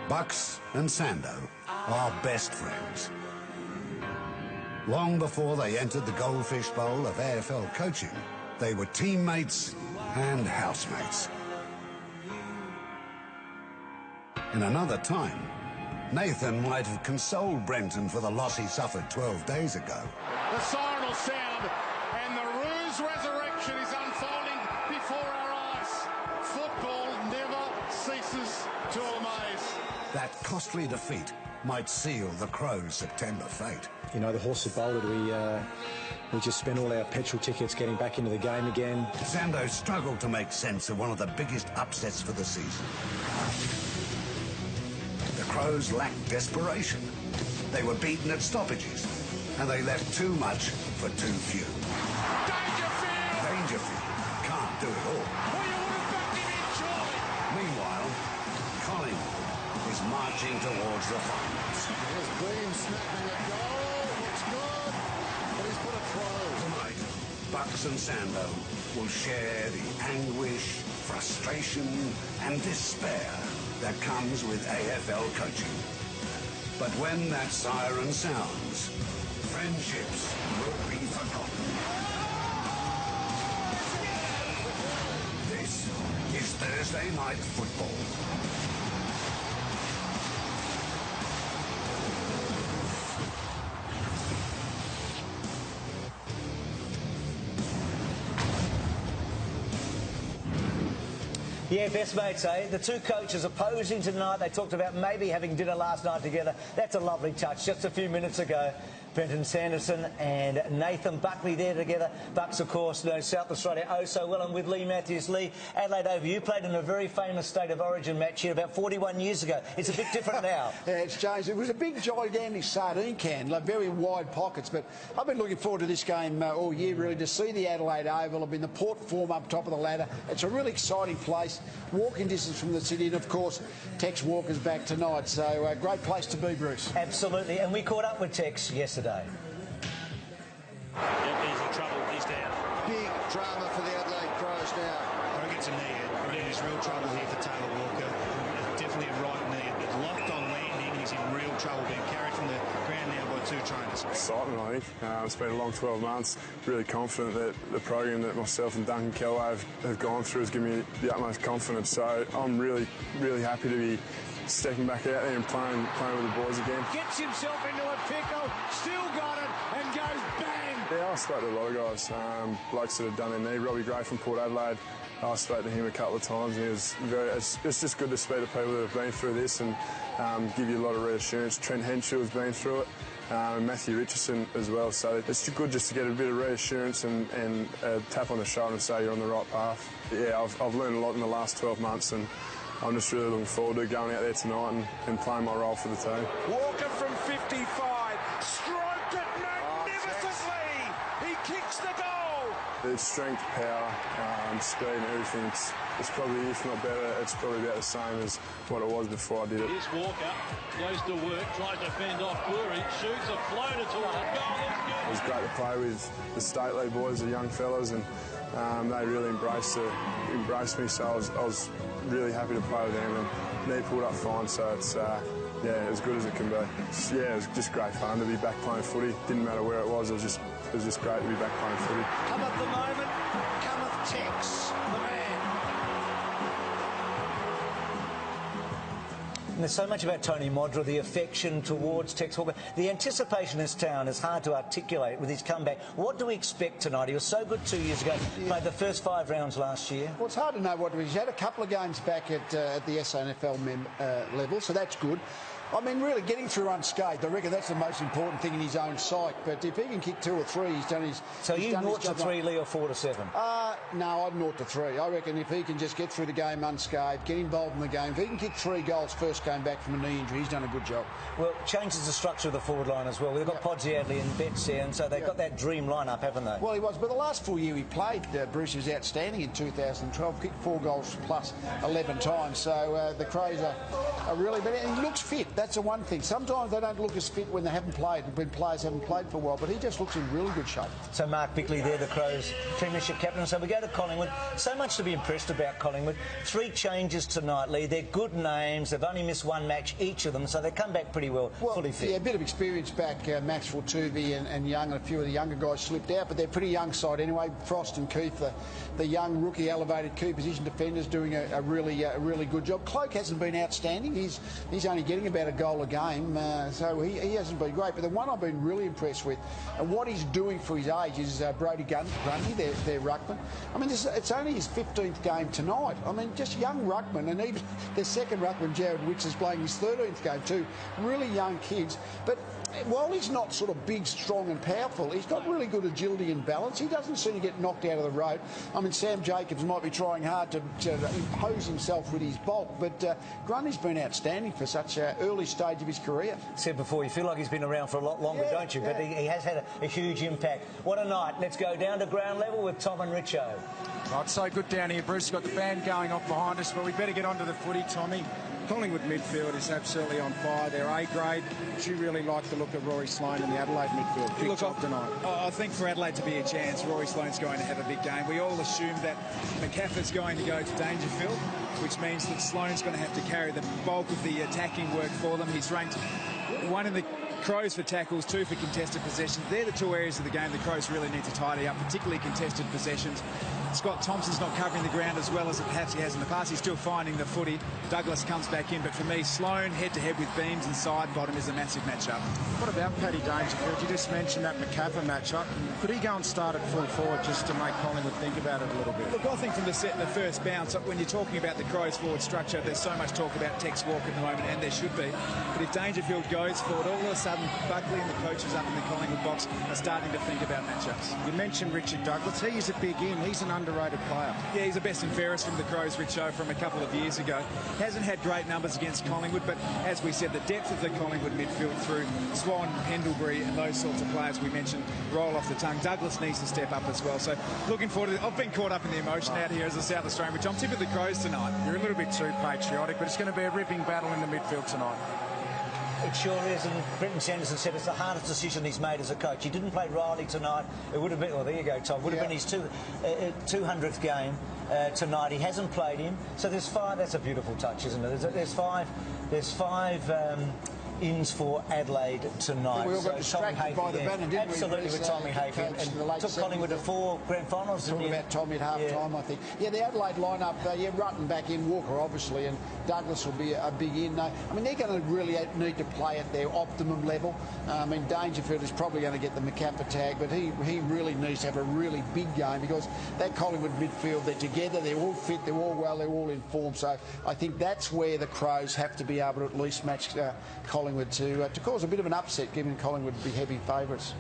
Bucks and Sando are best friends. Long before they entered the Goldfish Bowl of AFL coaching, they were teammates and housemates. In another time, Nathan might have consoled Brenton for the loss he suffered 12 days ago. The siren will sound, and the Roos resurrection is unfolding before our eyes. Football never ceases to amaze. That costly defeat might seal the Crows' September fate. You know, the horse had bolted. We just spent all our petrol tickets getting back into the game again. Sando struggled to make sense of one of the biggest upsets for the season. The Crows lacked desperation. They were beaten at stoppages, and they left too much for too few. Dangerfield! Dangerfield can't do it all. Well, you would have backed him in, surely. Meanwhile, Collingwood is marching towards the finals. There's Beam snapping a goal. Looks good, but he's put a throw. Tonight, Bucks and Sando will share the anguish, frustration and despair that comes with AFL coaching. But when that siren sounds, friendships will be forgotten. This is Thursday Night Football. Yeah, best mates, eh? The two coaches opposing tonight. They talked about maybe having dinner last night together. That's a lovely touch. Just a few minutes ago, Brenton Sanderson and Nathan Buckley there together. Bucks, of course, know South Australia oh so well, and with Lee Matthews. Lee, Adelaide Oval, you played in a very famous State of Origin match here about 41 years ago. It's a bit different now. Yeah, it's changed. It was a big, gigantic sardine can, like very wide pockets, but I've been looking forward to this game all year, really, to see the Adelaide Oval. I've been the Port form up top of the ladder. It's a really exciting place, walking distance from the city, and, of course, Tex Walker's back tonight, so a great place to be, Bruce. Absolutely, and we caught up with Tex yesterday. Yep, he's in trouble. He's down. Big drama for the Adelaide Crows now. I think it's a knee. I think there's real trouble here for Taylor Walker. Definitely a right knee. It's locked on landing, and he's in real trouble, being carried from the ground now by two trainers. Excitement, I think. It's been a long 12 months. Really confident that the program that myself and Duncan Kellaway have gone through has given me the utmost confidence. So I'm really, really happy to be stepping back out there and playing with the boys again. Gets himself into a pickle, still got it, and goes bang. Yeah, I spoke to a lot of guys, blokes that have done their knee. Robbie Gray from Port Adelaide, I spoke to him a couple of times, and he was it's just good to speak to people that have been through this and give you a lot of reassurance. Trent Henshaw's been through it, and Matthew Richardson as well, so it's good just to get a bit of reassurance and a tap on the shoulder and say you're on the right path. Yeah, I've learned a lot in the last 12 months, and I'm just really looking forward to going out there tonight and playing my role for the team. Walker from 55, stroked it magnificently. He kicks the goal. It's strength, power, speed and everything. It's probably, if not better, it's probably about the same as what it was before I did it. Here's Walker, goes to work, tries to fend off Cleary, shoots a floater towards the goal. It's good. It was great to play with the State League boys, the young fellas, and they really embraced me, so I was really happy to play with them, and knee pulled up fine, so it's yeah, as good as it can be. It was just great fun to be back playing footy. Didn't matter where it was just great to be back playing footy. Cometh the moment, cometh Tex, the man. And there's so much about Tony Modra, the affection towards Tex Walker. The anticipation in this town is hard to articulate with his comeback. What do we expect tonight? He was so good 2 years ago, played the first 5 rounds last year. Well, it's hard to know what he's had a couple of games back at the SANFL level, so that's good. I mean, really getting through unscathed, I reckon that's the most important thing in his own psyche. But if he can kick 2 or 3, he's done his. So you 0 to 3, Lee, or 4 to 7? No, I'd 0 to 3. I reckon if he can just get through the game unscathed, get involved in the game, if he can kick 3 goals first game back from a knee injury, he's done a good job. Well, changes the structure of the forward line as well. They've got Podsy Adley and Betts there, and so they've got that dream lineup, haven't they? Well, he was, but the last full year he played, Bruce was outstanding in 2012, kicked 4 goals plus 11 times. So the Crows are really, but he looks fit. That's the one thing. Sometimes they don't look as fit when they haven't played, when players haven't played for a while, but he just looks in really good shape. So Mark Bickley there, the Crows premiership captain. So we go to Collingwood. So much to be impressed about Collingwood. 3 changes tonight, Lee. They're good names. They've only missed 1 match, each of them, so they come back pretty well, fully fit. Yeah, a bit of experience back. Maxwell, Tuvey and Young, and a few of the younger guys slipped out, but they're a pretty young side anyway. Frost and Keith, the young rookie elevated key position defenders, doing a really good job. Cloak hasn't been outstanding. He's only getting about a goal a game, so he hasn't been great. But the one I've been really impressed with, and what he's doing for his age, is Brody Grundy, their ruckman. I mean, it's only his 15th game tonight. I mean, just young ruckman, and even their second ruckman, Jared Wicks, is playing his 13th game too. Really young kids, but while he's not sort of big, strong and powerful, he's got really good agility and balance. He doesn't seem to get knocked out of the road. I mean, Sam Jacobs might be trying hard to impose himself with his bulk, but Grundy's been outstanding for such an early stage of his career. Said before, you feel like he's been around for a lot longer, don't you? Yeah. But he has had a huge impact. What a night. Let's go down to ground level with Tom and Richo. Oh, it's so good down here, Bruce. Got the band going off behind us, but we better get onto the footy, Tommy. Collingwood midfield is absolutely on fire. They're A grade. Do you really like the look of Rory Sloane in the Adelaide midfield? Big job tonight. I think for Adelaide to be a chance, Rory Sloane's going to have a big game. We all assume that McCaffrey's going to go to Dangerfield, which means that Sloane's going to have to carry the bulk of the attacking work for them. He's ranked 1 in the Crows for tackles, 2 for contested possessions. They're the 2 areas of the game the Crows really need to tidy up, particularly contested possessions. Scott Thompson's not covering the ground as well as perhaps he has in the past. He's still finding the footy. Douglas comes back in, but for me, Sloane head-to-head with Beams and side bottom is a massive matchup. What about Paddy Dangerfield? You just mentioned that McCaffrey matchup. Could he go and start at full forward just to make Collingwood think about it a little bit? Look, I think from the first bounce, when you're talking about the Crows forward structure, there's so much talk about Tex Walker at the moment, and there should be. But if Dangerfield goes forward, all of a sudden, Buckley and the coaches up in the Collingwood box are starting to think about matchups. You mentioned Richard Douglas. He is a big in. He's an underrated player. Yeah, he's the best and fairest from the Crows, Richo, from a couple of years ago. Hasn't had great numbers against Collingwood, but as we said, the depth of the Collingwood midfield through Swan, Pendlebury and those sorts of players we mentioned roll off the tongue. Douglas needs to step up as well. So looking forward to it. I've been caught up in the emotion out here as a South Australian, which I'm tipping the Crows tonight. You're a little bit too patriotic, but it's going to be a ripping battle in the midfield tonight. It sure is, and Brenton Sanderson said it's the hardest decision he's made as a coach. He didn't play Riley tonight. It would have been, well, there you go, Tom. Would have been his 200th game tonight. He hasn't played him, so there's 5. That's a beautiful touch, isn't it? There's five ins for Adelaide tonight. We all got distracted by the banner, didn't we? Absolutely, with Tommy Hayfield. And took Collingwood to 4 grand finals. Talking about Tommy at half-time, I think. Yeah, the Adelaide lineup, Rutten back in, Walker obviously, and Douglas will be a big in. I mean, they're going to really need to play at their optimum level. I mean, Dangerfield is probably going to get the McCaffrey tag, but he really needs to have a really big game, because that Collingwood midfield, they're together, they're all fit, they're all well, they're all in form. So I think that's where the Crows have to be able to at least match Collingwood to cause a bit of an upset, given Collingwood would be heavy favourites.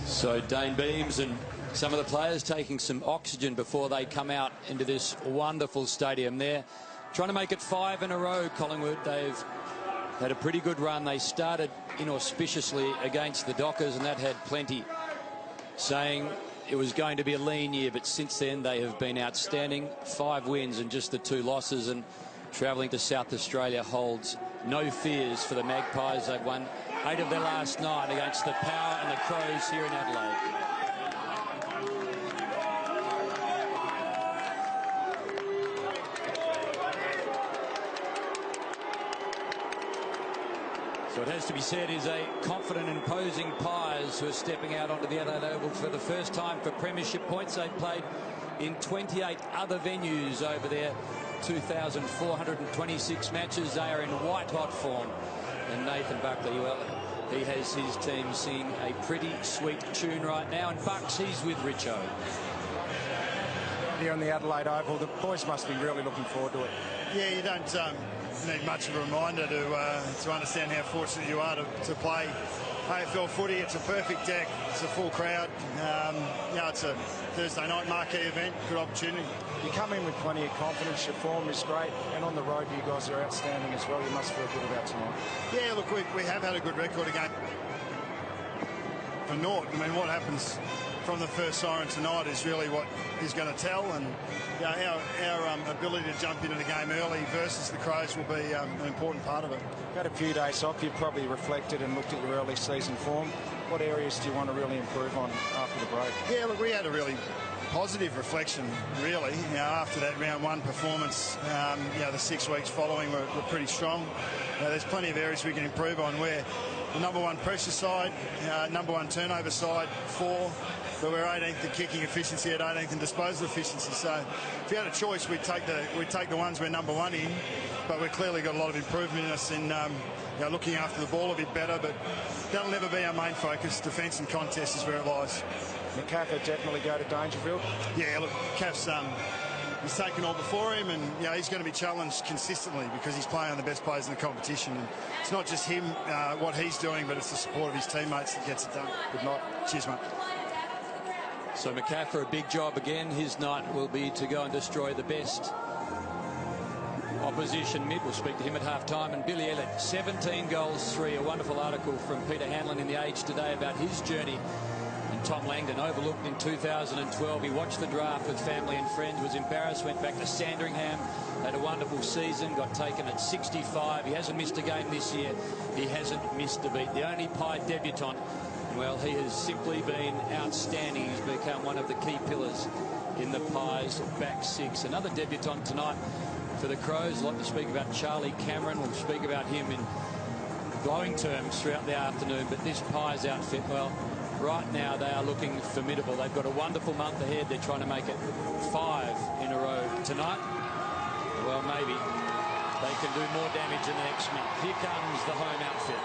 So Dane Beams and some of the players taking some oxygen before they come out into this wonderful stadium. They're trying to make it 5 in a row, Collingwood. They've had a pretty good run. They started inauspiciously against the Dockers, and that had plenty saying it was going to be a lean year, but since then they have been outstanding. 5 wins and just the 2 losses, and travelling to South Australia holds no fears for the Magpies. They've won 8 of their last 9 against the Power and the Crows here in Adelaide. So it has to be said is a confident, imposing Pies who are stepping out onto the Adelaide Oval for the first time for premiership points. They've played in 28 other venues over their 2,426 matches. They are in white-hot form. And Nathan Buckley, well, he has his team singing a pretty sweet tune right now. And Bucks, he's with Richo. Here on the Adelaide Oval, the boys must be really looking forward to it. Yeah, you don't need much of a reminder to understand how fortunate you are to play AFL footy. It's a perfect deck. It's a full crowd. It's a Thursday night marquee event. Good opportunity. You come in with plenty of confidence. Your form is great, and on the road you guys are outstanding as well. You must feel good about tonight. Yeah, look, we have had a good record again for naught. I mean, what happens from the first siren tonight is really what is going to tell, and you know, our ability to jump into the game early versus the Crows will be an important part of it. Got a few days off. You've probably reflected and looked at your early season form. What areas do you want to really improve on after the break? Yeah, look, we had a really positive reflection, really. You know, after that round one performance, you know, the 6 weeks following were pretty strong. You know, there's plenty of areas we can improve on. We're the #1 pressure side, #1 turnover side, 4. But we're 18th in kicking efficiency, at 18th in disposal efficiency. So if you had a choice, we'd take the ones we're #1 in. But we've clearly got a lot of improvement in us in you know, looking after the ball a bit better. But that'll never be our main focus. Defence and contest is where it lies. McCaffrey definitely go to Dangerfield. Yeah, look, Caff's he's taken all before him, and you know, he's going to be challenged consistently because he's playing on the best players in the competition. And it's not just him, what he's doing, but it's the support of his teammates that gets it done. Good night. Cheers, mate. So McCaffrey, a big job again. His night will be to go and destroy the best opposition mid. We'll speak to him at half-time. And Billy Elliott, 17 goals, 3. A wonderful article from Peter Hanlon in The Age today about his journey. And Tom Langdon, overlooked in 2012. He watched the draft with family and friends, was embarrassed, went back to Sandringham, had a wonderful season, got taken at 65. He hasn't missed a game this year. He hasn't missed a beat. The only Pie debutant. Well, he has simply been outstanding. He's become one of the key pillars in the Pies' back six. Another debutant tonight for the Crows. A lot to speak about Charlie Cameron. We'll speak about him in glowing terms throughout the afternoon. But this Pies outfit, well, right now they are looking formidable. They've got a wonderful month ahead. They're trying to make it 5 in a row tonight. Well, maybe they can do more damage in the next month. Here comes the home outfit.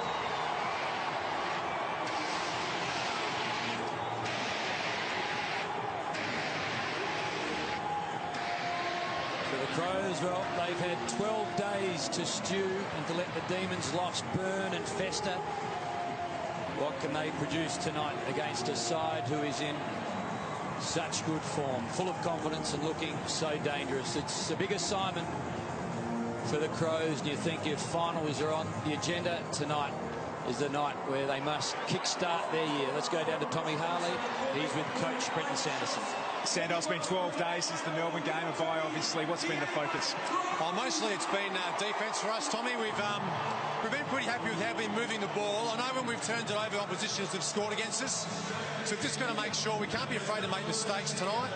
Crows, well, they've had 12 days to stew and to let the Demons' loss burn and fester. What can they produce tonight against a side who is in such good form, full of confidence and looking so dangerous? It's a big assignment for the Crows, and you think if finals are on the agenda, tonight is the night where they must kickstart their year. Let's go down to Tommy Harley. He's with Coach Brenton Sanderson. Sando, it's been 12 days since the Melbourne game. A bye, obviously. What's been the focus? Oh, mostly it's been defence for us, Tommy. We've been pretty happy with how we've been moving the ball. I know when we've turned it over, oppositions have scored against us. So we've just got to make sure we can't be afraid to make mistakes tonight.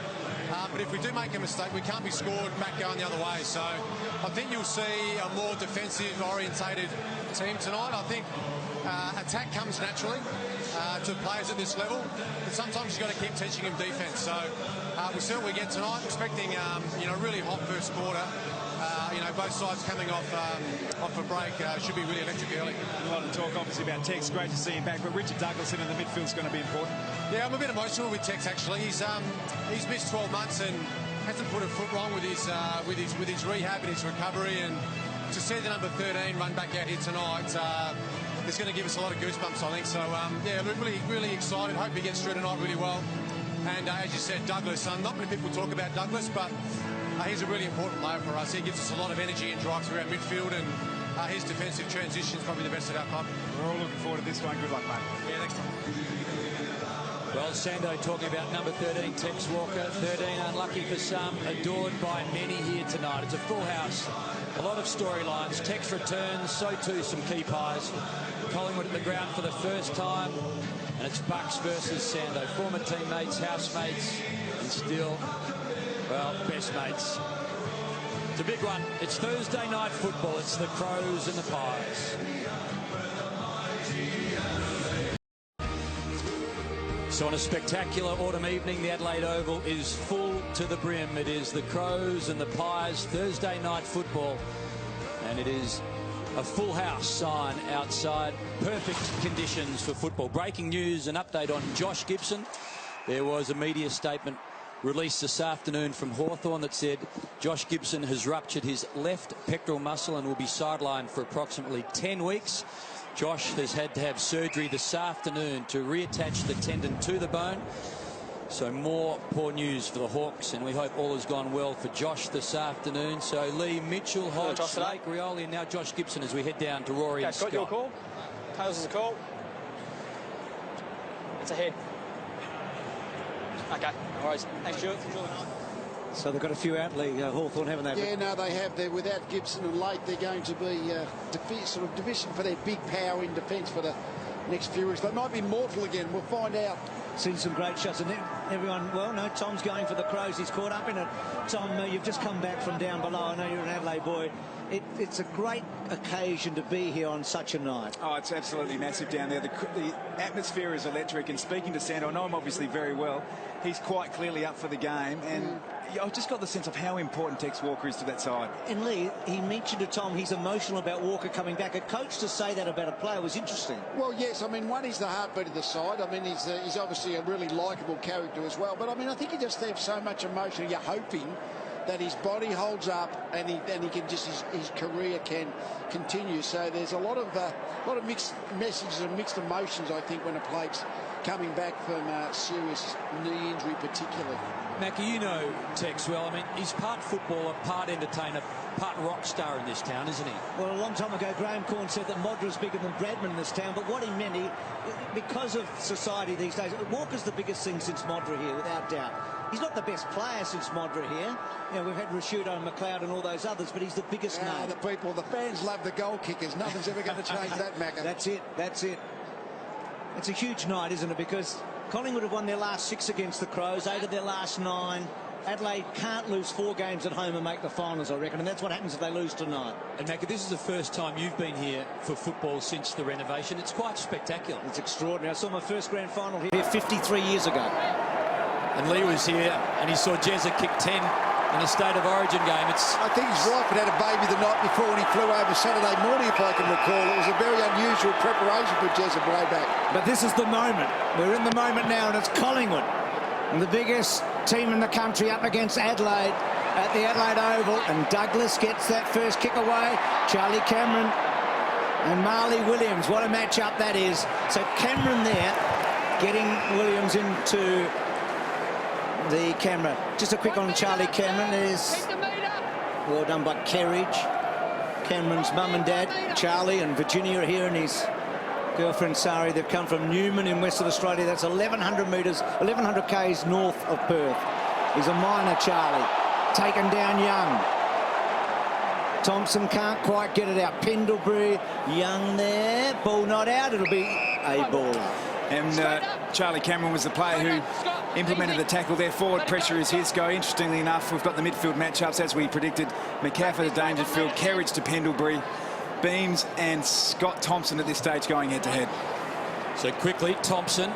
But if we do make a mistake, we can't be scored back going the other way. So I think you'll see a more defensive-orientated team tonight. I think attack comes naturally to players at this level, but sometimes you've got to keep teaching them defence. So we'll see what we get tonight. Expecting really hot first quarter. Both sides coming off a break should be really electric early. A lot of talk, obviously, about Tex. Great to see him back, but Richard Douglas in the midfield is going to be important. Yeah, I'm a bit emotional with Tex, actually. He's missed 12 months and hasn't put a foot wrong with his rehab and his recovery. And to see the number 13 run back out here tonight, it's going to give us a lot of goosebumps, I think. So, yeah, really, really excited. Hope he gets through tonight really well. And as you said, Douglas, not many people talk about Douglas, but he's a really important player for us. He gives us a lot of energy and drive through our midfield, and his defensive transition is probably the best of our club. We're all looking forward to this one. Good luck, mate. Yeah, thanks, Tom. Well, Sando talking about number 13, Tex Walker. 13, unlucky for some, adored by many here tonight. It's a full house. A lot of storylines. Tex returns, so too some key Pies. Collingwood at the ground for the first time. And it's Bucks versus Sando. Former teammates, housemates, and still, well, best mates. It's a big one. It's Thursday night football. It's the Crows and the Pies. So on a spectacular autumn evening, the Adelaide Oval is full to the brim. It is the Crows and the Pies, Thursday night football. And it is a full house sign outside. Perfect conditions for football. Breaking news, an update on Josh Gibson. There was a media statement released this afternoon from Hawthorn that said Josh Gibson has ruptured his left pectoral muscle and will be sidelined for approximately 10 weeks. Josh has had to have surgery this afternoon to reattach the tendon to the bone. So more poor news for the Hawks, and we hope all has gone well for Josh this afternoon. So Lee, Mitchell, Hodge, Lake, Rioli, and now Josh Gibson as we head down to Rory and Scott. Got your call. Tails is a call. It's a head. Okay, all right. Thanks, Stuart. So they've got a few out, Lee, Hawthorn, haven't they? Yeah, no, they have. They're without Gibson and Late. They're going to be sort of division for their big power in defence for the next few weeks. They might be mortal again. We'll find out. Seen some great shots, and everyone, well, no, Tom's going for the Crows. He's caught up in it. Tom, you've just come back from down below. I know you're an Adelaide boy. It's a great occasion to be here on such a night. Oh, it's absolutely massive down there. The atmosphere is electric, and speaking to Sando, I know him obviously very well. He's quite clearly up for the game, and I've just got the sense of how important Tex Walker is to that side. And Lee, he mentioned to Tom he's emotional about Walker coming back. A coach to say that about a player was interesting. Well, yes, I mean, one, he's the heartbeat of the side. I mean, he's obviously a really likeable character as well. But I mean, I think he just has so much emotion. You're hoping that his body holds up and he can just his career can continue. So there's a lot of mixed messages and mixed emotions, I think, when a bloke's coming back from a serious knee injury, particularly. Mackie, you know Tex well. I mean, he's part footballer, part entertainer, part rock star in this town, isn't he? Well, a long time ago, Graham Corn said that Modra's bigger than Bradman in this town, but what he meant, because of society these days, Walker's the biggest thing since Modra here, without doubt. He's not the best player since Modra here. You know, we've had Rashudo and McLeod and all those others, but he's the biggest name. The fans love the goal kickers. Nothing's ever going to change that, Macca. That's it. It's a huge night, isn't it? Because Collingwood have won their last 6 against the Crows, 8 of their last 9. Adelaide can't lose 4 games at home and make the finals, I reckon, and that's what happens if they lose tonight. And Macca, this is the first time you've been here for football since the renovation. It's quite spectacular. It's extraordinary. I saw my first grand final here 53 years ago. And Lee was here, and he saw Jezza kick 10 in a State of Origin game. I think his wife had a baby the night before when he flew over Saturday morning, if I can recall. It was a very unusual preparation for Jezza Blayback. But this is the moment. We're in the moment now, and it's Collingwood, and the biggest team in the country, up against Adelaide at the Adelaide Oval, and Douglas gets that first kick away. Charlie Cameron and Marley Williams. What a match-up that is. So Cameron there getting Williams into the camera. Just a quick on Charlie Cameron. Is well done by Kerridge. Cameron's mum and dad, Charlie and Virginia, are here, and his girlfriend Sari. They've come from Newman in Western Australia. That's 1,100 metres, 1,100 k's north of Perth. He's a minor, Charlie. Taken down Young. Thompson can't quite get it out. Pendlebury, Young there. Ball not out. It'll be a ball. And Charlie Cameron was the player who implemented the tackle there. Forward pressure is his go. Interestingly enough, we've got the midfield matchups as we predicted. McCaffrey to Dangerfield, Kerridge to Pendlebury, Beams and Scott Thompson at this stage going head-to-head. So quickly, Thompson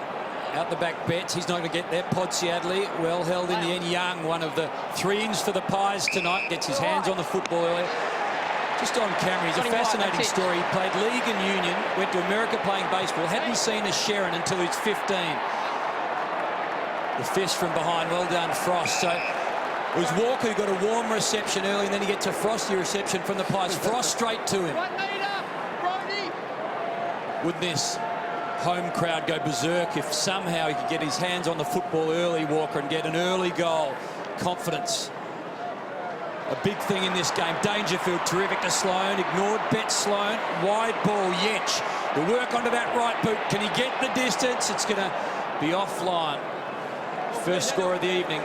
out the back bets. He's not going to get there. Podsiadly well held in the end. Young, one of the 3-ins for the Pies tonight, gets his hands on the football earlier. Just on Cameron, he's a fascinating story. He played league and union, went to America playing baseball, hadn't seen a Sherrin until he was 15. The fist from behind, well done, Frost. So it was Walker who got a warm reception early, and then he gets a frosty reception from the Pies. Frost straight to him. Would this home crowd go berserk if somehow he could get his hands on the football early, Walker, and get an early goal? Confidence. A big thing in this game. Dangerfield terrific to Sloan. Ignored Bet Sloan. Wide ball, Yetch. The work onto that right boot. Can he get the distance? It's going to be offline. First score of the evening.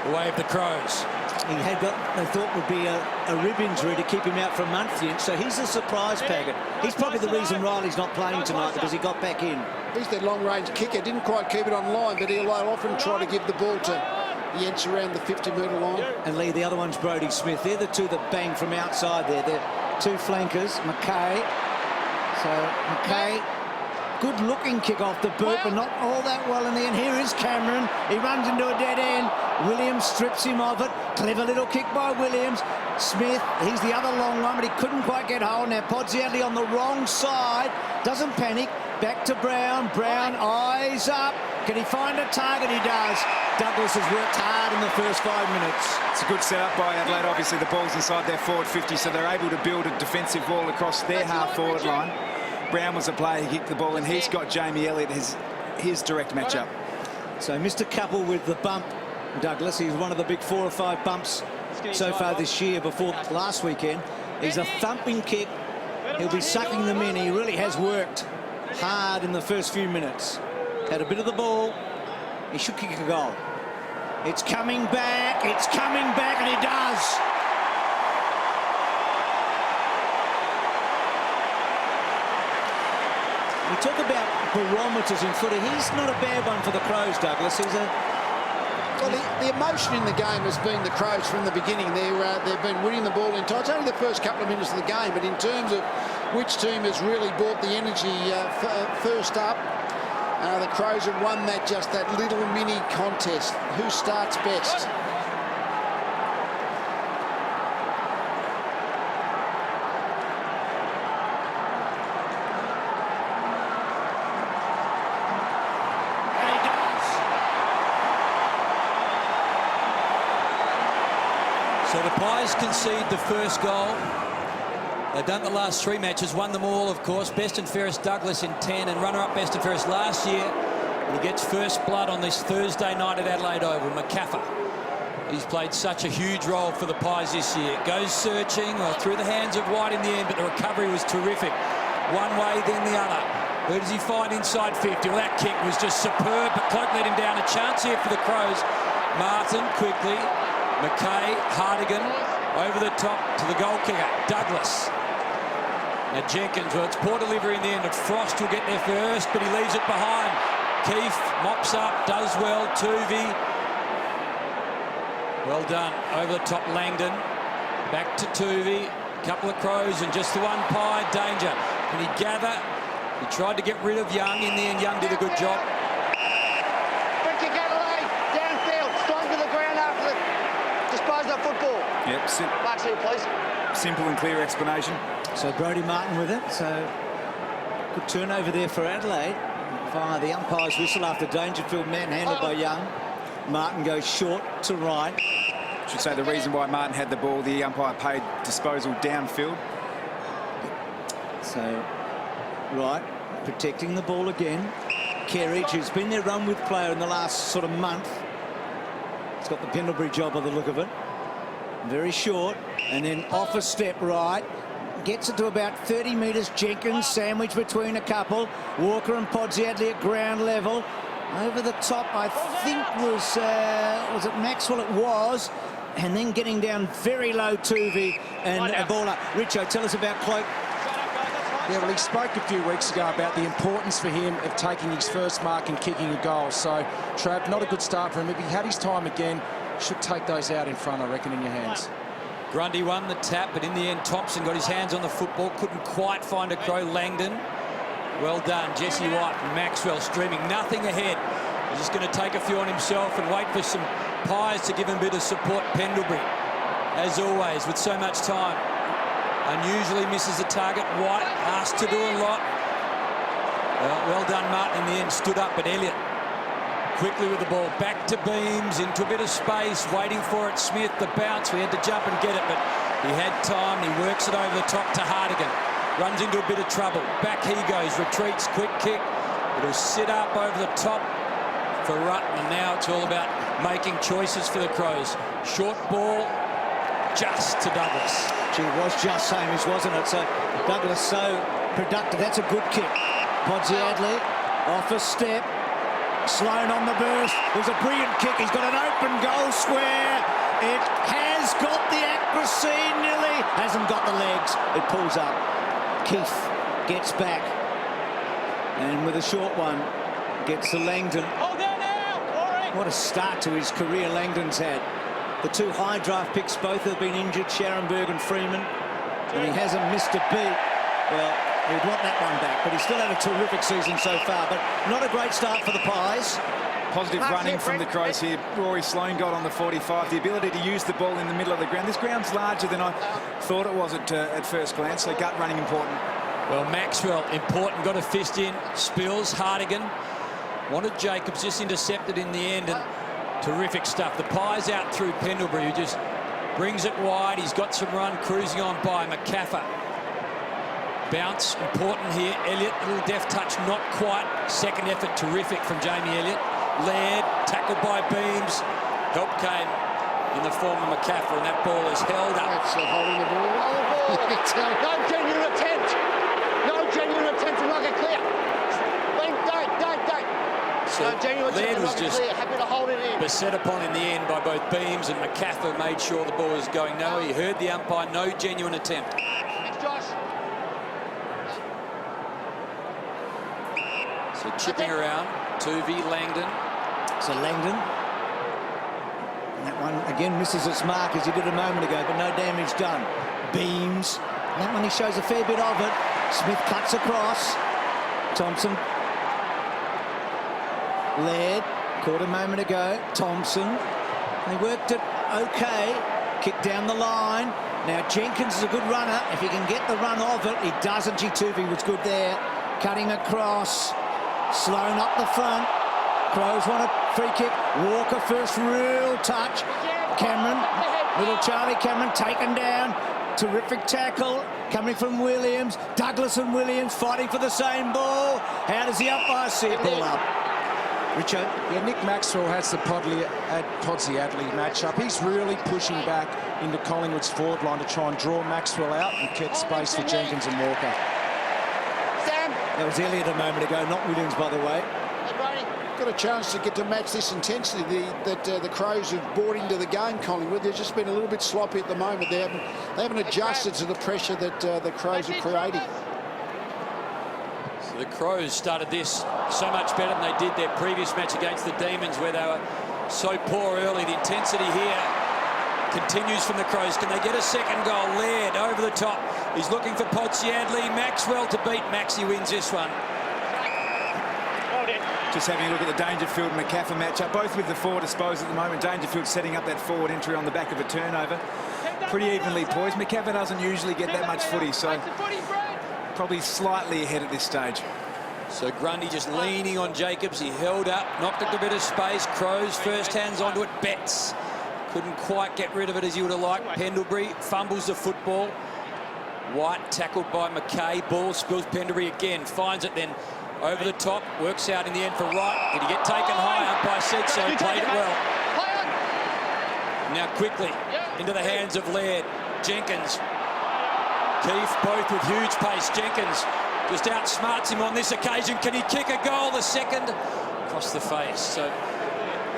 Away of the Crows. He had got, they thought, would be a rib injury to keep him out for a month. So he's a surprise packet. He's probably the reason Riley's not playing tonight, because he got back in. He's their long-range kicker. Didn't quite keep it on line, but he'll often try to give the ball to Yentz around the 50-metre line. And Lee, the other one's Brodie Smith. They're the two that bang from outside there. They're two flankers. McKay. So McKay, good-looking kick off the boot, but not all that well in the end. Here is Cameron. He runs into a dead end. Williams strips him of it. Clever little kick by Williams. Smith, he's the other long one, but he couldn't quite get hold. Now Podsiadly on the wrong side. Doesn't panic. Back to Brown. Brown, eyes up. Can he find a target? He does. Douglas has worked hard in the first 5 minutes. It's a good setup by Adelaide. Obviously, the ball's inside their forward 50, so they're able to build a defensive wall across their half-forward line. Brown was the player who kicked the ball, and he's got Jamie Elliott as his direct matchup. So Mr. Couple with the bump, Douglas. He's one of the big 4 or 5 bumps so far this year before last weekend. He's a thumping kick. He'll be sucking them in. He really has worked hard in the first few minutes. Had a bit of the ball. He should kick a goal. It's coming back, and he does. We talk about barometers in footy. He's not a bad one for the Crows, Douglas. He's a... Well, the emotion in the game has been the Crows from the beginning. They've been winning the ball in time. It's only the first couple of minutes of the game, but in terms of which team has really brought the energy first up, the Crows have won that little mini contest. Who starts best? So the Pies concede the first goal. They've done the last 3 matches, won them all, of course. Best and fairest Douglas in 10 and runner-up best and fairest last year. And he gets first blood on this Thursday night at Adelaide Oval. McCaffer. He's played such a huge role for the Pies this year. Goes searching, well, through the hands of White in the end, but the recovery was terrific. One way, then the other. Where does he find inside 50? Well, that kick was just superb, but Cloak let him down. A chance here for the Crows. Martin quickly. McKay, Hartigan, over the top to the goal kicker, Douglas. Now Jenkins, well, it's poor delivery in the end, and Frost will get there first, but he leaves it behind. Keefe mops up, does well, Tuvey. Well done, over the top Langdon. Back to Tuvey, couple of Crows, and just the one Pie, danger. Can he gather? He tried to get rid of Young, in the end Young did a good job. Free kick Adelaide, downfield, straight to the ground after the disposed of football. Yep, Mark's here, please. Simple and clear explanation. So Brodie Martin with it. So good turnover there for Adelaide via the umpire's whistle after Dangerfield manhandled by Young. Martin goes short to right. Should say the reason why Martin had the ball, the umpire paid disposal downfield. So right, protecting the ball again. Kerridge, who's been their run with player in the last sort of month. He's got the Pendlebury job by the look of it. Very short, and then off a step right. Gets it to about 30 metres. Jenkins sandwiched between a couple. Walker and Podsiadly at ground level. Over the top, I think was it Maxwell? It was. And then getting down very low, Tuvey and Ebola. Richo, tell us about Cloak. Yeah, well, he spoke a few weeks ago about the importance for him of taking his first mark and kicking a goal. So, Trav, not a good start for him. If he had his time again, should take those out in front, I reckon, in your hands. Grundy won the tap, but in the end, Thompson got his hands on the football. Couldn't quite find a Crow. Langdon. Well done. Jesse White and Maxwell streaming. Nothing ahead. He's just going to take a few on himself and wait for some Pies to give him a bit of support. Pendlebury, as always, with so much time. Unusually misses the target. White asked to do a lot. Well done, Martin, in the end. Stood up, but Elliott quickly with the ball. Back to Beams, into a bit of space, waiting for it. Smith, the bounce. We had to jump and get it, but he had time. He works it over the top to Hartigan. Runs into a bit of trouble. Back he goes, retreats, quick kick. It'll sit up over the top for Rutten, and now it's all about making choices for the Crows. Short ball, just to Douglas. Gee, it was just Hamish, wasn't it? So Douglas so productive. That's a good kick. Podsiadly off a step. Sloan on the burst. It was a brilliant kick. He's got an open goal square. It has got the accuracy, nearly. Hasn't got the legs. It pulls up. Keefe gets back. And with a short one, gets to Langdon. What a start to his career Langdon's had. The 2 high draft picks, both have been injured, Scharenberg and Freeman. And he hasn't missed a beat. Well, he'd want that one back, but he's still had a terrific season so far. But not a great start for the Pies. Positive running from the Crows here. Rory Sloane got on the 45. The ability to use the ball in the middle of the ground. This ground's larger than I thought it was at first glance, so gut running important. Well, Maxwell, important, got a fist in. Spills, Hartigan. Wanted Jacobs, just intercepted in the end, and terrific stuff. The Pies out through Pendlebury, who just brings it wide. He's got some run, cruising on by McCaffer. Bounce, important here. Elliott, a little deft touch, not quite. Second effort, terrific from Jamie Elliott. Laird, tackled by Beams. Help came in the form of McCaffer, and that ball is held up. That's holding the ball. No genuine attempt. No genuine attempt to knock it clear. Don't. So No genuine Laird was clear. just Happy to hold it in. beset upon in the end by both Beams, and McCaffrey made sure the ball was going nowhere. He heard the umpire, no genuine attempt. Thanks, Josh. So chipping around, Tuvey, Langdon. So Langdon. And that one again misses its mark as he did a moment ago, but no damage done. Beams. That one he shows a fair bit of it. Smith cuts across. Thompson. Laird. Caught a moment ago. Thompson. They worked it okay. Kick down the line. Now Jenkins is a good runner. If he can get the run of it, he doesn't. Tuvey was good there. Cutting across. Sloan up the front. Crows want a free kick. Walker first real touch. Cameron, little Charlie Cameron taken down. Terrific tackle coming from Williams. Douglas and Williams fighting for the same ball. How does the umpire see it? Ball up. Richard? Yeah, Nick Maxwell has the Podsy Adley matchup. He's really pushing back into Collingwood's forward line to try and draw Maxwell out and get space for Jenkins and Walker. That was Elliott a moment ago, not Williams, by the way. Got a chance to get to match this intensity that the Crows have brought into the game, Collingwood. They've just been a little bit sloppy at the moment. They haven't adjusted to the pressure that the Crows are creating. So the Crows started this so much better than they did their previous match against the Demons, where they were so poor early. The intensity here continues from the Crows. Can they get a second goal? Laird over the top. He's looking for Podsiadly. Maxwell to beat. Maxi wins this one. Just having a look at the Dangerfield-McCaffrey matchup, both with the forward disposal at the moment. Dangerfield setting up that forward entry on the back of a turnover. Pretty evenly poised. McCaffrey doesn't usually get that much footy, so probably slightly ahead at this stage. So Grundy just leaning on Jacobs. He held up, knocked it a bit of space. Crows first hands onto it. Betts couldn't quite get rid of it as he would have liked. Pendlebury fumbles the football. White tackled by McKay. Ball spills. Pendlebury again finds it, then over the top, works out in the end for Wright. Did he get taken high? Umpire said so, played it well. Now quickly into the hands of Laird. Jenkins. Keefe both with huge pace. Jenkins just outsmarts him on this occasion. Can he kick a goal? The second across the face. So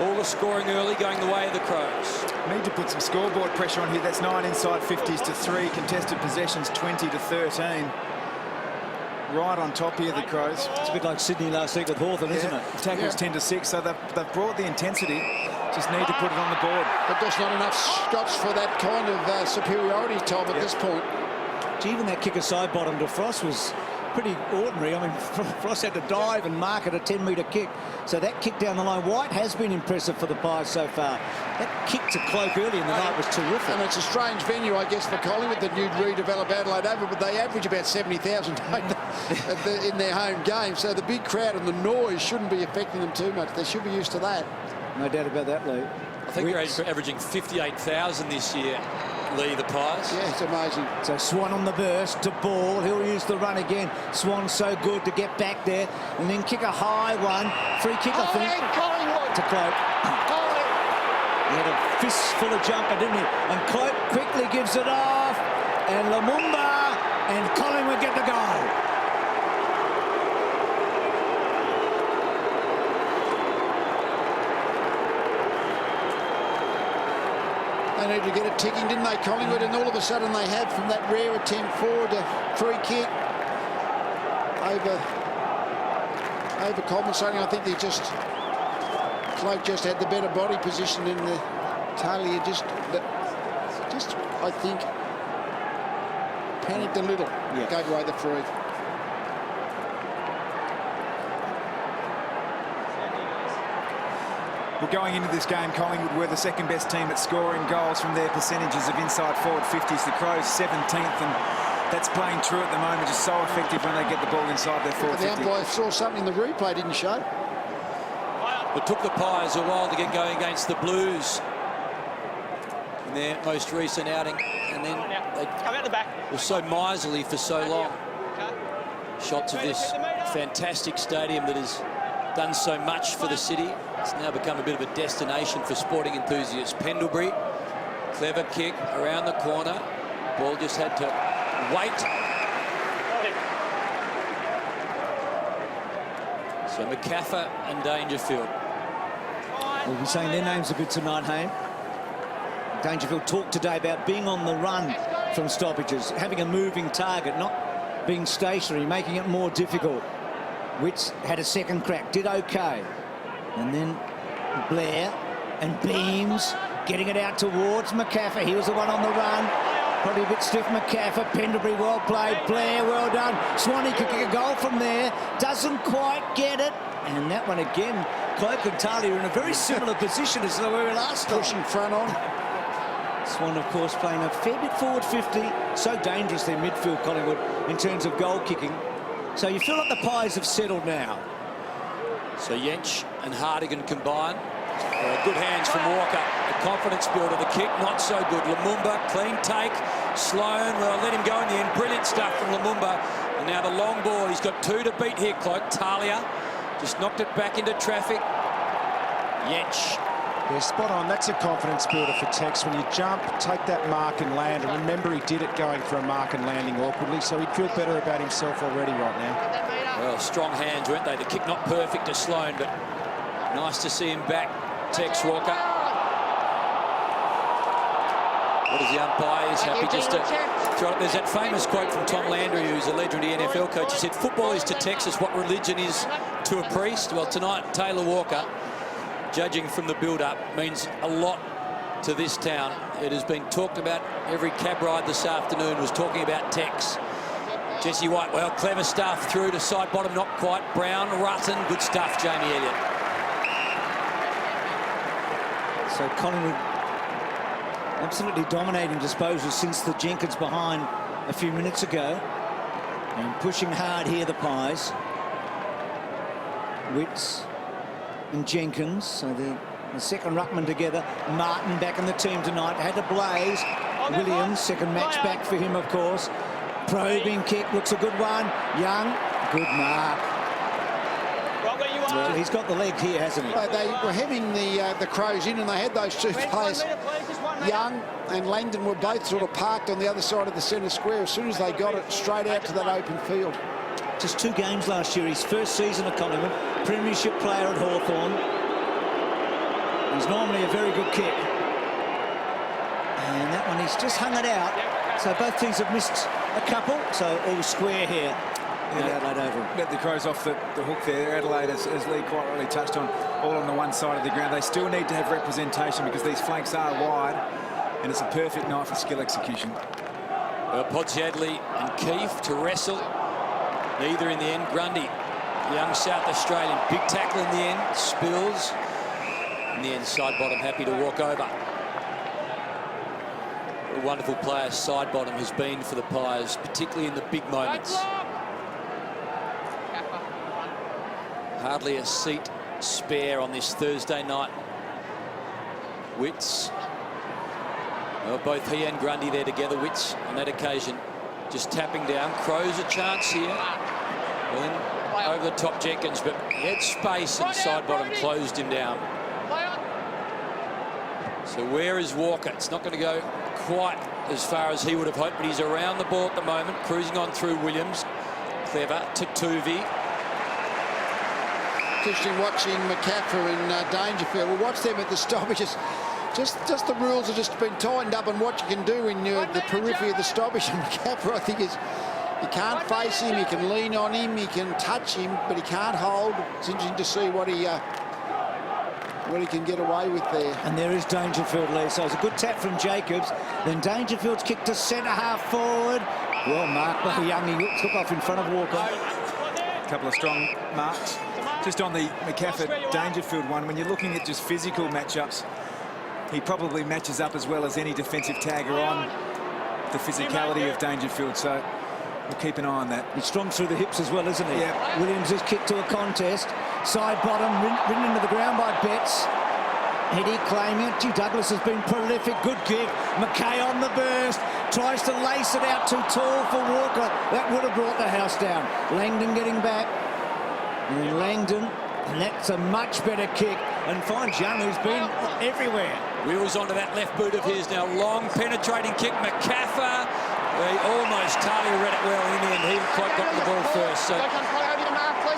all the scoring early going the way of the Crows. Need to put some scoreboard pressure on here. That's 9 inside 50s to 3. Contested possessions 20 to 13. Right on top here, the Crows. It's a bit like Sydney last week with Hawthorn, isn't it? Tackles 10 to 6, so they've brought the intensity. Just need to put it on the board. But there's not enough shots for that kind of superiority, Tom, at this point. Gee, even that kick aside bottom to Frost was pretty ordinary. I mean, Frost had to dive and mark it a 10-metre kick. So that kick down the line, White has been impressive for the Pies so far. That kick to Cloak early in the night was terrific. And it's a strange venue, I guess, for Collingwood, the new redeveloped Adelaide Oval, but they average about 70,000 in their home game. So the big crowd and the noise shouldn't be affecting them too much. They should be used to that. No doubt about that, Lee. I think they're averaging 58,000 this year, Lee, the Pies. Yeah, it's amazing. So Swan on the burst to Ball. He'll use the run again. Swan's so good to get back there and then kick a high one. Free kick, I think, to Cloak. He had a fistful of jumper, didn't he? And Cloak quickly gives it off. And Lumumba and Collingwood get the goal. They needed to get it ticking, didn't they, Collingwood? And all of a sudden they had, from that rare attempt forward, a free kick over compensating. I think Cloak just had the better body position in the Talia just I think panicked a little. Gave away the free. Well, going into this game, Collingwood were the second best team at scoring goals from their percentages of inside forward 50s. The Crows 17th, and that's playing true at the moment. Just so effective when they get the ball inside their forward 50. The umpire saw something in the replay, didn't show. It took the Pies a while to get going against the Blues in their most recent outing, and then they were so miserly for so long. Shots of this fantastic stadium that has done so much for the city. It's now become a bit of a destination for sporting enthusiasts. Pendlebury, clever kick around the corner. Ball just had to wait. So McCaffer and Dangerfield. We'll be saying their names a bit tonight, Hayne. Dangerfield talked today about being on the run from stoppages, having a moving target, not being stationary, making it more difficult. Witts had a second crack, did okay. And then Blair and Beams getting it out towards McCaffer. He was the one on the run. Probably a bit stiff, McCaffer. Pendlebury, well played. Blair, well done. Swanee could get a goal from there. Doesn't quite get it. And that one again, Cloak and Talia are in a very similar position as they were last time. Pushing front on. Swan, of course, playing a fair bit forward 50. So dangerous their midfield, Collingwood, in terms of goal kicking. So you feel like the Pies have settled now. So Yench and Hartigan combine. Good hands from Walker. A confidence builder. The kick, not so good. Lumumba, clean take. Sloan, well, let him go in the end. Brilliant stuff from Lumumba. And now the long ball. He's got 2 to beat here, Cloak. Talia just knocked it back into traffic. Yench. Yeah, spot on. That's a confidence builder for Tex. When you jump, take that mark and land. And remember, he did it going for a mark and landing awkwardly, so he'd feel better about himself already right now. Well, strong hands, weren't they? The kick not perfect to Sloan, but nice to see him back. Tex Walker. What is the umpire? He's happy just to throw it. There's that famous quote from Tom Landry, who's a legendary NFL coach. He said, football is to Texas what religion is to a priest. Well, tonight, Taylor Walker, judging from the build-up, means a lot to this town. It has been talked about. Every cab ride this afternoon was talking about Tex. Jesse White, well, clever stuff through to side bottom, not quite. Brown, Rutten, good stuff, Jamie Elliott. So Collingwood absolutely dominating disposals since the Jenkins behind a few minutes ago. And pushing hard here, the Pies. Witts and Jenkins, so the second ruckman together. Martin back in the team tonight, had a blaze. Williams, second match back for him, of course. Probing kick, looks a good one. Young, good mark. Well, he's got the leg here, hasn't he? They were hemming the Crows in, and they had those 2 players, Young and Langdon, were both sort of parked on the other side of the centre square. As soon as they got it, straight out to that open field. Just 2 games last year, his first season at Collingwood, premiership player at Hawthorn. He's normally a very good kick. And that one, he's just hung it out. So both teams have missed a couple, so all square here. Let the Crows off the hook there. Adelaide, as Lee quite rightly touched on, all on the one side of the ground. They still need to have representation because these flanks are wide, and it's a perfect night for skill execution. Podsiadly and Keefe to wrestle. Neither in the end. Grundy, young South Australian, big tackle in the end. Spills. In the end, side bottom happy to walk over. What a wonderful player side bottom has been for the Pies, particularly in the big moments. Hardly a seat spare on this Thursday night. Witts. Well, both he and Grundy there together. Witts on that occasion just tapping down. Crows a chance here. Well, then over the top Jenkins, but he had space and side bottom closed him down. So where is Walker? It's not going to go quite as far as he would have hoped, but he's around the ball at the moment, cruising on through Williams. Clever to Tuvi. Interesting watching McCaffer and Dangerfield. We'll watch them at the stoppages. Just the rules have just been tightened up on what you can do in the periphery of the stoppage. And McCaffer, I think, is you can't face him, you can lean on him, you can touch him, but he can't hold. It's interesting to see what he can get away with there. And there is Dangerfield, Lee. So it's a good tap from Jacobs. Then Dangerfield's kick to centre half forward. Well marked by Young. He took off in front of Walker. A couple of strong marks. Just on the McCaffer Dangerfield one, when you're looking at just physical matchups, he probably matches up as well as any defensive tagger on the physicality of Dangerfield. So we'll keep an eye on that. He's strong through the hips as well, isn't he? Yeah. Williams is kicked to a contest. Side bottom, ridden into the ground by Betts. Eddie claiming it. Gee, Douglas has been prolific. Good kick. McKay on the burst. Tries to lace it out, too tall for Walker. That would have brought the house down. Langdon getting back. And Langdon, and that's a much better kick. And finds Young, who's been everywhere. Wheels onto that left boot of his now. Long penetrating kick. McCaffer. He almost Talia read it well in the end. He and Cloak got the ball first. So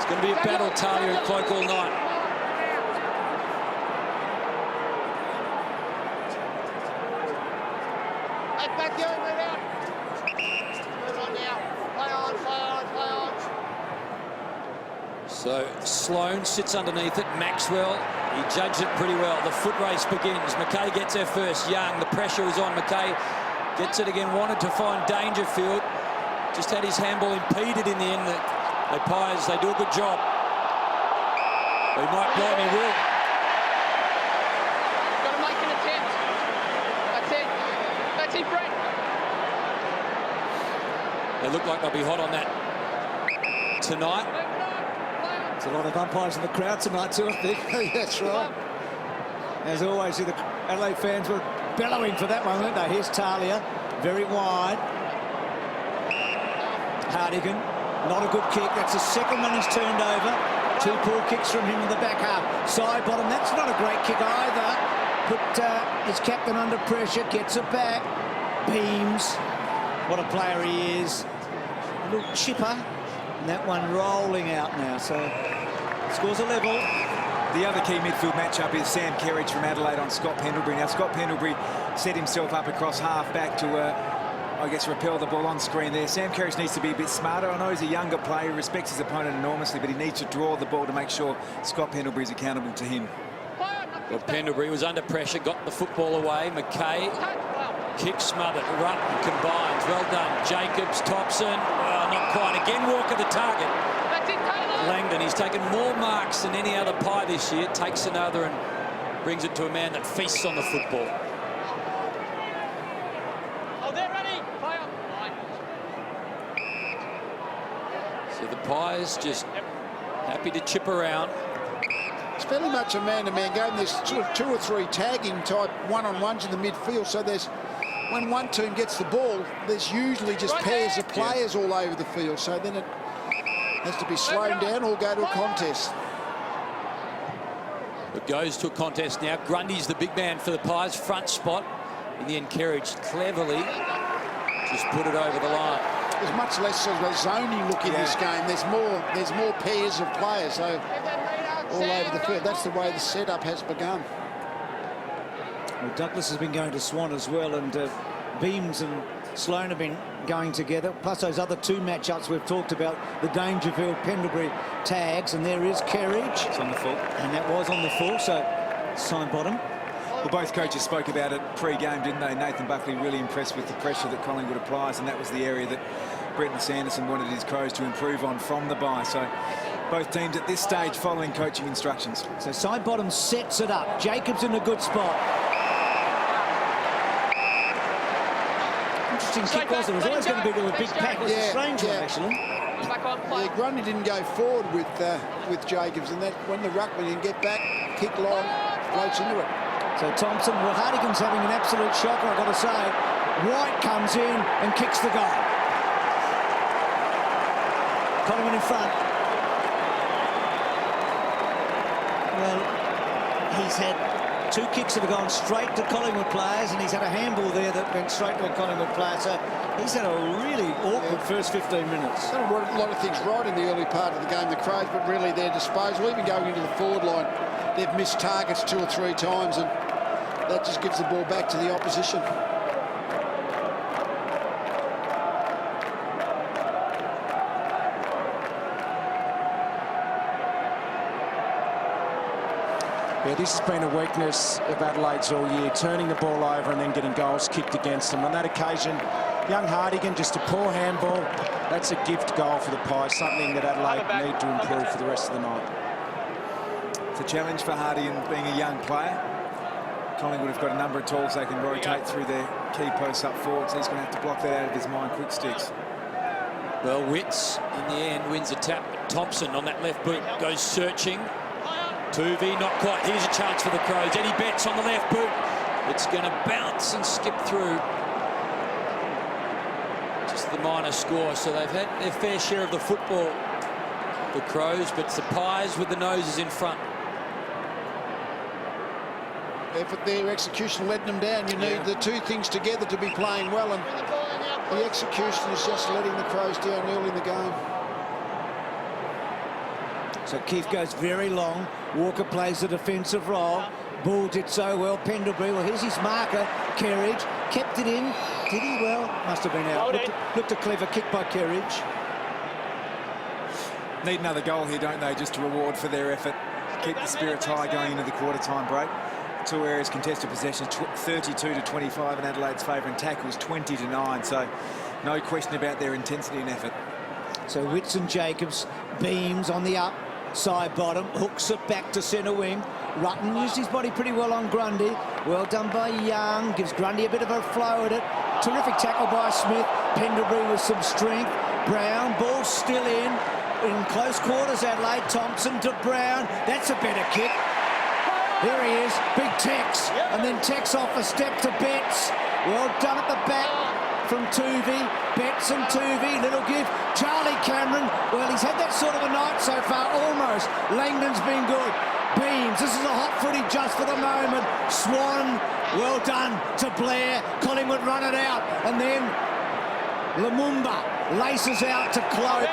going to be a battle, Talia and Cloak all night. Hey, back here, move out. Move on now. Play on, play on, play on. So Sloane sits underneath it. Maxwell, he judged it pretty well. The foot race begins. McKay gets there first. Young, the pressure is on. McKay gets it again. Wanted to find Dangerfield. Just had his handball impeded in the end. The Pies, they do a good job. They might blow me, will. Got to make an attempt. That's it. That's it, Brett. They look like they'll be hot on that tonight. There's a lot of umpires in the crowd tonight too, I think. That's right. As always, the Adelaide fans were bellowing for that one, weren't they? Here's Talia, very wide. Hartigan, not a good kick. That's the second one he's turned over. 2 poor kicks from him in the back half. Side bottom, that's not a great kick either. Put his captain under pressure, gets it back. Beams, what a player he is. A little chipper. And that one rolling out now, so scores a level. The other key midfield matchup is Sam Kerridge from Adelaide on Scott Pendlebury. Now, Scott Pendlebury set himself up across half back to, I guess, repel the ball on screen there. Sam Kerridge needs to be a bit smarter. I know he's a younger player, he respects his opponent enormously, but he needs to draw the ball to make sure Scott Pendlebury is accountable to him. Well, Pendlebury was under pressure, got the football away. McKay, kick smothered. Rutten combines. Well done. Jacobs, Thompson. Oh, not quite. Again, Walker the target. Langdon, he's taken more marks than any other Pie this year. Takes another and brings it to a man that feasts on the football. Oh, they're ready. Play on. So the Pies just happy to chip around. It's fairly much a man-to-man game. There's sort of 2 or 3 tagging type one-on-ones in the midfield. So there's, when one team gets the ball, there's usually just pairs of players all over the field. So then it has to be slowed down or go to a contest. It goes to a contest now. Grundy's the big man for the Pies, front spot. In the end, Kerridge cleverly just put it over the line. There's much less sort of a zony look in this game. There's more pairs of players, so all over the field. That's the way the setup has begun. Well, Douglas has been going to Swan as well, and Beams and Sloane have been going together, plus those other 2 matchups we've talked about, the Dangerfield Pendlebury tags, and there is Kerridge. It's on the full. And that was on the full, so sign bottom. Well, both coaches spoke about it pre-game, didn't they? Nathan Buckley really impressed with the pressure that Collingwood applies, and that was the area that Brenton Sanderson wanted his Crows to improve on from the bye. So both teams at this stage following coaching instructions. So side bottom sets it up. Jacobs in a good spot. Interesting kick, wasn't it? It was always going to be to a big pack. It was a strange one, actually. Yeah, Grundy didn't go forward with Jacobs, and that when the ruckman didn't get back, kick long, floats into it. So Thompson, well, Hartigan's having an absolute shocker, I've got to say. White comes in and kicks the goal. Collingwood in front. Well, he's had 2 kicks that have gone straight to Collingwood players, and he's had a handball there that went straight to a Collingwood player. So he's had a really awkward first 15 minutes. Done a lot of things right in the early part of the game, the Crows, but really their disposal, even going into the forward line, they've missed targets 2 or 3 times, and that just gives the ball back to the opposition. Yeah, this has been a weakness of Adelaide's all year, turning the ball over and then getting goals kicked against them. On that occasion, young Hartigan, just a poor handball. That's a gift goal for the Pies, something that Adelaide need to improve for the rest of the night. It's a challenge for Hartigan being a young player. Collingwood have got a number of tools they can rotate through their key posts up forward, so he's going to have to block that out of his mind, quick sticks. Well, Witts, in the end, wins a tap. Thompson on that left boot goes searching. Tuvey, not quite. Here's a chance for the Crows. Eddie Betts on the left boot. It's going to bounce and skip through. Just the minor score. So they've had their fair share of the football, the Crows, but it's the Pies with the noses in front. Effort there, execution letting them down. You need the 2 things together to be playing well, and the execution is just letting the Crows down early in the game. So Keith goes very long. Walker plays the defensive role. Bull did so well. Pendlebury, well, here's his marker. Kerridge kept it in. Did he? Well, must have been out. Looked a clever kick by Kerridge. Need another goal here, don't they, just to reward for their effort. Keep the spirits high going into the quarter-time break. Two areas contested possession, 32-25 in Adelaide's favour, and tackles 20-9. So no question about their intensity and effort. So Whitson Jacobs, Beams on the up, side bottom, hooks it back to centre wing. Rutten used his body pretty well on Grundy. Well done by Young, gives Grundy a bit of a flow at it. Terrific tackle by Smith. Pendlebury with some strength. Brown, ball still in close quarters, Adelaide. Thompson to Brown. That's a better kick. Here he is, big Tex, and then Tex off a step to Betts. Well done at the back from Tuvey. Betts and Tuvey, little give. Charlie Cameron, well, he's had that sort of a night so far, almost. Langdon's been good. Beams, this is a hot footy just for the moment. Swan, well done to Blair. Collingwood run it out, and then Lumumba laces out to Cloak.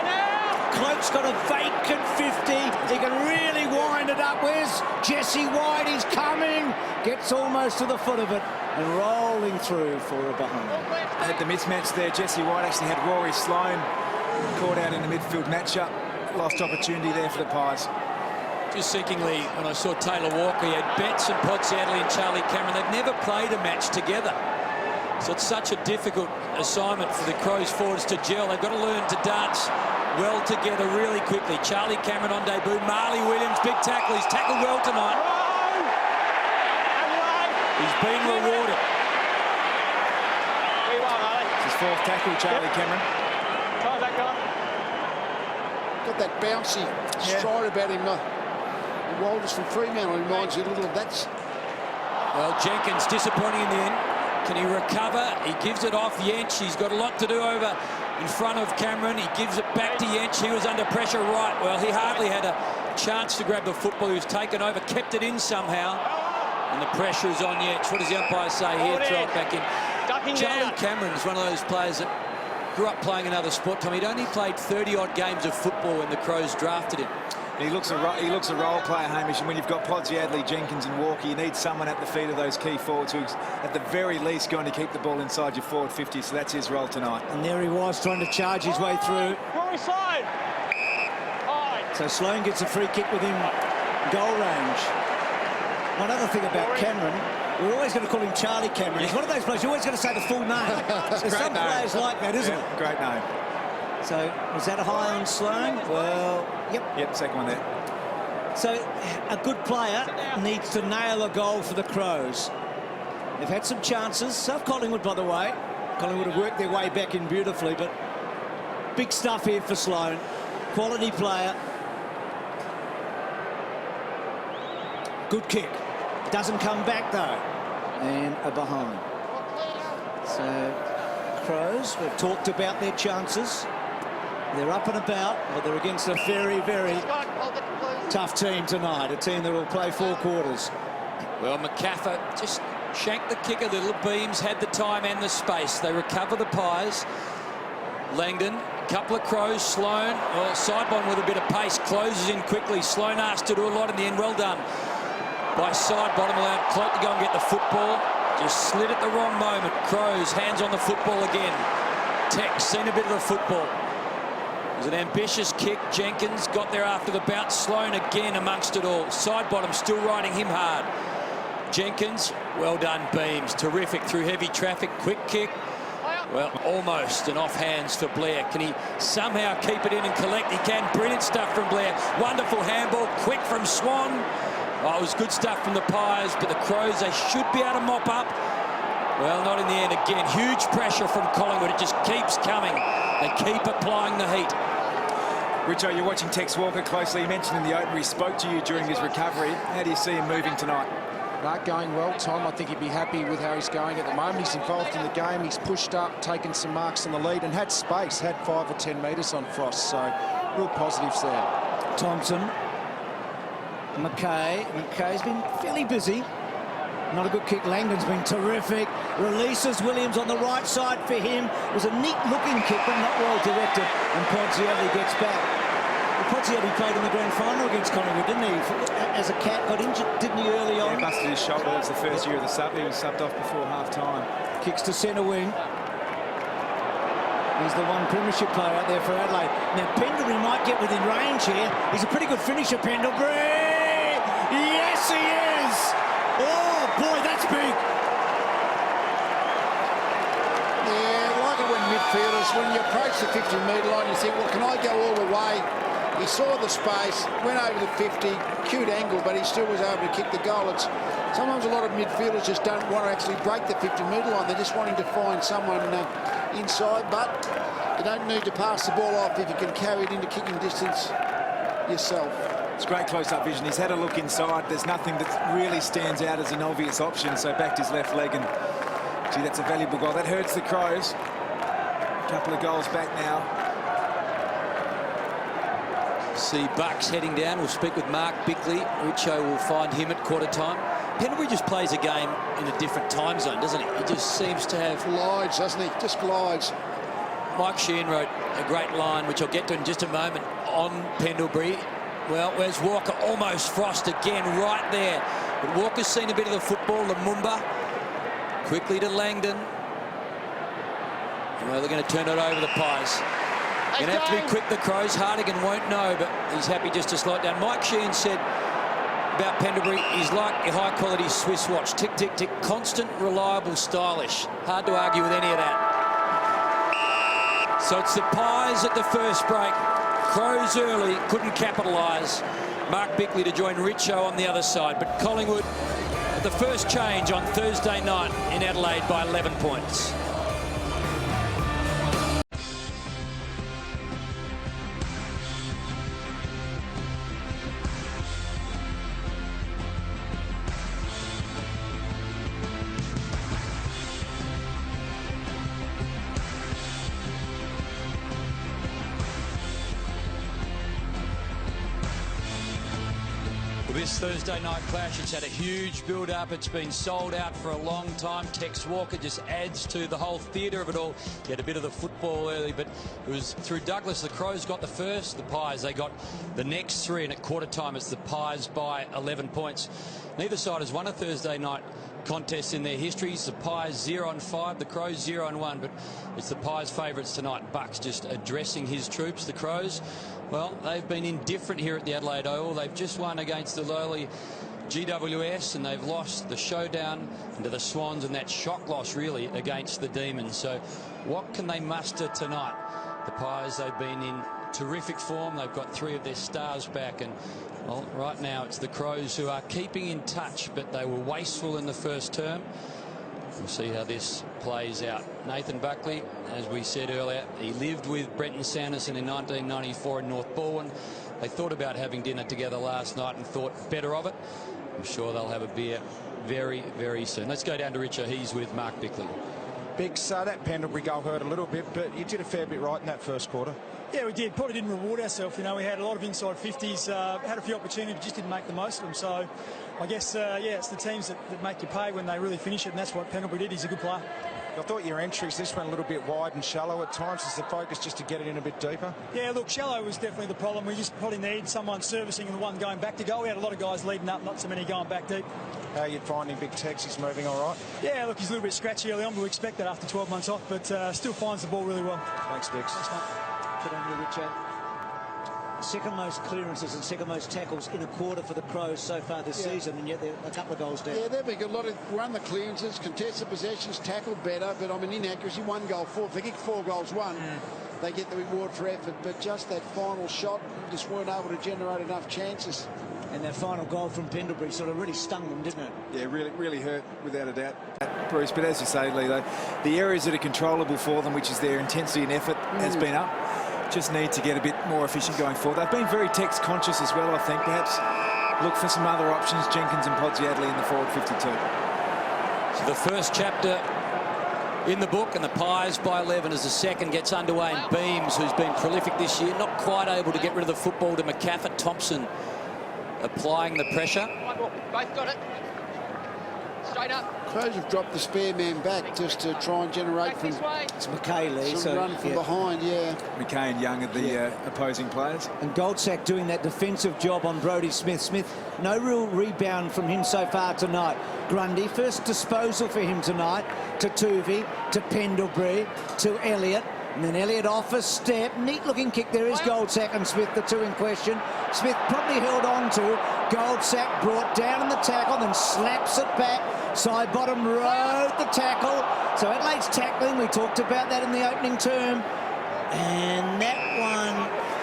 Cloak's got a vacant 50. He can really wind it up. Where's Jesse White? He's coming. Gets almost to the foot of it and rolling through for a behind. Had the mismatch there. Jesse White actually had Rory Sloane caught out in the midfield matchup. Lost opportunity there for the Pies. Just thinkingly, when I saw Taylor Walker, he had Betts and Podsiadly and Charlie Cameron. They've never played a match together. So it's such a difficult assignment for the Crows forwards to gel. They've got to learn to dance well together really quickly. Charlie Cameron on debut. Marley Williams, big tackle. He's tackled well tonight. He's been rewarded. It's his fourth tackle, Charlie Cameron. Got that bouncy stride about him. Walters from Fremantle reminds you a little of that. Well, Jenkins disappointing in the end. Can he recover? He gives it off Yench. He's got a lot to do over in front of Cameron. He gives it back to Yench. He was under pressure right. Well, he hardly had a chance to grab the football. He was taken over, kept it in somehow. And the pressure is on Yench. What does the umpire say here? Throw it back in. Charlie Cameron is one of those players that grew up playing another sport. Tom, he'd only played 30-odd games of football when the Crows drafted him. He looks a role player, Hamish, and when you've got Podsiadly, Jenkins and Walker, you need someone at the feet of those key forwards who's at the very least going to keep the ball inside your forward 50, so that's his role tonight. And there he was trying to charge his way through. So Sloane gets a free kick within goal range. One other thing about Cameron, we're always going to call him Charlie Cameron. He's one of those players you're always going to say the full name. There's some players like that, isn't it? Great name. So, was that a high on Sloane? Well, Yep, second one there. So, a good player needs to nail a goal for the Crows. They've had some chances. So have Collingwood, by the way. Collingwood have worked their way back in beautifully, but big stuff here for Sloane. Quality player. Good kick. Doesn't come back, though. And a behind. So, Crows, we've talked about their chances. They're up and about, but they're against a very, very tough team tonight, a team that will play 4 quarters. Well, McCaffer just shanked the kick a little. Beams had the time and the space. They recover the Pies. Langdon, a couple of Crows. Sloane, well, Sidebon with a bit of pace, closes in quickly. Sloane asked to do a lot in the end. Well done by Sidebottom, allowed Cloak to go and get the football. Just slid at the wrong moment. Crows, hands on the football again. Tex, seen a bit of the football. It was an ambitious kick. Jenkins got there after the bounce. Sloane again amongst it all. Sidebottom still riding him hard. Jenkins, well done, Beams. Terrific through heavy traffic. Quick kick. Well, almost an off hands for Blair. Can he somehow keep it in and collect? He can. Brilliant stuff from Blair. Wonderful handball. Quick from Swan. Oh, it was good stuff from the Pies, but the Crows, they should be able to mop up. Well, not in the end. Again, huge pressure from Collingwood. It just keeps coming. They keep applying the heat. Richo, you're watching Tex Walker closely. You mentioned in the opener he spoke to you during his recovery. How do you see him moving tonight? Going well, Tom. I think he'd be happy with how he's going at the moment. He's involved in the game. He's pushed up, taken some marks on the lead and had space, had 5 or 10 metres on Frost. So real positives there. Thompson. McKay's been fairly busy. Not a good kick. Langdon's been terrific. Releases Williams on the right side for him. It was a neat-looking kick, but not well directed. And Podsiadly gets back. Pozziatti played in the grand final against Collingwood, didn't he? As a cat, got injured, didn't he, early on? He busted his shoulder. It was the first year of the sub. He was subbed off before half-time. Kicks to centre wing. He's the one premiership player out there for Adelaide. Now, Pendlebury might get within range here. He's a pretty good finisher, Pendlebury. Yes, he is. Oh, boy, that's big. Yeah, like it when midfielders, when you approach the 50-metre line, you think, well, can I go all the way? He saw the space, went over the 50, cute angle, but he still was able to kick the goal. It's sometimes a lot of midfielders just don't want to actually break the 50-metre line. They're just wanting to find someone inside, but you don't need to pass the ball off if you can carry it into kicking distance yourself. It's great close-up vision. He's had a look inside. There's nothing that really stands out as an obvious option, so backed his left leg, and gee, that's a valuable goal. That hurts the Crows. A couple of goals back now. See Bucks heading down. We'll speak with Mark Bickley. Richo will find him at quarter time. Pendlebury just plays a game in a different time zone, doesn't he? He just seems to have... Glides, doesn't he? Just glides. Mike Sheehan wrote a great line, which I'll get to in just a moment, on Pendlebury. Well, where's Walker? Almost Frost again, right there. But Walker's seen a bit of the football. Lumumba quickly to Langdon. Well, they're going to turn it over the Pies. Going to have to be quick, the Crows. Hartigan won't know, but he's happy just to slot down. Mike Sheehan said about Pendlebury, he's like a high-quality Swiss watch. Tick, tick, tick. Constant, reliable, stylish. Hard to argue with any of that. So it's the Pies at the first break. Crows early, couldn't capitalise. Mark Bickley to join Richo on the other side. But Collingwood at the first change on Thursday night in Adelaide by 11 points. This Thursday night clash, it's had a huge build-up. It's been sold out for a long time. Tex Walker just adds to the whole theatre of it all. He had a bit of the football early, but it was through Douglas. The Crows got the first, the Pies, they got the next three, and at quarter time it's the Pies by 11 points. Neither side has won a Thursday night contest in their histories. The Pies 0-5, the Crows 0-1, but it's the Pies' favourites tonight. Bucks just addressing his troops. The Crows, well, they've been indifferent here at the Adelaide Oval. They've just won against the lowly GWS, and they've lost the showdown to the Swans, and that shock loss really against the Demons. So what can they muster tonight? The Pies, they've been in terrific form. They've got three of their stars back, and well, right now it's the Crows who are keeping in touch, but they were wasteful in the first term. We'll see how this plays out. Nathan Buckley, as we said earlier, he lived with Brenton Sanderson in 1994 in North Balwyn. They thought about having dinner together last night and thought better of it. I'm sure they'll have a beer very, very soon. Let's go down to Richo. He's with Mark Bickley. Biggs, that Pendlebury goal hurt a little bit, but you did a fair bit right in that first quarter. Yeah, we did. Probably didn't reward ourselves. You know, we had a lot of inside 50s, had a few opportunities, just didn't make the most of them. So I guess, yeah, it's the teams that make you pay when they really finish it, and that's what Pendlebury did. He's a good player. I thought your entries, this went a little bit wide and shallow at times. Is the focus just to get it in a bit deeper? Yeah, look, shallow was definitely the problem. We just probably need someone servicing and the one going back to goal. We had a lot of guys leading up, not so many going back deep. How are you finding Big Tex? He's moving all right? Yeah, look, he's a little bit scratchy early on, but we expect that after 12 months off, but still finds the ball really well. Thanks, Biggs. Thanks, mate. Good on you, Richard. Second most clearances and second most tackles in a quarter for the Crows so far this season, and yet they're a couple of goals down. Yeah, they've been a lot of run the clearances, contested possessions, tackled better, but I mean inaccuracy, 1 goal, 4. If they kick 4 goals, 1, they get the reward for effort. But just that final shot, just weren't able to generate enough chances. And that final goal from Pendlebury sort of really stung them, didn't it? Yeah, really hurt, without a doubt, Bruce. But as you say, Lee, the areas that are controllable for them, which is their intensity and effort, has been up. Just need to get a bit more efficient going forward. They've been very Tex conscious as well, I think. Perhaps look for some other options, Jenkins and Pozziatti in the forward 52. So the first chapter in the book, and the Pies by 11 as the second gets underway. And Beams, who's been prolific this year, not quite able to get rid of the football to McCaffrey. Thompson applying the pressure. Both got it. Crows have dropped the spare man back just to try and generate from It's McKay, Lee. some run from behind, yeah. McKay and Young are the opposing players. And Goldsack doing that defensive job on Brodie Smith. Smith, no real rebound from him so far tonight. Grundy, first disposal for him tonight, to Tuvey, to Pendlebury, to Elliott. And then Elliott off a step. Neat-looking kick. There is Goldsack and Smith, the two in question. Smith probably held on to. Goldsack brought down in the tackle, then slaps it back. Side bottom rode the tackle. So Adelaide's tackling. We talked about that in the opening term. And that one,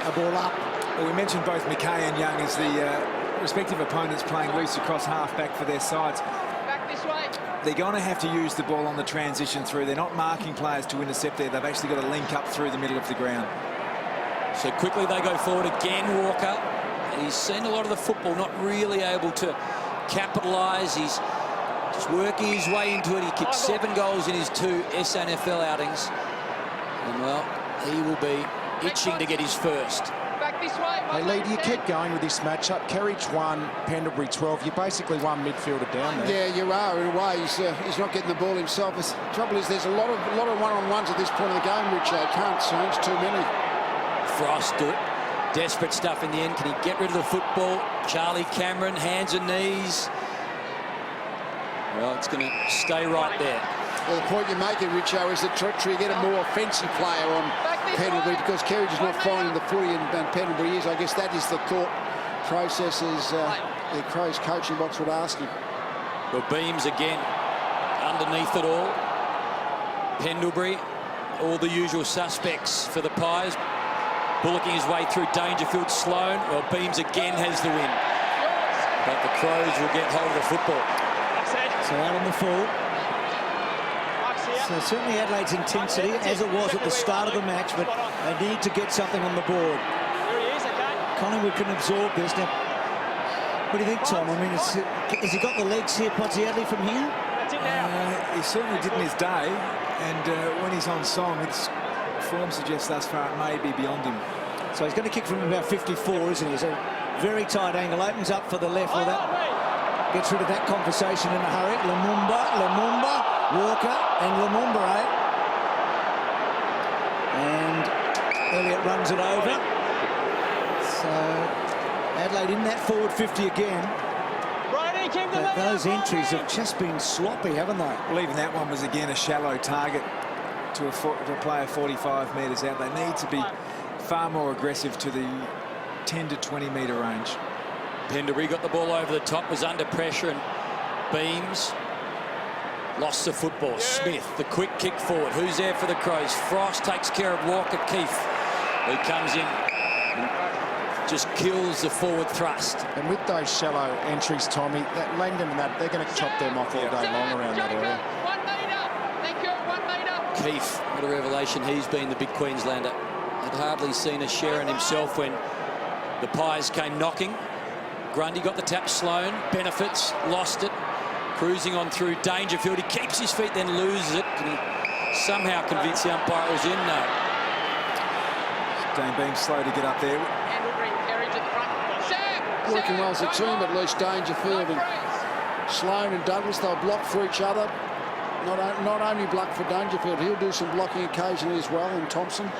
a ball up. Well, we mentioned both McKay and Young as the respective opponents playing loose across half-back for their sides. Back this way. They're going to have to use the ball on the transition through. They're not marking players to intercept there. They've actually got to link up through the middle of the ground. So quickly they go forward again, Walker. He's seen a lot of the football, not really able to capitalise. He's just working his way into it. He kicked 7 goals in his 2 SNFL outings. And, well, he will be itching to get his first. Back this way. Hey, Lee, do you keep going with this matchup? Kerridge 1, Pendlebury 12. You're basically one midfielder down there. Yeah, you are, in a way. He's not getting the ball himself. The trouble is there's a lot of one-on-ones at this point of the game, which can't change too many. Frost do it. Desperate stuff in the end. Can he get rid of the football? Charlie Cameron, hands and knees. Well, it's going to stay right there. Well, the point you're making, Richo, is that try to get a more offensive player on Pendlebury because Kerridge is not finding the footy and Pendlebury is. I guess that is the thought process as the Crows coaching box would ask him. Well, Beams again underneath it all. Pendlebury, all the usual suspects for the Pies. Bullocking his way through Dangerfield. Sloan. Well, Beams again has the win. But the Crows will get hold of the football. So out on the full. So certainly Adelaide's intensity, as it was at the start of the match, but they need to get something on the board. Collingwood can absorb this. Now, what do you think, Tom? I mean, has he got the legs here, Podsiadly, from here? He certainly did in his day, and when he's on song, its form suggests thus far it may be beyond him. So he's going to kick from about 54, isn't he? So very tight angle, opens up for the left. Well, that gets rid of that conversation in a hurry. Lumumba, Walker and Lumumba, and Elliott runs it over. So Adelaide in that forward 50 again. But those entries have just been sloppy, haven't they? Well, even that one was again a shallow target to a player 45 metres out. They need to be far more aggressive to the 10 to 20 metre range. Pendlebury got the ball over the top, was under pressure, and Beams lost the football. Smith, the quick kick forward. Who's there for the Crows? Frost takes care of Walker. Keefe, who comes in and just kills the forward thrust. And with those shallow entries, Tommy, that Langdon and that, they're going to chop them off all day long around that area. 1 metre. Thank you. 1 metre. Keefe, what a revelation he's been, the big Queenslander. Had hardly seen a share in himself when the Pies came knocking. Grundy got the tap. Sloan benefits, lost it. Cruising on through Dangerfield. He keeps his feet, then loses it. Can he somehow convince the umpire it was in? No. Dane Beams slow to get up there. Working well as a team, at least Dangerfield and Sloan and Douglas, they'll block for each other. Not only block for Dangerfield, he'll do some blocking occasionally as well, and Thompson.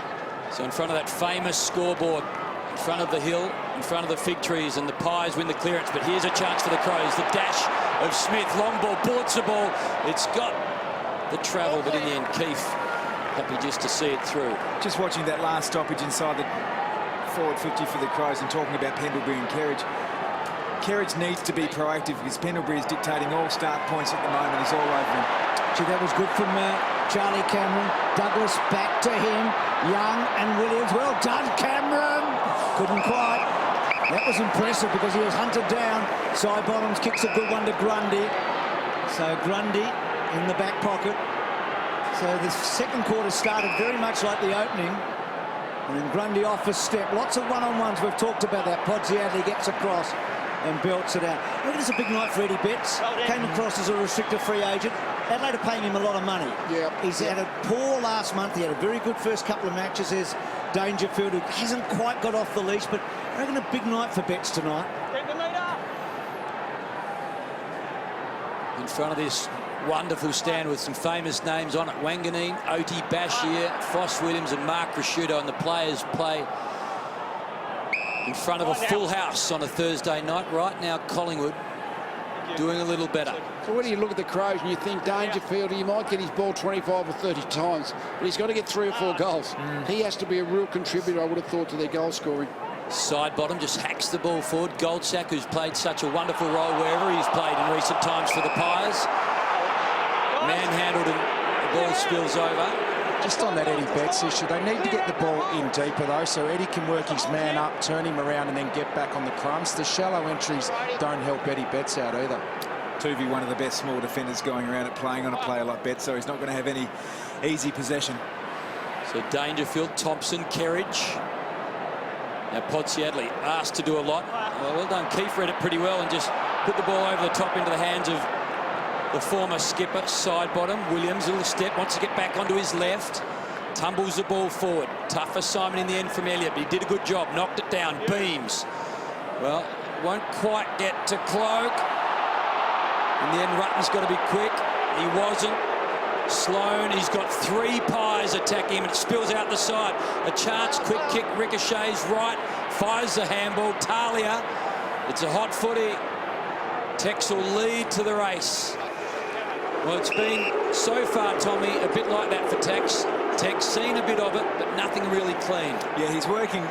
So in front of that famous scoreboard, in front of the hill, in front of the fig trees, and the Pies win the clearance. But here's a chance for the Crows. The dash of Smith, long ball, bullets the ball. It's got the travel, but in the end, Keefe happy just to see it through. Just watching that last stoppage inside the forward 50 for the Crows and talking about Pendlebury and Kerridge. Kerridge needs to be proactive because Pendlebury is dictating all start points at the moment. He's all over him. Gee, that was good from Charlie Cameron. Douglas back to him. Young and Williams. Well done, Cameron. Couldn't quite. That was impressive because he was hunted down. Side bottoms kicks a good one to Grundy. So Grundy in the back pocket. So the second quarter started very much like the opening. And then Grundy off a step. Lots of one-on-ones. We've talked about that. Podsiadly gets across and belts it out. I think it's a big night for Eddie Betts. Came across as a restricted free agent. Adelaide are paying him a lot of money. He's had a poor last month. He had a very good first couple of matches. There's Dangerfield, who hasn't quite got off the leash, but I reckon a big night for Betts tonight. in front of this wonderful stand with some famous names on it. Wanganeen, Oti, Bashir, Frost Williams and Mark Rashudo, and the players play in front of a full house on a Thursday night. Right now, Collingwood doing a little better. So when you look at the Crows and you think Dangerfield, he might get his ball 25 or 30 times, but he's got to get 3 or 4 goals. He has to be a real contributor, I would have thought, to their goal scoring. Sidebottom just hacks the ball forward. Goldsack, who's played such a wonderful role wherever he's played in recent times for the Pies. Manhandled and the ball spills over. Just on that Eddie Betts issue, they need to get the ball in deeper though, so Eddie can work his man up, turn him around and then get back on the crumbs. The shallow entries don't help Eddie Betts out either. Tuvey, one of the best small defenders going around at playing on a player like Betts, so he's not going to have any easy possession. So Dangerfield, Thompson, Kerridge. Now Podsiadly asked to do a lot. Well done. Keefe read it pretty well and just put the ball over the top into the hands of the former skipper. Sidebottom. Williams, a little step, wants to get back onto his left. Tumbles the ball forward. Tough assignment in the end from Elliott, but he did a good job. Knocked it down. Beams. Well, won't quite get to Cloak. In the end, Rutten's got to be quick. He wasn't. Sloane, he's got 3 Pies attacking him. It spills out the side. A chance, quick kick, ricochets right. Fires the handball. Talia. It's a hot footy. Tex will lead to the race. Well, it's been, so far, Tommy, a bit like that for Tex. Tex seen a bit of it, but nothing really clean. Yeah, he's working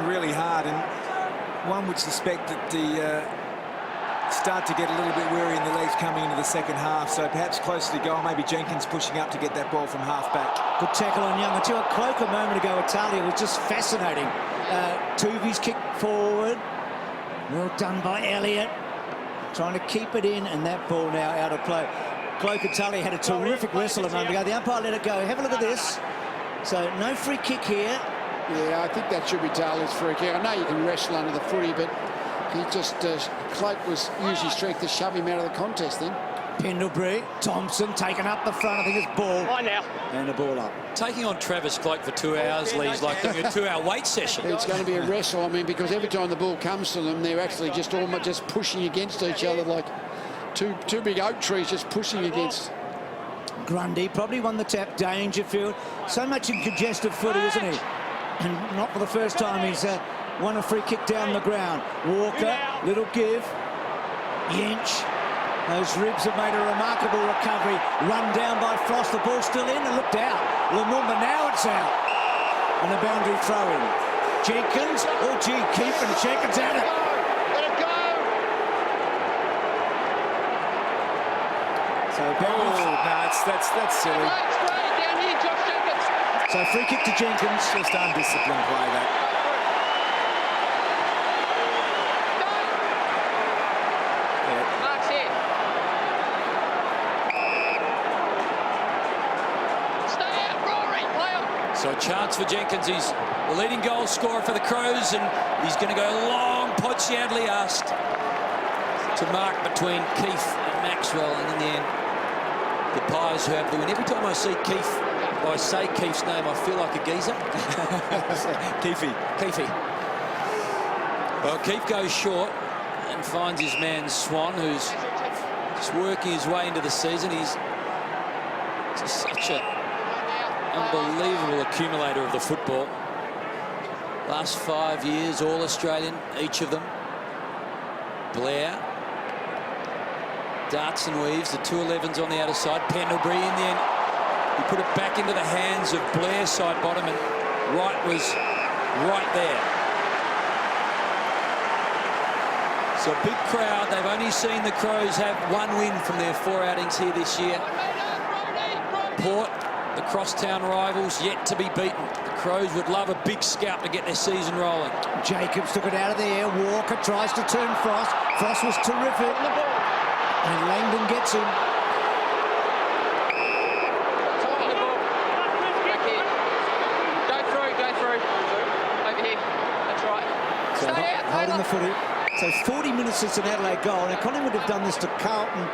really hard, and one would suspect that the start to get a little bit weary in the legs coming into the second half, so perhaps closer to goal, maybe Jenkins pushing up to get that ball from half-back. Good tackle on Young. I tell you what, Cloak a moment ago, Italia was just fascinating. Tuvey's kick forward. Well done by Elliott. Trying to keep it in, and that ball now out of play. Cloak Italia had a terrific wrestle a moment ago. The umpire let it go. Have a look at this. So no free kick here. Yeah, I think that should be Taylor's free kick. I know you can wrestle under the footy, but he just, Cloak was using his strength to shove him out of the contest then. Pendlebury, Thompson taking up the front. I think it's ball. Now. And the ball up. Taking on Travis Cloak for 2 hours, Lee's like doing a 2-hour weight session. It's going to be a wrestle, I mean, because every time the ball comes to them, they're actually just almost just pushing against each other like two big oak trees just pushing against. Grundy probably won the tap. Dangerfield. So much in congested footy, isn't he? And not for the first time he's won a free kick down the ground. Walker, little give. Yench. Those ribs have made a remarkable recovery. Run down by Frost. The ball still in and looked out. Lumumba, now it's out. And a boundary throw in. Jenkins. Oh, gee, Keefe and Jenkins at it. Let it go. So, that's silly. Down here, Josh Jenkins. So free kick to Jenkins. Just undisciplined play, that. Mark's here. Stay out, Rory. Play on. So a chance for Jenkins. He's the leading goal scorer for the Crows, and he's going to go long. Podsiadly asked to mark between Keefe and Maxwell, and in the end, the Pies who have the win. Every time I see Keefe, or I say Keefe's name, I feel like a geezer. Keefe. Well, Keefe goes short and finds his man Swan, who's just working his way into the season. He's just such an unbelievable accumulator of the football. Last 5 years, all Australian, each of them. Blair. Darts and weaves, the 2-11s on the outer side. Pendlebury in the end. He put it back into the hands of Blair, Sidebottom, and Wright was right there. So a big crowd. They've only seen the Crows have 1 win from their 4 outings here this year. Port, the crosstown rivals, yet to be beaten. The Crows would love a big scalp to get their season rolling. Jacobs took it out of the air. Walker tries to turn Frost. Frost was terrific. And Langdon gets him. Holding the footy. So 40 minutes since an Adelaide goal. Now Collingwood have done this to Carlton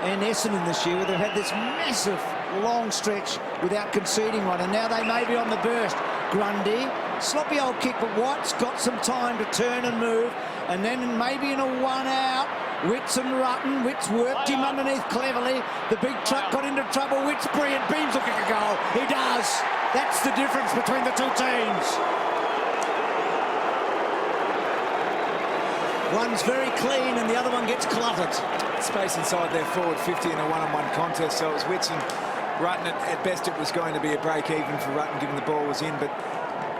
and Essendon this year, where they've had this massive long stretch without conceding one, and now they may be on the burst. Grundy, sloppy old kick, but White's got some time to turn and move, and then maybe in a 1 out, Witts and Rutten. Witts worked him underneath cleverly. The big truck got into trouble. Witts brilliant. Beams will kick a goal. He does. That's the difference between the two teams. One's very clean and the other one gets cluttered. Space inside their forward 50 in a one-on-one contest, so it was Witts and Rutten. At best it was going to be a break-even for Rutten given the ball was in, but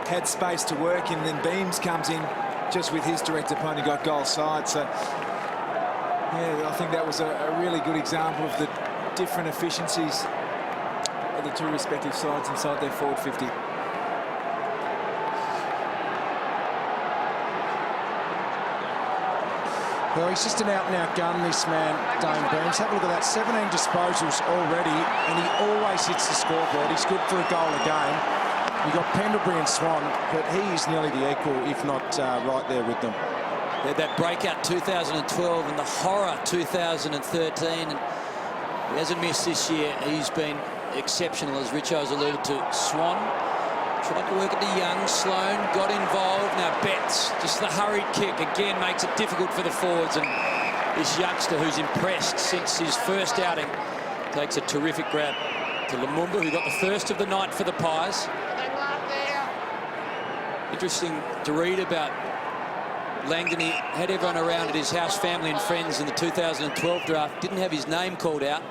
had space to work in. Then Beams comes in just with his direct opponent, got goal side. So yeah, I think that was a really good example of the different efficiencies of the two respective sides inside their forward 50. Well, he's just an out-and-out gun, this man, Dane Beams. Have a look at that, 17 disposals already, and he always hits the scoreboard. He's good for a goal a game. You've got Pendlebury and Swan, but he is nearly the equal, if not right there with them. They had that breakout 2012 and the horror 2013. And he hasn't missed this year. He's been exceptional, as Richo's alluded to. Swan tried to work at the young. Sloane got involved. Now Betts, just the hurried kick again makes it difficult for the forwards. And this youngster who's impressed since his first outing takes a terrific grab to Lumumba, who got the first of the night for the Pies. Interesting to read about Langdon. He had everyone around at his house, family and friends, in the 2012 draft. Didn't have his name called out.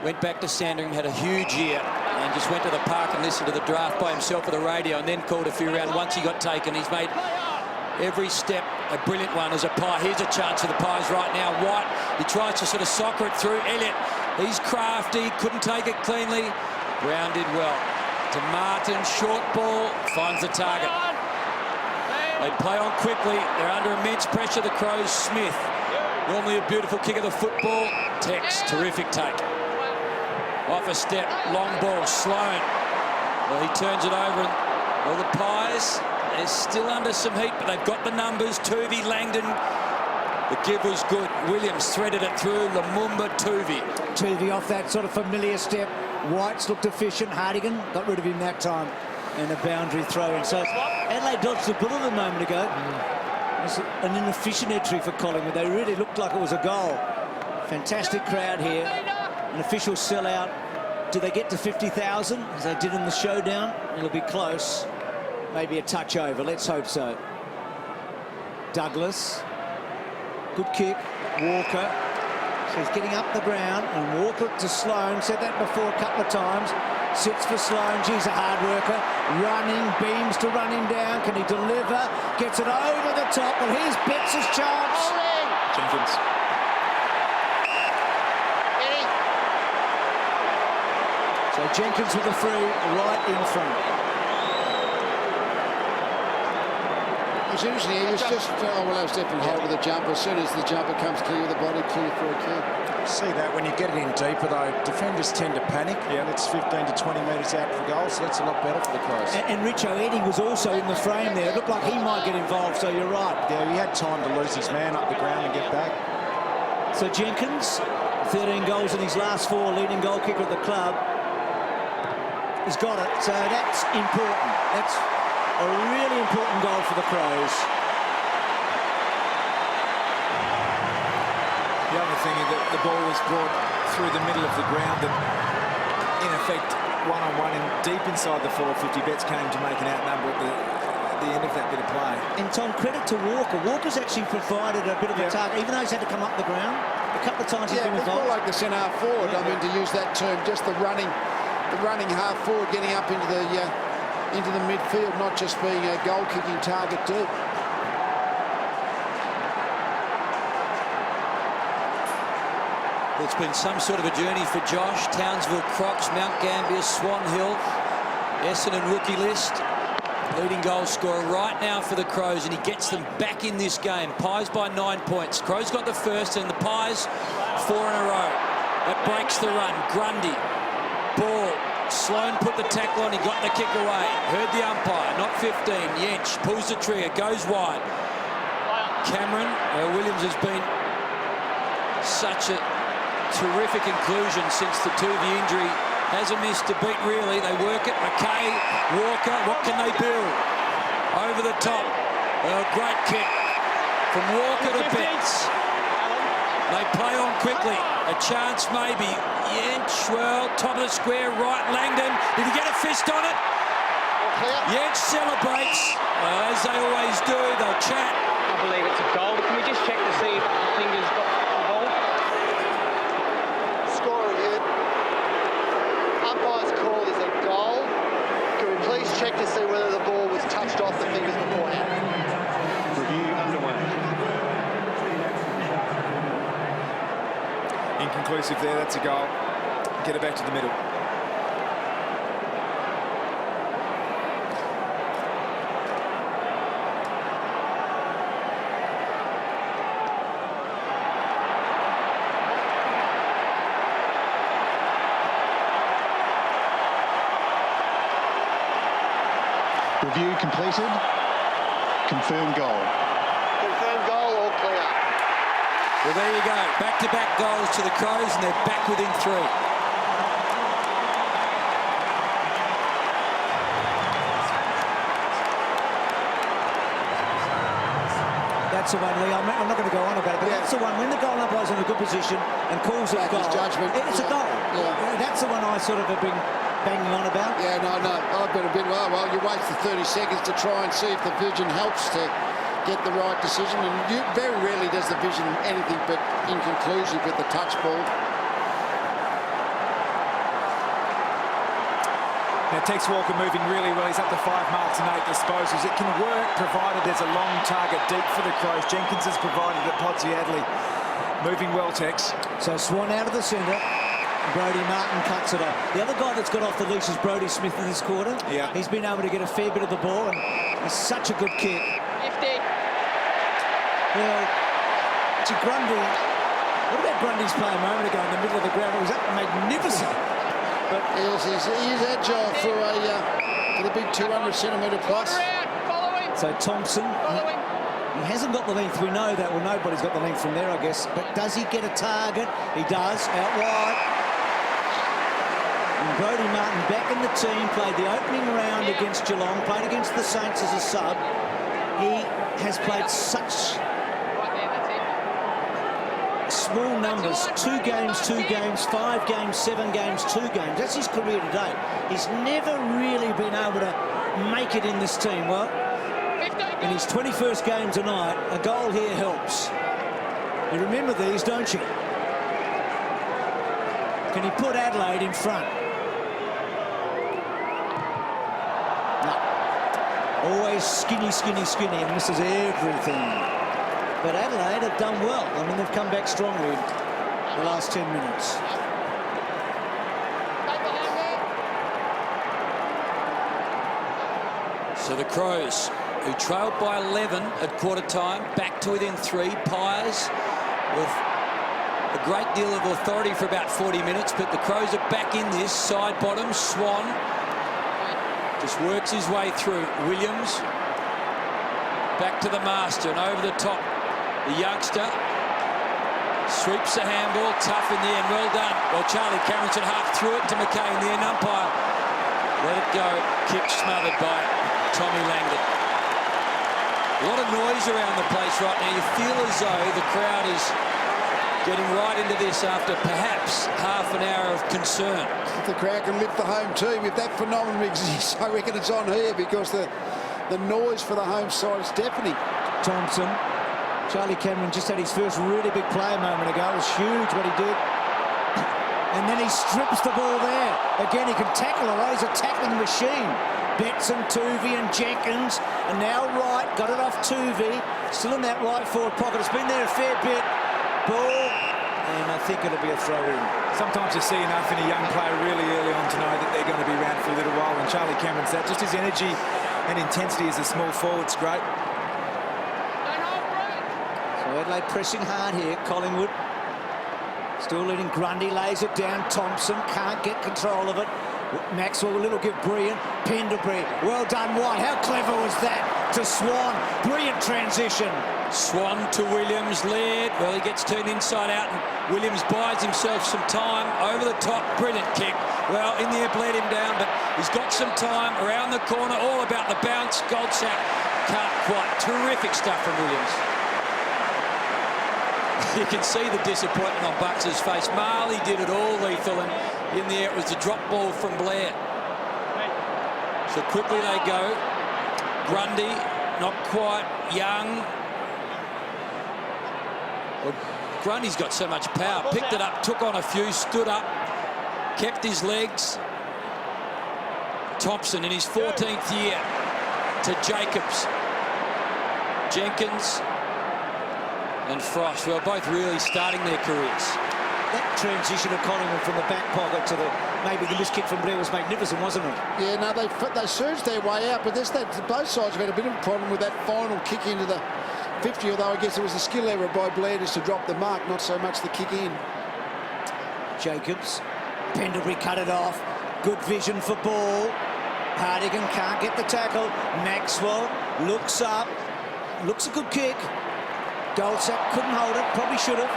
Went back to Sandringham, had a huge year, and just went to the park and listened to the draft by himself with the radio, and then called a few rounds. Once he got taken, he's made every step a brilliant one as a Pie. Here's a chance for the Pies right now. White, he tries to sort of soccer it through. Elliott, he's crafty, couldn't take it cleanly. Brown did well. To Martin, short ball, finds the target. They play on quickly. They're under immense pressure, the Crows. Smith, normally a beautiful kick of the football. Tex, terrific take. Off a step, long ball, Sloane. Well, he turns it over, and well, the Pies, they're still under some heat, but they've got the numbers. Tuvey, Langdon. The give was good. Williams threaded it through. Lumumba, Tuvey. Tuvey off that sort of familiar step. White's looked efficient. Hardigan got rid of him that time. And a boundary throw in. So Adelaide dodged a bullet a moment ago. It was an inefficient entry for Collingwood. They really looked like it was a goal. Fantastic crowd here. An official sellout. Do they get to 50,000 as they did in the showdown? It'll be close. Maybe a touch over. Let's hope so. Douglas. Good kick. Walker. So he's getting up the ground. And Walker to Sloane. Said that before a couple of times. Sits for Sloane. She's a hard worker. Running. Beams to run him down. Can he deliver? Gets it over the top. And here's Betts' chance. Jenkins. So Jenkins with a free right in front. It was interesting. He was just, well, I was definitely hold with the jumper. As soon as the jumper comes clear of the body, clear for a kick. See that when you get it in deeper, though, defenders tend to panic. Yeah, it's 15 to 20 metres out for goal, so that's a lot better for the Crows. And Richo Eddie was also in the frame there. It looked like he might get involved, so you're right. Yeah, he had time to lose his man up the ground and get back. So Jenkins, 13 goals in his last 4, leading goal kicker at the club. He's got it, so that's important. That's a really important goal for the Crows. The other thing is that the ball was brought through the middle of the ground, and in effect, one-on-one and deep inside the 450. Betts came to make an outnumber at the end of that bit of play. And Tom, credit to Walker. Walker's actually provided a bit of a target, even though he's had to come up the ground. A couple of times he's been involved. It's more like the centre half forward. I mean, to use that term, just the running half forward, getting up into the midfield, not just being a goal-kicking target deep. It's been some sort of a journey for Josh. Townsville, Crocs, Mount Gambier, Swan Hill, Essendon rookie list. Leading goal scorer right now for the Crows, and he gets them back in this game. Pies by 9 points. Crows got the first, and the Pies 4 in a row. That breaks the run. Grundy. Ball. Sloane put the tackle on. He got the kick away. Heard the umpire. Not 15. Yench pulls the trigger. Goes wide. Cameron. Williams has been such a terrific inclusion since the Tuvey injury. Hasn't missed a beat, really. They work it. McKay, Walker. What can they build? Over the top. Great kick from Walker to Betts. They play on quickly. A chance maybe. Jench, well, top of the square, right. Langdon, did he get a fist on it? Jench celebrates. As they always do, they'll chat. I believe it's a goal. Can we just check to see if Fingers got the ball? Score review. Umpire's call is a goal. Can we please check to see whether the ball was touched off the Fingers beforehand? Review underway. Inconclusive there, that's a goal. Get it back to the middle. Review completed. Confirmed goal. Confirmed goal, all clear. Well, there you go. Back-to-back goals to the Crows, and they're back within 3. That's the one, Lee. I'm not going to go on about it, but that's the one. When the goal umpire's in a good position and calls it a goal, it's a goal. That's the one I sort of have been banging on about. Yeah, no. I've been a bit, well, you wait for 30 seconds to try and see if the vision helps to get the right decision. And very rarely does the vision anything but inconclusive with the touch ball. Now, Tex Walker moving really well. He's up to 5 marks and 8 disposals. It can work provided there's a long target deep for the Crows. Jenkins has provided it. Podsiadly moving well, Tex. So Swan out of the centre. Brody Martin cuts it off. The other guy that's got off the leash is Brody Smith in this quarter. Yeah. He's been able to get a fair bit of the ball, and he's such a good kick. 50. Well, to Grundy, what about Grundy's play a moment ago in the middle of the ground? It was magnificent. But he's agile for the big 200-centimetre plus. So Thompson, he hasn't got the length. We know that. Well, nobody's got the length from there, I guess. But does he get a target? He does, out wide. And Brody Martin back in the team, played the opening round against Geelong, played against the Saints as a sub. He has played such small numbers, 2 games, 2 games, 5 games, 7 games, 2 games. That's his career to date. He's never really been able to make it in this team. Well, in his 21st game tonight, a goal here helps. You remember these, don't you? Can he put Adelaide in front? No. Always skinny, skinny, skinny, and misses everything. But Adelaide have done well. I mean, they've come back strongly in the last 10 minutes. So the Crows, who trailed by 11 at quarter time, back to within 3. Pies with a great deal of authority for about 40 minutes, but the Crows are back in this. Side bottom, Swan just works his way through. Williams back to the master and over the top. The youngster sweeps the handball, tough in the end, well done. Well, Charlie Cameron half threw it to McKay in the end. Umpire let it go, kick smothered by Tommy Langdon. A lot of noise around the place right now. You feel as though the crowd is getting right into this after perhaps half an hour of concern. If the crowd can lift the home team, if that phenomenon exists, I reckon it's on here, because the noise for the home side is deafening. Thompson. Charlie Cameron just had his first really big play a moment ago. It was huge what he did. And then he strips the ball there. Again, he can tackle away. He's a tackling machine. Betts and Tuvey and Jenkins. And now Wright got it off Tuvey. Still in that right forward pocket. It's been there a fair bit. Ball. And I think it'll be a throw in. Sometimes you see enough in a young player really early on to know that they're going to be around for a little while. And Charlie Cameron's that. Just his energy and intensity as a small forward's great. Adelaide pressing hard here. Collingwood still leading. Grundy lays it down. Thompson can't get control of it. Maxwell, a little give brilliant. Pendlebury, well done, White. How clever was that to Swan? Brilliant transition. Swan to Williams, Laird. Well, he gets turned inside out, and Williams buys himself some time. Over the top, brilliant kick. Well, in the air, bled him down, but he's got some time around the corner. All about the bounce. Goldsack can't quite. Terrific stuff from Williams. You can see the disappointment on Bucks' face. Marley did it all, Lethal, and in the air it was the drop ball from Blair. So quickly they go. Grundy, not quite. Young. Well, Grundy's got so much power. Picked it up, took on a few, stood up, kept his legs. Thompson in his 14th year to Jacobs. Jenkins and Frost, who are both really starting their careers. That transition of Collingwood from the back pocket to maybe the missed kick from Blair was magnificent, wasn't it? Yeah, no, they surged their way out, but both sides have had a bit of a problem with that final kick into the 50, although I guess it was a skill error by Blair just to drop the mark, not so much the kick in. Jacobs, Pendlebury cut it off. Good vision for ball. Hardigan can't get the tackle. Maxwell looks up. Looks a good kick. Goldsack couldn't hold it. Probably should have.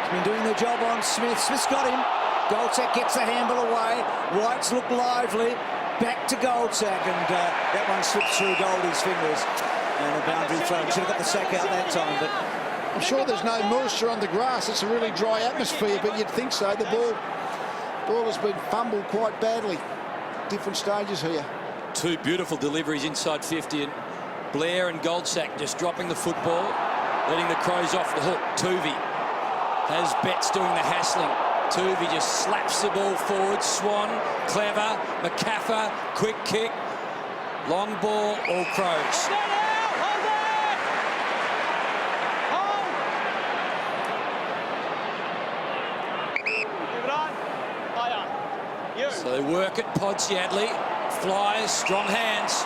He's been doing the job on Smith. Smith's got him. Goldsack gets the handle away. Whites look lively. Back to Goldsack, and that one slips through Goldie's fingers. And a boundary throw. Should have got the sack out that time, but I'm sure there's no moisture on the grass. It's a really dry atmosphere, but you'd think so. The ball has been fumbled quite badly. Different stages here. Two beautiful deliveries inside 50, and Blair and Goldsack just dropping the football, letting the Crows off the hook. Tuvey has Betts doing the hassling. Tuvey just slaps the ball forward. Swan, clever. McCaffer, quick kick. Long ball, all Crows. So they work at Podsiadly. Flies, strong hands.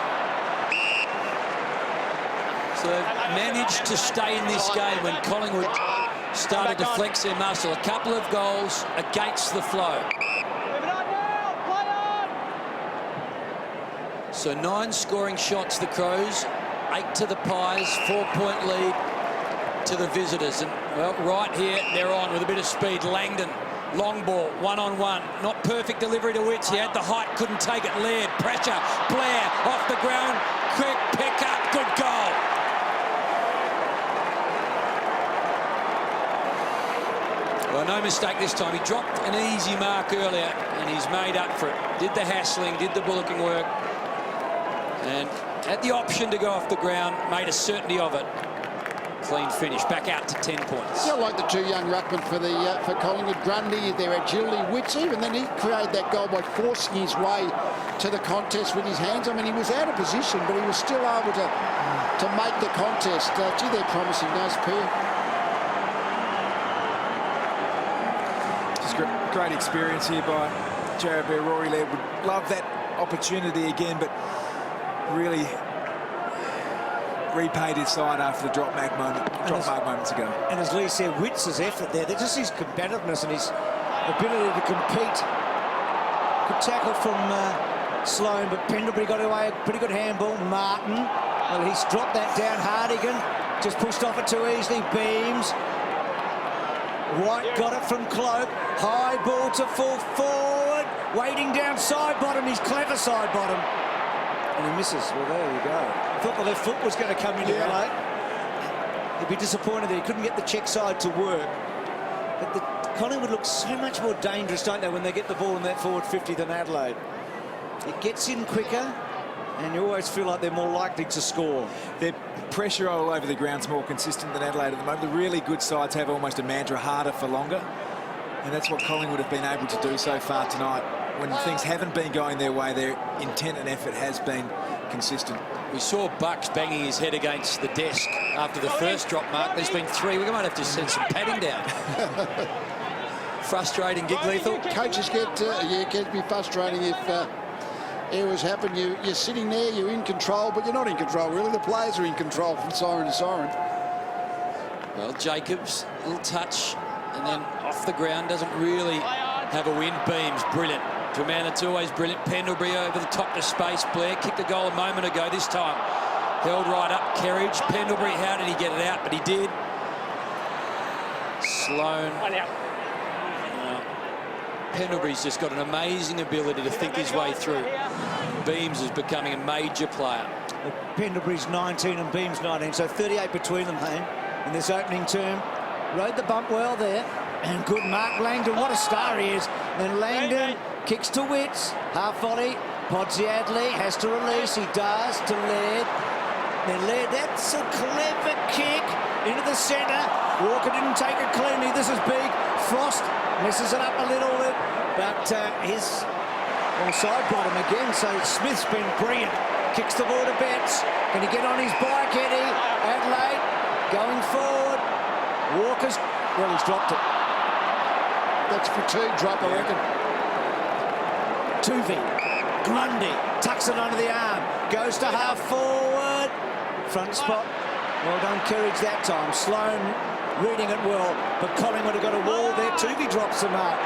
So they've managed to stay in this game when Collingwood started to flex their muscle. A couple of goals against the flow. So 9 scoring shots, the Crows. 8 to the Pies, 4-point lead to the visitors. And, well, right here, they're on with a bit of speed. Langdon. Long ball, one-on-one. Not perfect delivery to Witts. He had the height, couldn't take it. Laird, pressure. Blair off the ground. Quick pick up. Good goal. Well, no mistake this time. He dropped an easy mark earlier, and he's made up for it. Did the hassling, did the bullocking work, and had the option to go off the ground, made a certainty of it. Clean finish, back out to 10 points. I like the two young ruckmen for Collingwood. Grundy, their agility, Witts, even then he created that goal by forcing his way to the contest with his hands. I mean, he was out of position, but he was still able to make the contest. Gee, they're promising, nice pair. Just great experience here by Jarryd Bear. Rory Laird would love that opportunity again, but really repaid his side after the drop mark moments ago. And as Lee said, Witts' effort there, just his combativeness and his ability to compete. Good tackle from Sloan, but Pendlebury got away, pretty good handball. Martin, well, he's dropped that down. Hardigan just pushed off it too easily. Beams. White got it from Cloak. High ball to full forward. Waiting down side bottom. He's clever side bottom. And he misses. Well, there you go. I thought the left foot was going to come into play. He'd be disappointed that he couldn't get the check side to work. But the Collingwood looks so much more dangerous, don't they, when they get the ball in that forward 50 than Adelaide. It gets in quicker, and you always feel like they're more likely to score. Their pressure all over the ground's more consistent than Adelaide at the moment. The really good sides have almost a mantra, harder for longer. And that's what Collingwood have been able to do so far tonight. When things haven't been going their way, their intent and effort has been consistent. We saw Bucks banging his head against the desk after the first drop mark. There's been 3. We might have to send some padding down. Frustrating gig, Lethal. Coaches get, it can be frustrating if errors happen. You're sitting there, you're in control, but you're not in control, really. The players are in control from siren to siren. Well, Jacobs, a little touch, and then off the ground, doesn't really have a win. Beams, brilliant. It's always brilliant. Pendlebury over the top to space. Blair kicked a goal a moment ago. This time held right up. Kerridge. Pendlebury, how did he get it out? But he did. Sloan. Pendlebury's just got an amazing ability to think his way through. Beams is becoming a major player. Pendlebury's 19 and Beams 19, so 38 between them, Hayne, in this opening term. Rode the bump well there. And good Mark Langdon. What a star he is. Then Langdon kicks to Witts. Half volley. Podsiadly has to release. He does to Laird. Then Laird, that's a clever kick into the centre. Walker didn't take it cleanly. This is big. Frost messes it up a little bit. But his side bottom again. So Smith's been brilliant. Kicks the ball to Betts. Can he get on his bike, Eddie? Adelaide going forward. Walker's, well, he's dropped it. That's fatigue drop, I reckon. Tuvey, Grundy, tucks it under the arm, goes to half forward. Front spot, well done Kerridge that time. Sloane reading it well, but Collingwood have got a wall there. Tuvey drops the mark.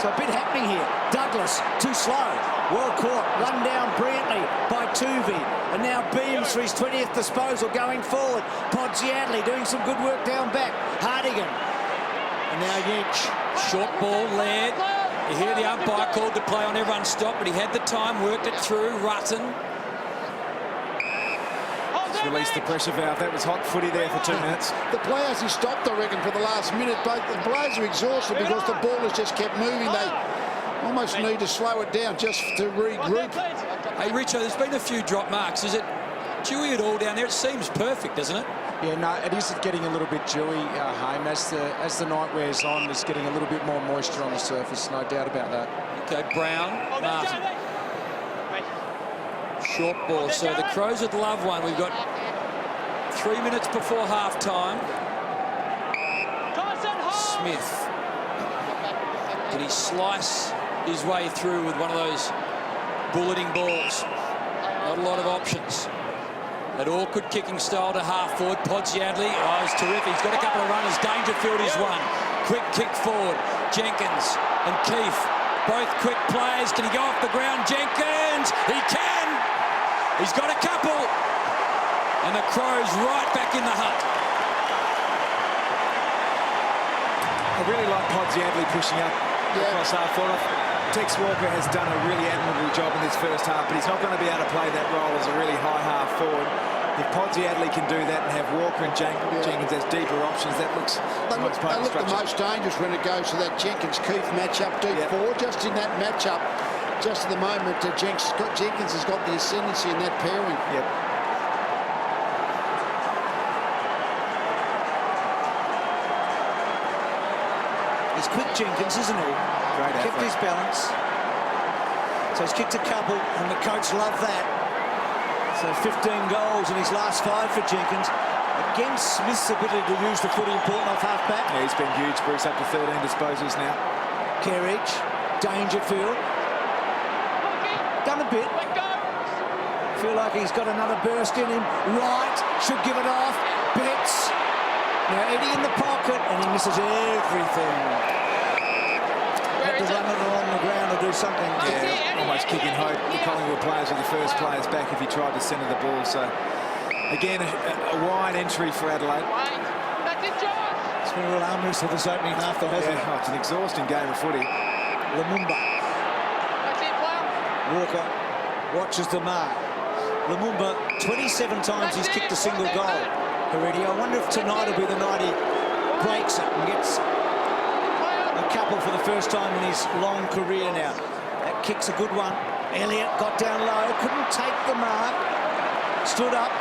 So a bit happening here. Douglas, too slow. Well caught, run down brilliantly by Tuvey. And now Beams for his 20th disposal going forward. Podsiadly doing some good work down back. Hardigan. And now Yench. Short ball, Laird. You hear the umpire called to play on, everyone stopped, but he had the time, worked it through. Rutten. Just released the pressure valve. That was hot footy there for 2 minutes. The players he stopped, I reckon, for the last minute. Both the players are exhausted because the ball has just kept moving. They almost need to slow it down just to regroup. Hey, Richo, there's been a few drop marks. Is it dewy at all down there? It seems perfect, doesn't it? Yeah, no, it is getting a little bit dewy, Haim. As the night wears on, it's getting a little bit more moisture on the surface, no doubt about that. Okay, Brown, Martin. Short ball. So the Crows would love one. We've got 3 minutes before half-time. Smith. Can he slice his way through with one of those bulleting balls? Not a lot of options. That awkward kicking style to half forward. Podsiadly, oh, he's terrific. He's got a couple of runners. Dangerfield is one. Quick kick forward. Jenkins and Keefe, both quick players. Can he go off the ground? Jenkins, he can. He's got a couple. And the Crows right back in the hunt. I really like Podsiadly pushing up across half forward. Tex Walker has done a really admirable job in this first half, but he's not going to be able to play that role as a really high half forward. If Podsiadly can do that and have Walker and Jenkins as deeper options, that looks they look the most dangerous when it goes to that Jenkins-Keefe matchup deep forward. Just in that matchup, just at the moment, Jenkins has got the ascendancy in that pairing. Yep. He's quick, Jenkins, isn't he? Great kept his balance. So he's kicked a couple, and the coach loved that. So 15 goals in his last 5 for Jenkins. Against Smith's ability to use the footy important off half-back. Yeah, he's been huge, Bruce, up to 13 disposals now. Kerridge, Dangerfield. Done a bit. Feel like he's got another burst in him. Wright should give it off. Betts. Now Eddie in the pocket, and he misses everything. Had to run it along the ground or do something. Yeah, almost kicking hope. The Collingwood players were the first players back if he tried to centre the ball. So, again, a wide entry for Adelaide. It's been a real arm wrestle this opening half, though, hasn't it? Oh, it's an exhausting game of footy. Lumumba. Walker watches the mark. Lumumba, 27 times he's kicked a single goal already. I wonder if tonight will be the night he breaks it and gets a couple for the first time in his long career now. That kick's a good one. Elliott got down low, couldn't take the mark. Stood up,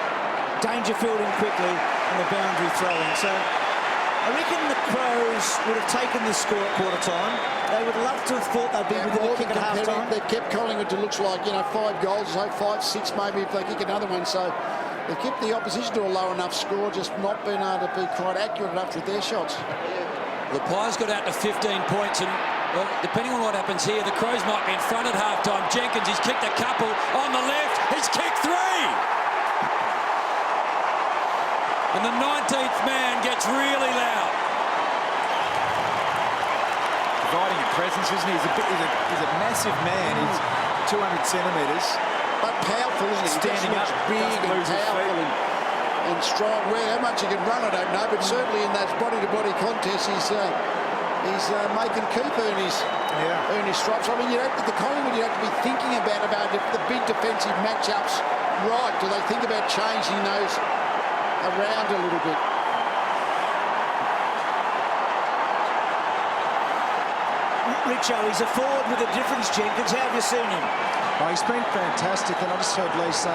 Dangerfield in quickly, and the boundary throwing. So I reckon the Crows would have taken this score at quarter time. They would love to have thought they'd be within a kick at half time. They kept Collingwood to looks like, 5 goals, so 5, 6 maybe if they kick another one. So they've kept the opposition to a low enough score, just not being able to be quite accurate enough with their shots. The Pies got out to 15 points, and well, depending on what happens here, the Crows might be in front at half-time. Jenkins, he's kicked a couple on the left. He's kicked 3! And the 19th man gets really loud. Providing a presence, isn't he? He's a massive man. He's 200 centimetres. But powerful, isn't he? Standing up, big and powerful and strong. How much he can run, I don't know, but certainly in that body-to-body contest, he's making Keefe earn his stripes. I mean, the Collingwood, you have to be thinking about if the big defensive matchups right. Do they think about changing those around a little bit? Richo, he's a forward with a difference, Jenkins. How have you seen him? Oh, he's been fantastic, and I just heard Lee say,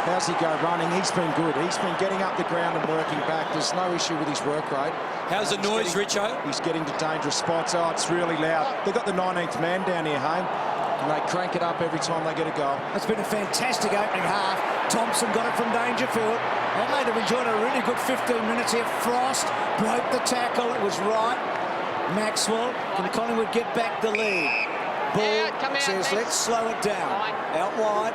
how's he go running? He's been good. He's been getting up the ground and working back. There's no issue with his work rate. How's the noise, Richo? He's getting to dangerous spots. Oh, it's really loud. They've got the 19th man down here, Hayne, and they crank it up every time they get a goal. It's been a fantastic opening half. Thompson got it from Dangerfield. Adelaide have enjoyed a really good 15 minutes here. Frost broke the tackle. It was right. Maxwell, can Collingwood get back the lead? Ball says, let's slow it down. Out wide.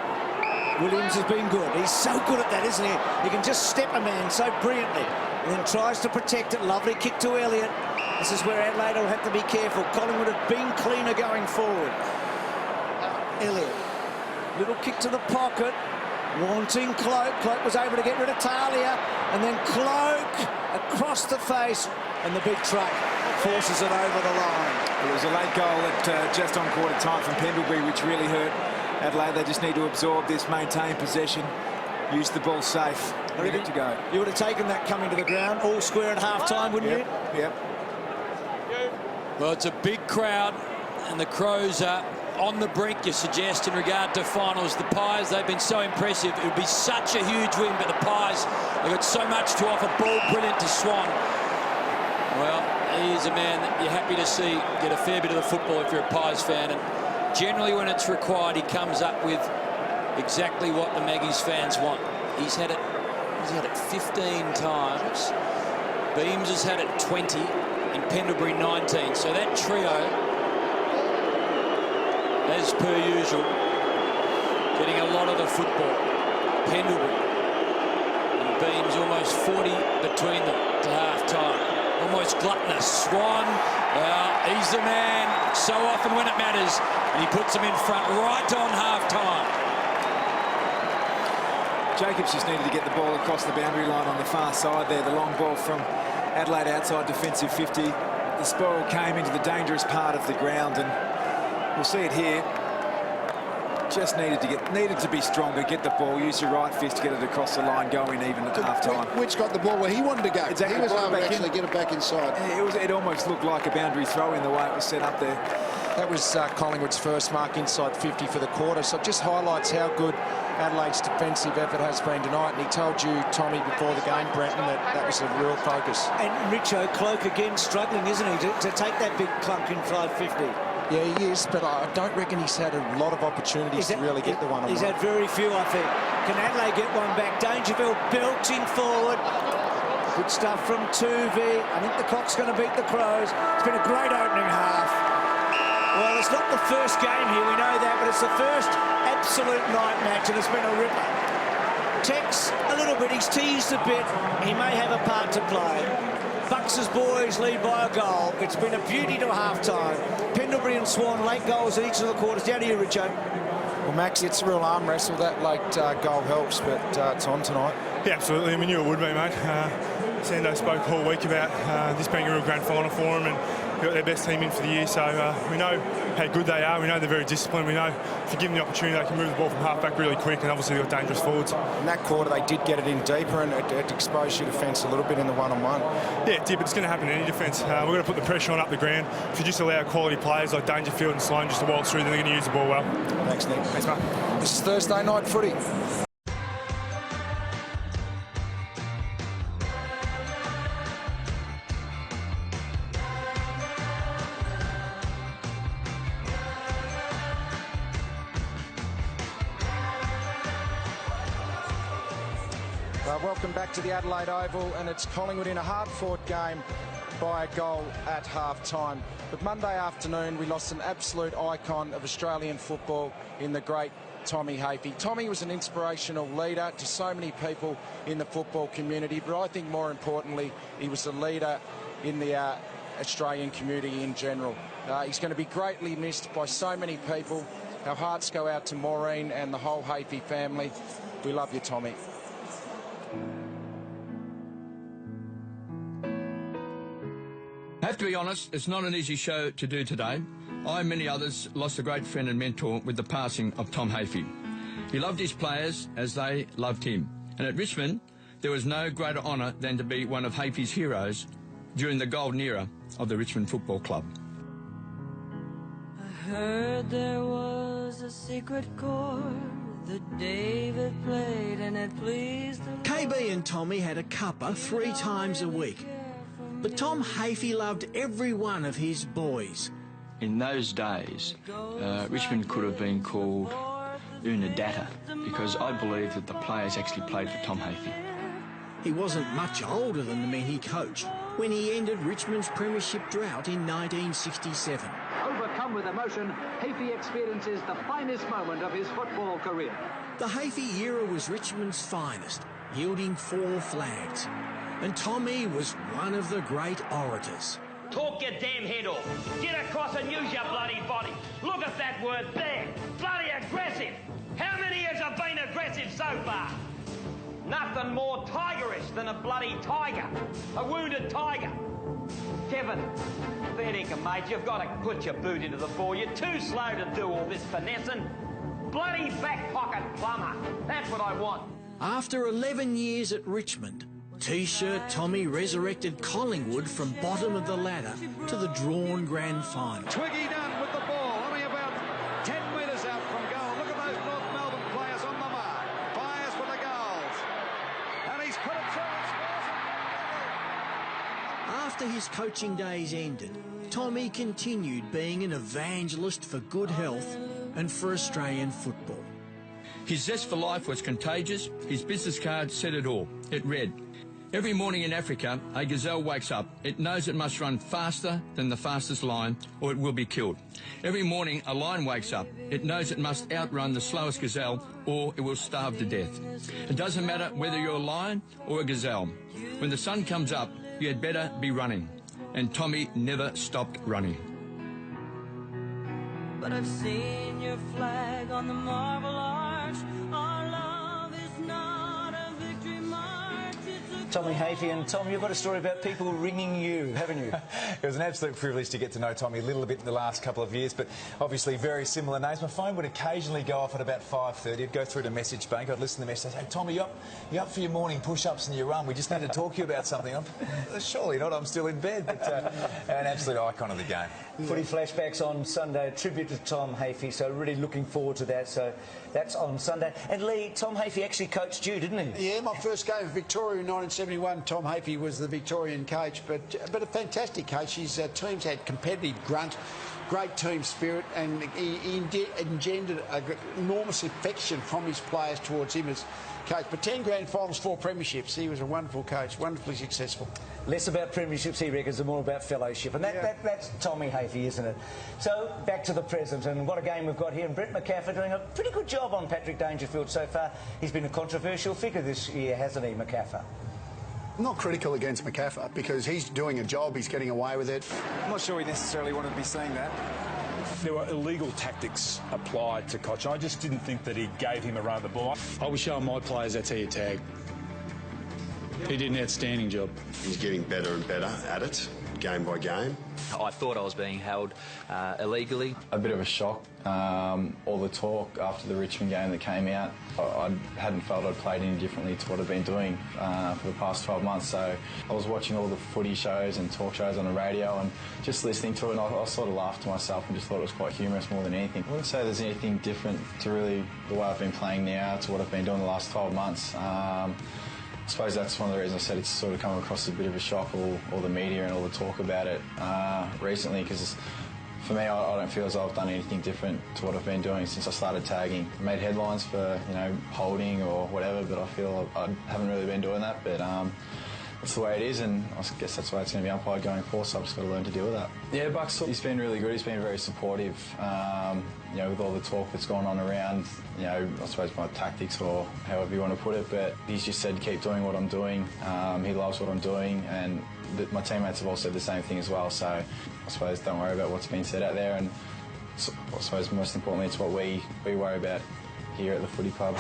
Williams has been good. He's so good at that, isn't he? He can just step a man so brilliantly and then tries to protect it. Lovely kick to Elliott. This is where Adelaide will have to be careful. Collingwood have been cleaner going forward. Elliott. Little kick to the pocket. Wanting Cloak. Cloak was able to get rid of Talia. And then Cloak across the face. And the big truck forces it over the line. It was a late goal at just on quarter time from Pendlebury, which really hurt Adelaide. They just need to absorb this, maintain possession, use the ball safe. Ready to go. You would have taken that coming to the ground, all square at half-time, wouldn't you? Yep. Well, it's a big crowd, and the Crows are on the brink, you suggest, in regard to finals. The Pies, they've been so impressive. It would be such a huge win, but the Pies, they've got so much to offer. Ball brilliant to Swan. Well, he's a man that you're happy to see get a fair bit of the football if you're a Pies fan. And generally when it's required, he comes up with exactly what the Maggies fans want. He's had it 15 times. Beams has had it 20 and Pendlebury 19. So that trio, as per usual, getting a lot of the football. Pendlebury and Beams almost 40 between them to half-time. Almost gluttonous. Swan, well, he's the man so often when it matters, and he puts them in front right on half-time. Jacobs just needed to get the ball across the boundary line on the far side there. The long ball from Adelaide outside defensive 50. The spoil came into the dangerous part of the ground, and we'll see it here. Just needed to be stronger, get the ball, use your right fist to get it across the line, go in even at half-time. Which got the ball where he wanted to go. Exactly. He was able to actually get it back inside. It almost looked like a boundary throw in the way it was set up there. That was Collingwood's first mark inside 50 for the quarter, so it just highlights how good Adelaide's defensive effort has been tonight. And he told you, Tommy, before the game, Brenton, that was a real focus. And Richo, Cloak again struggling, isn't he, to take that big clunk inside 50? Yeah, he is, but I don't reckon he's had a lot of opportunities to really get the one-on-one. He's had very few, I think. Can Adelaide get one back? Dangerfield belching forward. Good stuff from Tuvey. I think the clock's going to beat the Crows. It's been a great opening half. Well, it's not the first game here, we know that, but it's the first absolute night match, and it's been a ripper. Tex a little bit, he's teased a bit. He may have a part to play. Bucks' boys lead by a goal. It's been a beauty to half-time. Pendlebury and Swan, late goals in each of the quarters. Down to you, Richo. Well, Max, it's a real arm wrestle. That late goal helps, but it's on tonight. Yeah, absolutely. I mean, knew it would be, mate. Sando spoke all week about this being a real grand final for them, and got their best team in for the year, so we know how good they are. We know they're very disciplined. We know if you give them the opportunity, they can move the ball from half-back really quick, and obviously they've got dangerous forwards. In that quarter, they did get it in deeper, and it exposed your defence a little bit in the one-on-one. Yeah, it did, but it's going to happen in any defence. We're going to put the pressure on up the ground. If you just allow quality players like Dangerfield and Sloan just to waltz through, then they're going to use the ball well. Thanks, Nick. Thanks, mate. This is Thursday Night Footy. Welcome back to the Adelaide Oval, and it's Collingwood in a hard-fought game by a goal at half-time. But Monday afternoon, we lost an absolute icon of Australian football in the great Tommy Hafey. Tommy was an inspirational leader to so many people in the football community, but I think more importantly, he was a leader in the Australian community in general. He's going to be greatly missed by so many people. Our hearts go out to Maureen and the whole Hafey family. We love you, Tommy. I have to be honest, it's not an easy show to do today. I and many others lost a great friend and mentor with the passing of Tom Hafey. He loved his players as they loved him. And at Richmond, there was no greater honour than to be one of Hafey's heroes during the golden era of the Richmond Football Club. heard there was a secret chord that David played and it pleased the KB and Tommy had a cuppa 3 times a week. But Tom Hafey loved every one of his boys. In those days, Richmond could have been called Unadata because I believe that the players actually played for Tom Hafey. He wasn't much older than the men he coached when he ended Richmond's premiership drought in 1967. Overcome with emotion, Hafey experiences the finest moment of his football career. The Hafey era was Richmond's finest, yielding 4 flags. And Tommy was one of the great orators. Talk your damn head off. Get across and use your bloody body. Look at that word there. Bloody aggressive. How many years have been aggressive so far? Nothing more tigerish than a bloody tiger. A wounded tiger. Kevin, fair dinkum, mate, you've got to put your boot into the ball. You're too slow to do all this finessing. Bloody back pocket plumber. That's what I want. After 11 years at Richmond, T-shirt Tommy resurrected Collingwood from bottom of the ladder to the drawn grand final. Twiggy Dunn with the ball, only about 10 metres out from goal. Look at those North Melbourne players on the mark. Fires for the goals. And he's put it through and scores it. After his coaching days ended, Tommy continued being an evangelist for good health and for Australian football. His zest for life was contagious. His business card said it all. It read, "Every morning in Africa, a gazelle wakes up. It knows it must run faster than the fastest lion or it will be killed. Every morning, a lion wakes up. It knows it must outrun the slowest gazelle or it will starve to death. It doesn't matter whether you're a lion or a gazelle. When the sun comes up, you had better be running." And Tommy never stopped running. But I've seen your flag on the Marble Arch. Our love is not a victory march. Tommy Hafey. And Tom, you've got a story about people ringing you, haven't you? It was an absolute privilege to get to know Tommy a little bit in the last couple of years, but obviously very similar names. My phone would occasionally go off at about 5:30. I'd go through to Message Bank. I'd listen to the message. I'd say, "Tommy, you up for your morning push-ups and your run? We just need to talk to you about something." Surely not. I'm still in bed. But an absolute icon of the game. Footy flashbacks on Sunday, a tribute to Tom Hafey, so really looking forward to that. So that's on Sunday. And Lee, Tom Hafey actually coached you, didn't he? Yeah, my first game for Victoria in 1971, Tom Hafey was the Victorian coach, but a fantastic coach. His teams had competitive grunt, great team spirit, and he engendered an enormous affection from his players towards him as coach. But 10 grand finals, 4 premierships. He was a wonderful coach, wonderfully successful. Less about premierships, he reckons, and more about fellowship. And that's Tommy Hafey, isn't it? So, back to the present, and what a game we've got here. And Brett McCaffrey doing a pretty good job on Patrick Dangerfield so far. He's been a controversial figure this year, hasn't he, McCaffrey? I'm not critical against McCaffrey because he's doing a job, he's getting away with it. I'm not sure we necessarily wanted to be saying that. There were illegal tactics applied to Koch. I just didn't think that he gave him a run of the ball. I was showing my players that's how you tag. He did an outstanding job. He's getting better and better at it, game by game. I thought I was being held illegally. A bit of a shock. All the talk after the Richmond game that came out, I hadn't felt I'd played any differently to what I've been doing for the past 12 months. So I was watching all the footy shows and talk shows on the radio and just listening to it, and I sort of laughed to myself and just thought it was quite humorous more than anything. I wouldn't say there's anything different to really the way I've been playing now to what I've been doing the last 12 months. I suppose that's one of the reasons I said it's sort of come across as a bit of a shock, all the media and all the talk about it recently, because for me, I don't feel as though I've done anything different to what I've been doing since I started tagging. I made headlines for, holding or whatever, but I feel I haven't really been doing that. But that's the way it is, and I guess that's the way it's going to be umpired going forward, so I've just got to learn to deal with that. Yeah, Bucks, he's been really good. He's been very supportive, with all the talk that's gone on around, I suppose my tactics or however you want to put it, but he's just said keep doing what I'm doing. He loves what I'm doing, and my teammates have all said the same thing as well, so I suppose don't worry about what's being said out there, and I suppose most importantly it's what we worry about here at the footy club.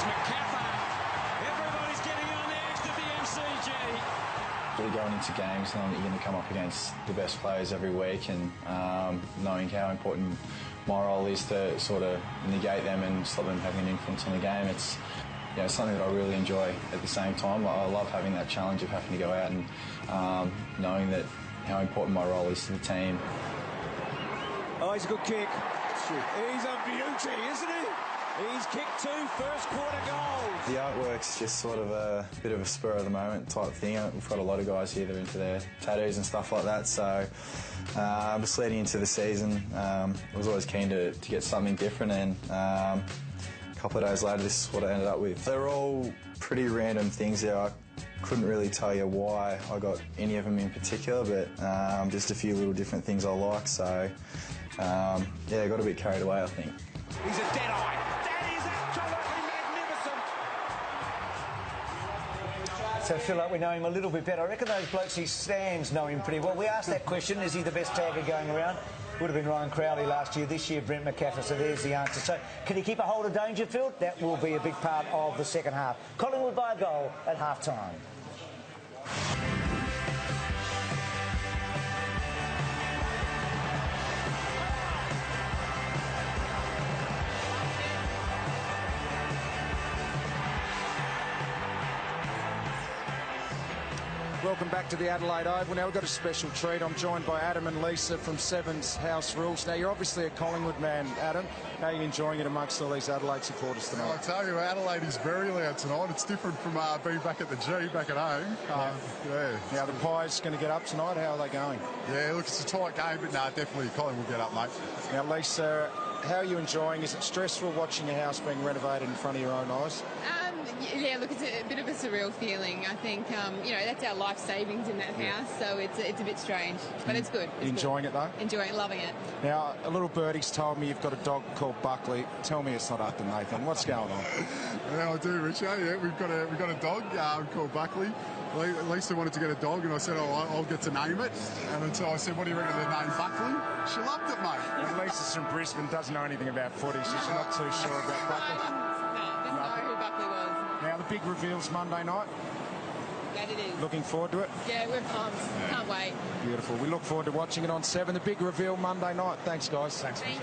Going into games, knowing that you're going to come up against the best players every week, and knowing how important my role is to sort of negate them and stop them having an influence on the game. It's something that I really enjoy. At the same time, I love having that challenge of having to go out and knowing that how important my role is to the team. Oh, he's a good kick. with. He's a beauty, isn't he? He's kicked 2 first-quarter goals. The artwork's just sort of a bit of a spur of the moment type thing. We've got a lot of guys here that are into their tattoos and stuff like that, so just leading into the season, I was always keen to get something different, and a couple of days later this is what I ended up with. They're all pretty random things there. I couldn't really tell you why I got any of them in particular, but just a few little different things I like, so yeah, I got a bit carried away, I think. He's a dead-eye. That is absolutely magnificent. So I feel like we know him a little bit better. I reckon those blokes he stands know him pretty well. We asked that question, is he the best tagger going around? Would have been Ryan Crowley last year, this year Brent McCaffrey, so there's the answer. So can he keep a hold of Dangerfield? That will be a big part of the second half. Collingwood by a goal at half-time. Welcome back to the Adelaide Oval. Now we've got a special treat. I'm joined by Adam and Lisa from Sevens House Rules. Now, you're obviously a Collingwood man, Adam. How are you enjoying it amongst all these Adelaide supporters tonight? Well, I tell you, Adelaide is very loud tonight. It's different from being back at the G, back at home. Yeah. Now, the Pies going to get up tonight. How are they going? Yeah, look, it's a tight game, but no, definitely Collingwood will get up, mate. Now, Lisa, how are you enjoying? Is it stressful watching your house being renovated in front of your own eyes? Yeah, look, it's a bit of a surreal feeling. I think, you know, that's our life savings in that house, so it's a bit strange, but it's good. It's enjoying it, though? Enjoying it, loving it. Now, a little birdie's told me you've got a dog called Buckley. Tell me it's not Arthur Nathan. What's going on? Yeah, I do, Richard. Yeah, we've got a dog called Buckley. Lisa wanted to get a dog, and I said, I'll get to name it. And until I said, what do you reckon of the name Buckley? She loved it, mate. And Lisa's from Brisbane, doesn't know anything about footy, so she's not too sure about Buckley. Didn't know who Buckley was. Now, the big reveal's Monday night. That it is. Looking forward to it? Yeah, we're pumped. Can't wait. Beautiful. We look forward to watching it on 7. The big reveal Monday night. Thanks, guys. Thank you.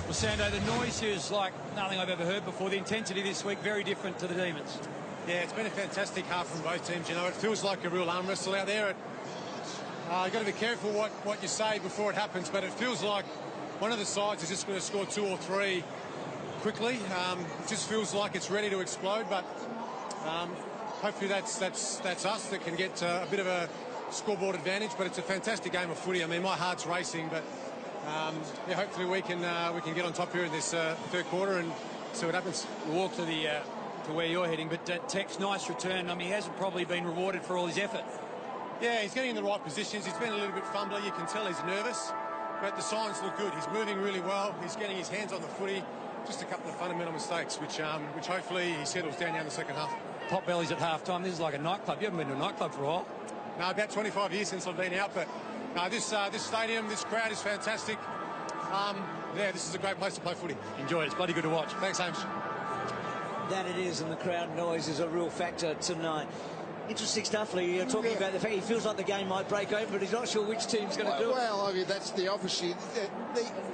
Well, Sando, the noise here is like nothing I've ever heard before. The intensity this week, very different to the Demons. Yeah, it's been a fantastic half from both teams. You know, it feels like a real arm wrestle out there. You've got to be careful what you say before it happens, but it feels like one of the sides is just going to score 2 or 3 quickly. It just feels like it's ready to explode, but hopefully that's us that can get a bit of a scoreboard advantage. But it's a fantastic game of footy. I mean, my heart's racing, but yeah, hopefully we can get on top here in this third quarter and see what happens. We'll walk to the to where you're heading, but Tech's nice return. I mean, he hasn't probably been rewarded for all his effort. Yeah, he's getting in the right positions. He's been a little bit fumbly. You can tell he's nervous, but the signs look good. He's moving really well. He's getting his hands on the footy. Just a couple of fundamental mistakes, which hopefully he settles down now in the second half. Pot bellies at half-time. This is like a nightclub. You haven't been to a nightclub for a while. No, about 25 years since I've been out, but no, this stadium, this crowd is fantastic. Yeah, this is a great place to play footy. Enjoy it. It's bloody good to watch. Thanks, Hamish. That it is, and the crowd noise is a real factor tonight. Interesting stuff, Lee. You're talking about the fact he feels like the game might break open, but he's not sure which team's going to do it. Well, I mean, that's obviously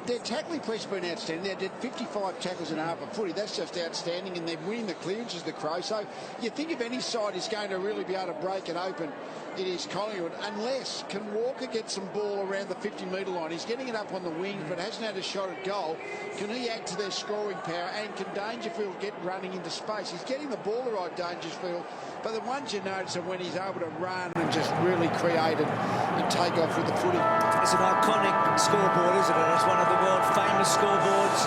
their tackling police have been outstanding. They did 55 tackles and a half of footy. That's just outstanding, and they're winning the clearances, the Crows. So you think if any side is going to really be able to break it open, it is Collingwood, unless can Walker get some ball around the 50-metre line. He's getting it up on the wing, but hasn't had a shot at goal. Can he add to their scoring power, and can Dangerfield get running into space? He's getting the ball right, Dangerfield, but the ones you notice are when he's able to run and just really create and take off with the footy. It's an iconic scoreboard, isn't it? It's one of the world famous scoreboards.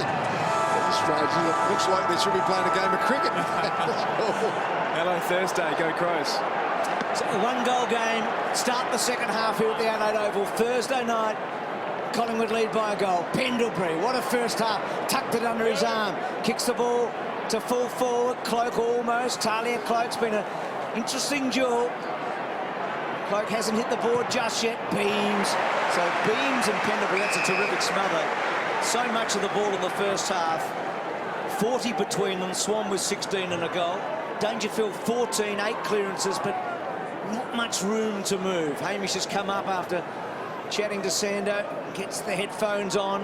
It's strange. It looks like they should be playing a game of cricket. Hello Thursday, go Crows. So a one-goal game. Start the second half here at the Adelaide Oval. Thursday night, Collingwood lead by a goal. Pendlebury, what a first half. Tucked it under his arm. Kicks the ball to full forward. Cloak almost. Talia Cloak's been an interesting duel. Cloak hasn't hit the board just yet. Beams. So Beams and Pendlebury, that's a terrific smother. So much of the ball in the first half. 40 between them. Swan with 16 and a goal. Dangerfield 14, 8 clearances, but not much room to move. Hamish has come up after chatting to Sando, gets the headphones on.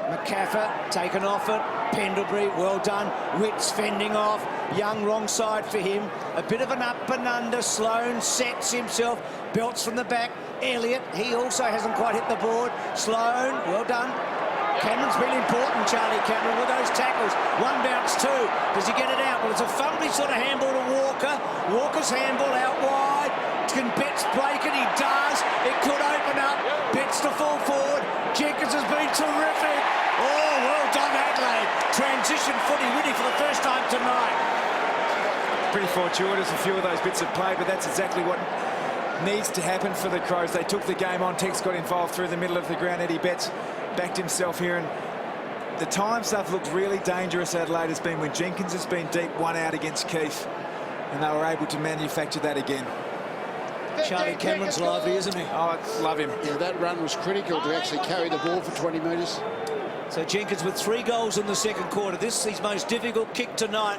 McCaffer taken off it. Pendlebury, well done. Witts fending off. Young wrong side for him. A bit of an up and under. Sloane sets himself. Belts from the back. Elliott, he also hasn't quite hit the board. Sloane, well done. Cameron's been important, Charlie Cameron, with those tackles. One bounce, two. Does he get it out? Well, it's a fumbly sort of handball to Walker. Walker's handball out wide. Can Betts break it? He does. It could open up. Betts to fall forward. Jenkins has been terrific. Oh, well done, Adelaide. Transition footy, Whitty, for the first time tonight. Pretty fortuitous, a few of those bits of play, but that's exactly what needs to happen for the Crows. They took the game on. Tex got involved through the middle of the ground. Eddie Betts backed himself here, and the times they've looked really dangerous, Adelaide, has been when Jenkins has been deep, one out against Keith, and they were able to manufacture that again. Charlie Cameron's lively, isn't he? Oh, I love him. Yeah, that run was critical to actually carry the ball for 20 metres. So Jenkins with 3 goals in the second quarter. This is his most difficult kick tonight.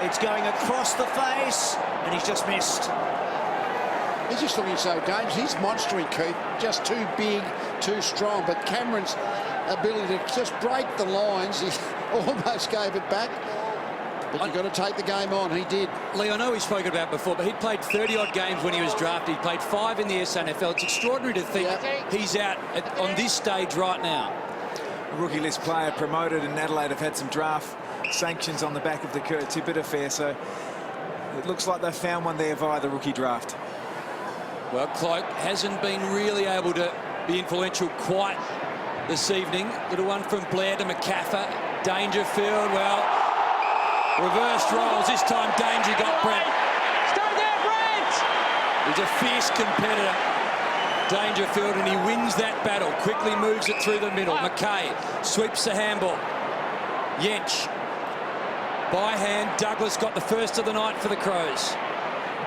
It's going across the face, and he's just missed. He's just looking so dangerous. He's monstering, Keith. Just too big, too strong. But Cameron's ability to just break the lines, he almost gave it back. But you've got to take the game on. He did. Lee, I know we've spoken about before, but he'd played 30-odd games when he was drafted. He played 5 in the SNFL. It's extraordinary to think he's out on this stage right now. A rookie list player promoted, and Adelaide have had some draft sanctions on the back of the Kurt Tippett affair, so it looks like they've found one there via the rookie draft. Well, Cloak hasn't been really able to be influential quite this evening. Little one from Blair to McCaffer. Dangerfield, well, reversed roles. This time Danger got Brent. Stay there, Brent! He's a fierce competitor, Dangerfield, and he wins that battle. Quickly moves it through the middle. McKay sweeps the handball. Yench by hand. Douglas got the first of the night for the Crows.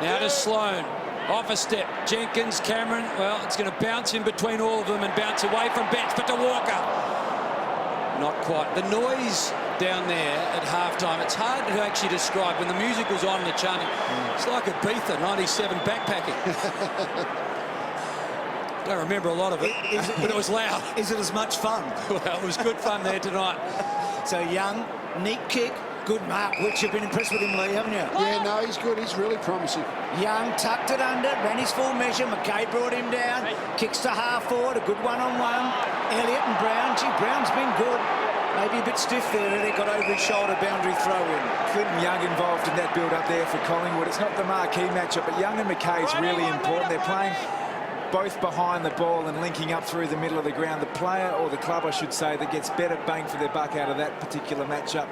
Now to Sloane. Off a step. Jenkins, Cameron. Well, it's going to bounce in between all of them and bounce away from Betts, but to Walker. Not quite. The noise down there at halftime, it's hard to actually describe. When the music was on and the chanting, it's like Ibiza 97 backpacking. I don't remember a lot of it, but it was loud. Is it as much fun? Well, it was good fun there tonight. So Young, neat kick, good mark. Which you've been impressed with him, Lee, haven't you? Yeah, no, he's good. He's really promising. Young tucked it under, ran his full measure. McKay brought him down. Kicks to half forward, a good one-on-one. Elliott and Brown. Gee, Brown's been good. Maybe a bit stiff there. He got over his shoulder, boundary throw in. Clinton Young involved in that build-up there for Collingwood. It's not the marquee matchup, but Young and McKay is really important. They're playing both behind the ball and linking up through the middle of the ground. The player, or the club I should say, that gets better bang for their buck out of that particular matchup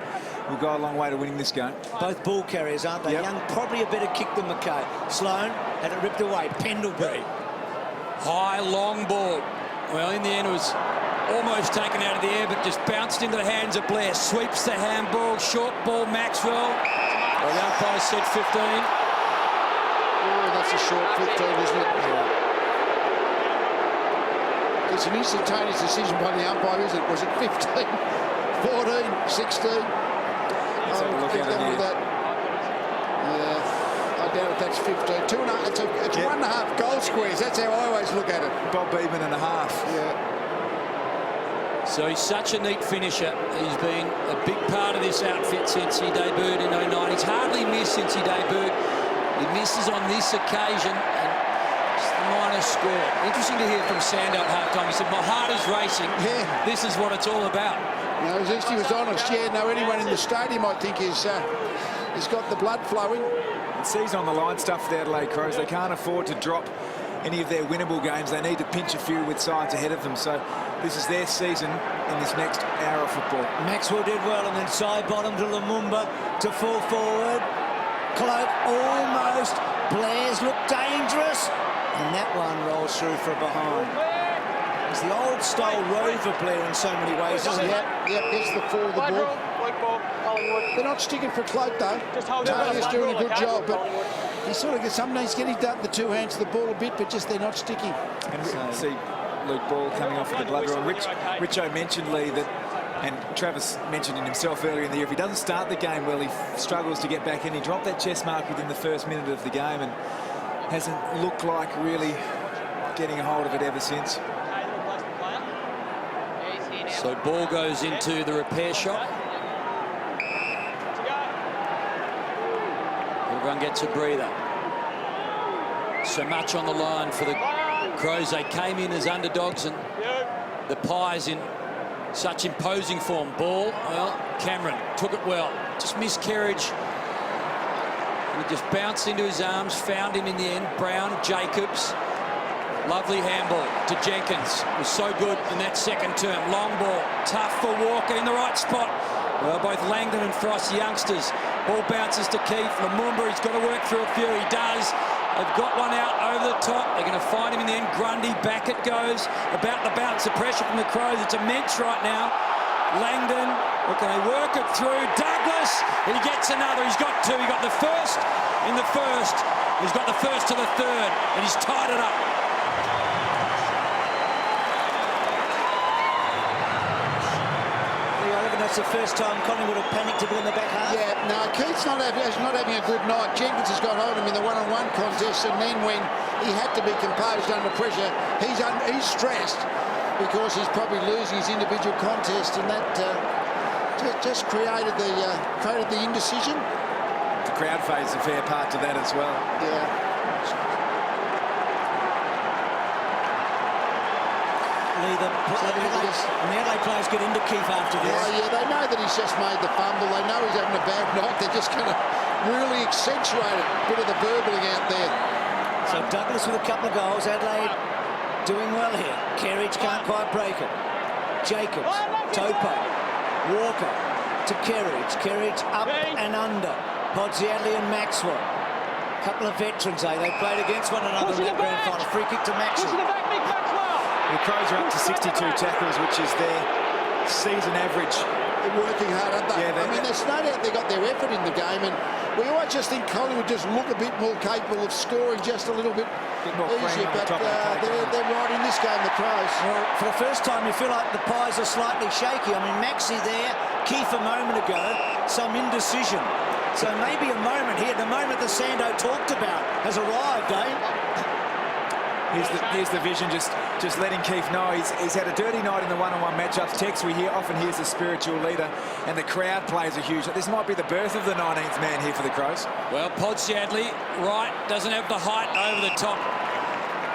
will go a long way to winning this game. Both ball carriers, aren't they? Yep. Young probably a better kick than McKay. Sloane had it ripped away. Pendlebury. High, long ball. Well, in the end, it was almost taken out of the air, but just bounced into the hands of Blair. Sweeps the handball. Short ball, Maxwell. Well, the umpire said 15. Oh, that's a short 15, isn't it? Yeah. It's an instantaneous decision by the umpire, isn't it? Was it 15, 14, 16? Let's have a look at it here. Yeah, I doubt if that's 15. Two and a, it's 1.5 goal squares. That's how I always look at it. Bob Beeman and a half. Yeah. So he's such a neat finisher. He's been a big part of this outfit since he debuted in 09. He's hardly missed since he debuted. He misses on this occasion. Minor score. Interesting to hear from Sando at halftime. He said, my heart is racing. Yeah. This is what it's all about. You know, he was honest. Yeah, no, anyone in the stadium, I think, has got the blood flowing. Season on the line stuff for the Adelaide Crows. They can't afford to drop any of their winnable games. They need to pinch a few with sides ahead of them. So this is their season in this next hour of football. Maxwell did well, and then side bottom to Lumumba to fall forward. Cloak almost. Blair's looked dangerous. And that one rolls through for a behind. It's the old-style Rover Blair in so many ways, isn't it? Yep, gets the fall of the ball. They're not sticking for Cloak, though. Tony's doing a good job, but he sort of sometimes getting done the two hands to the ball a bit, but just they're not sticking. And see Luke Ball coming off with the blood draw. Richo mentioned, Lee, that, and Travis mentioned it himself earlier in the year, if he doesn't start the game well, he struggles to get back in. He dropped that chest mark within the first minute of the game and hasn't looked like really getting a hold of it ever since. So ball goes into the repair shop. Everyone gets a breather. So much on the line for the Crows. They came in as underdogs, and the Pies in such imposing form. Ball, well, Cameron took it well. Just miscarriage. And it just bounced into his arms, found him in the end. Brown, Jacobs. Lovely handball to Jenkins. It was so good in that second term. Long ball, tough for Walker in the right spot. Well, both Langdon and Frost, youngsters. Ball bounces to Keith. Lumumba, he's got to work through a few. He does. They've got one out over the top. They're going to find him in the end. Grundy, back it goes. About the bounce, the pressure from the Crows. It's immense right now. Langdon, okay, work it through. Douglas, he gets another. He's got two. He got the first in the first. He's got the first to the third, and he's tied it up. That's the first time Collingwood have panicked a bit in the back half. Yeah, no, Keith's not having a good night. Jenkins has got hold of him in the one-on-one contest, and then when he had to be composed under pressure, he's stressed because he's probably losing his individual contest, and that just created the indecision. The crowd phase a fair part to that as well. Yeah. The Adelaide players get into Keith after this. Oh, yeah, they know that he's just made the fumble. They know he's having a bad night. They're just going to really accentuate it. A bit of the burbling out there. So Douglas with a couple of goals. Adelaide doing well here. Kerridge can't quite break it. Jacobs, Topo, Walker to Kerridge. Kerridge up and under. Podsiadly and Maxwell. A couple of veterans, eh? They played against one another in that grand final. Free kick to Maxwell. The Crows are up to 62 tackles, which is their season average. They're working hard, aren't they? Yeah, I mean, there's no doubt they got their effort in the game, and we always just think Collingwood just look a bit more capable of scoring just a little bit more easier, but they're right in this game, the Crows. Well, for the first time, you feel like the Pies are slightly shaky. I mean, Maxi there, Keith a moment ago, some indecision. So maybe a moment here, the moment that Sando talked about has arrived, eh? Here's the vision, just letting Keith know he's had a dirty night in the one-on-one matchups. Tex, we often hears the spiritual leader, and the crowd plays a huge. This might be the birth of the 19th man here for the Crows. Well, Podsiadly, right, doesn't have the height over the top.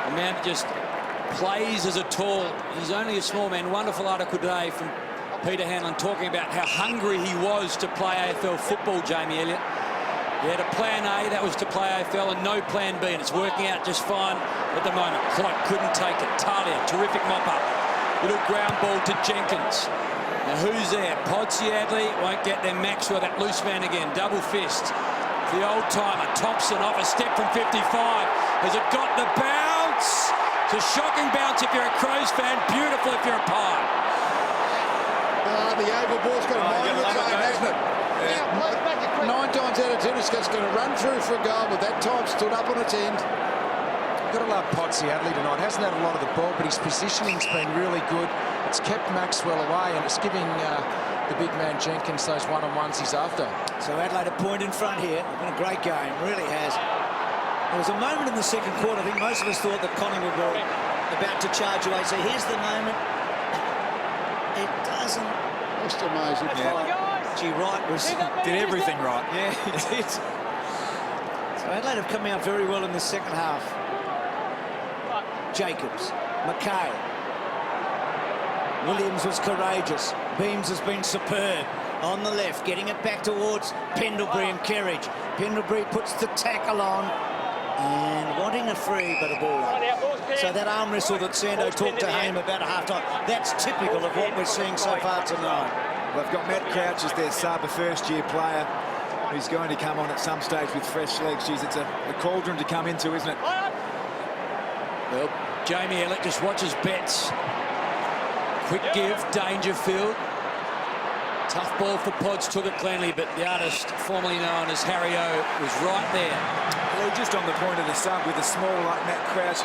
The man just plays as a tall. He's only a small man. Wonderful article today from Peter Hanlon talking about how hungry he was to play AFL football, Jamie Elliott. He had a plan A, that was to play AFL, and no plan B, and it's working out just fine at the moment. Cloak couldn't take it. Talia, terrific mop-up. Little ground ball to Jenkins. Now who's there? Podsiadly won't get there. Maxwell, that loose man again. Double fist. The old-timer. Thompson off a step from 55. Has it got the bounce? It's a shocking bounce if you're a Crows fan. Beautiful if you're a Pie. The oval ball's got a mind of its own, hasn't it? Yeah. 9 times out of 10, it's just going to run through for a goal, but that time stood up on its end. Got to love Podsiadly tonight. Hasn't had a lot of the ball, but his positioning's been really good. It's kept Maxwell away, and it's giving the big man Jenkins those one-on-ones he's after. So Adelaide a point in front here. It's been a great game, really has. There was a moment in the second quarter, I think most of us thought that Collingwood were about to charge away. So here's the moment. It doesn't. Just amazing. Yeah. Gee, Wright did everything right. Yeah, he did. So Adelaide have come out very well in the second half. Jacobs, Mackay. Williams was courageous. Beams has been superb. On the left, getting it back towards Pendlebury and Kerridge. Pendlebury puts the tackle on and wanting a free, but a ball. So that arm wrestle that Sando talked to Haim about at half-time, that's typical of what we're seeing so far tonight. Well, they've got Matt Crouch as their sub, a first-year player who's going to come on at some stage with fresh legs. Jeez, it's a cauldron to come into, isn't it? Well, Jamie Elliott just watches bets. Quick give, Dangerfield. Tough ball for Pods, took it cleanly, but the artist, formerly known as Harry O, was right there. Well, just on the point of the sub with a small like Matt Crouch.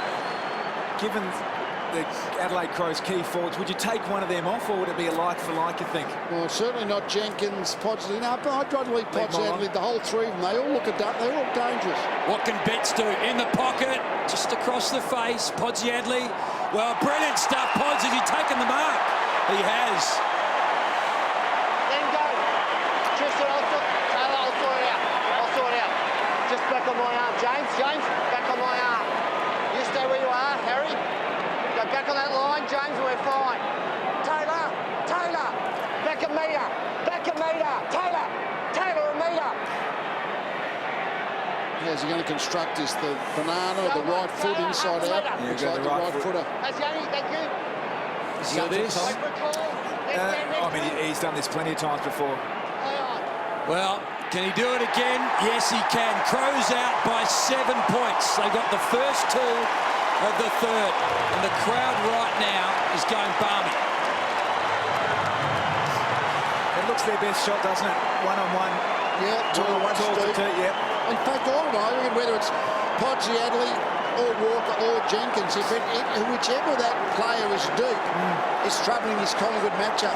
Given the Adelaide Crows key forwards, would you take one of them off, or would it be a like for like, you think? Well, certainly not Jenkins, Podsiadly. No, but I'd rather leave Podsiadly, the whole three of them. They all look they're all dangerous. What can Betts do? In the pocket, just across the face, Podsiadly. Well, brilliant stuff, Pods. Has he taken the mark? He has. Then go. Tristan, I'll sort it out. I'll sort it out. Just back on my arm, James. James, back on my arm. You stay where you are, Harry. Go back on that line, James, and we're fine. Taylor, back a metre. Taylor, a metre. How's he going to construct this? The banana, the right foot inside out? Yeah, Looks go like the the right right foot. footer. That's Yanni, thank you. So this. I mean, he's done this plenty of times before. Well, can he do it again? Yes, he can. Crows out by 7 points. They got the first 2 of the third. And the crowd right now is going balmy. It looks their best shot, doesn't it? One-on-one. Yeah, 12 to 2, yep. In fact, all of them, whether it's Podgiadli or Walker or Jenkins, whichever that player is deep, is troubling this Collingwood matchup.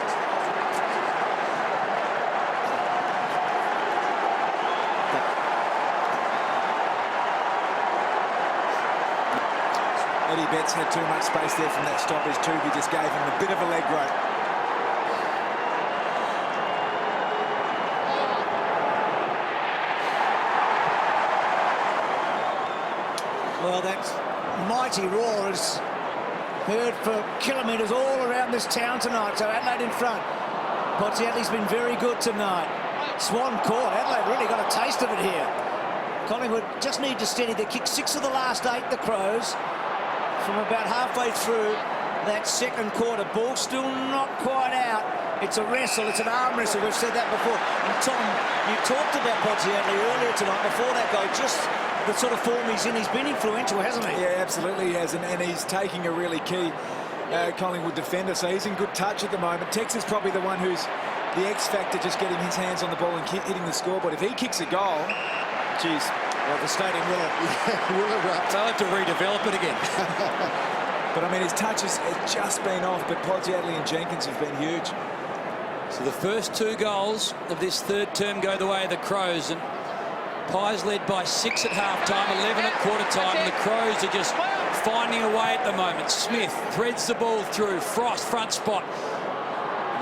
Eddie Betts had too much space there from that stoppage too. He just gave him a bit of a leg rope. Well, that mighty roar is heard for kilometres all around this town tonight. So Adelaide in front. Podgiadli's been very good tonight. Swan caught. Adelaide really got a taste of it here. Collingwood just need to steady. They kicked 6 of the last 8, the Crows, from about halfway through that second quarter. Ball still not quite out. It's a wrestle. It's an arm wrestle. We've said that before. And Tom, you talked about Podgiadli earlier tonight before that goal. Just the sort of form he's in. He's been influential, hasn't he? Yeah, absolutely he has, and he's taking a really key Collingwood defender, so he's in good touch at the moment. Tex is probably the one who's the X factor, just getting his hands on the ball and hitting the scoreboard. If he kicks a goal, geez, well, the stadium will erupt. They'll have to redevelop it again. But I mean, his touch has just been off, but Podgiadli and Jenkins have been huge. So the first 2 goals of this third term go the way of the Crows, and Pies led by 6 at half-time, 11 at quarter-time, and the Crows are just finding a way at the moment. Smith threads the ball through. Frost, front spot.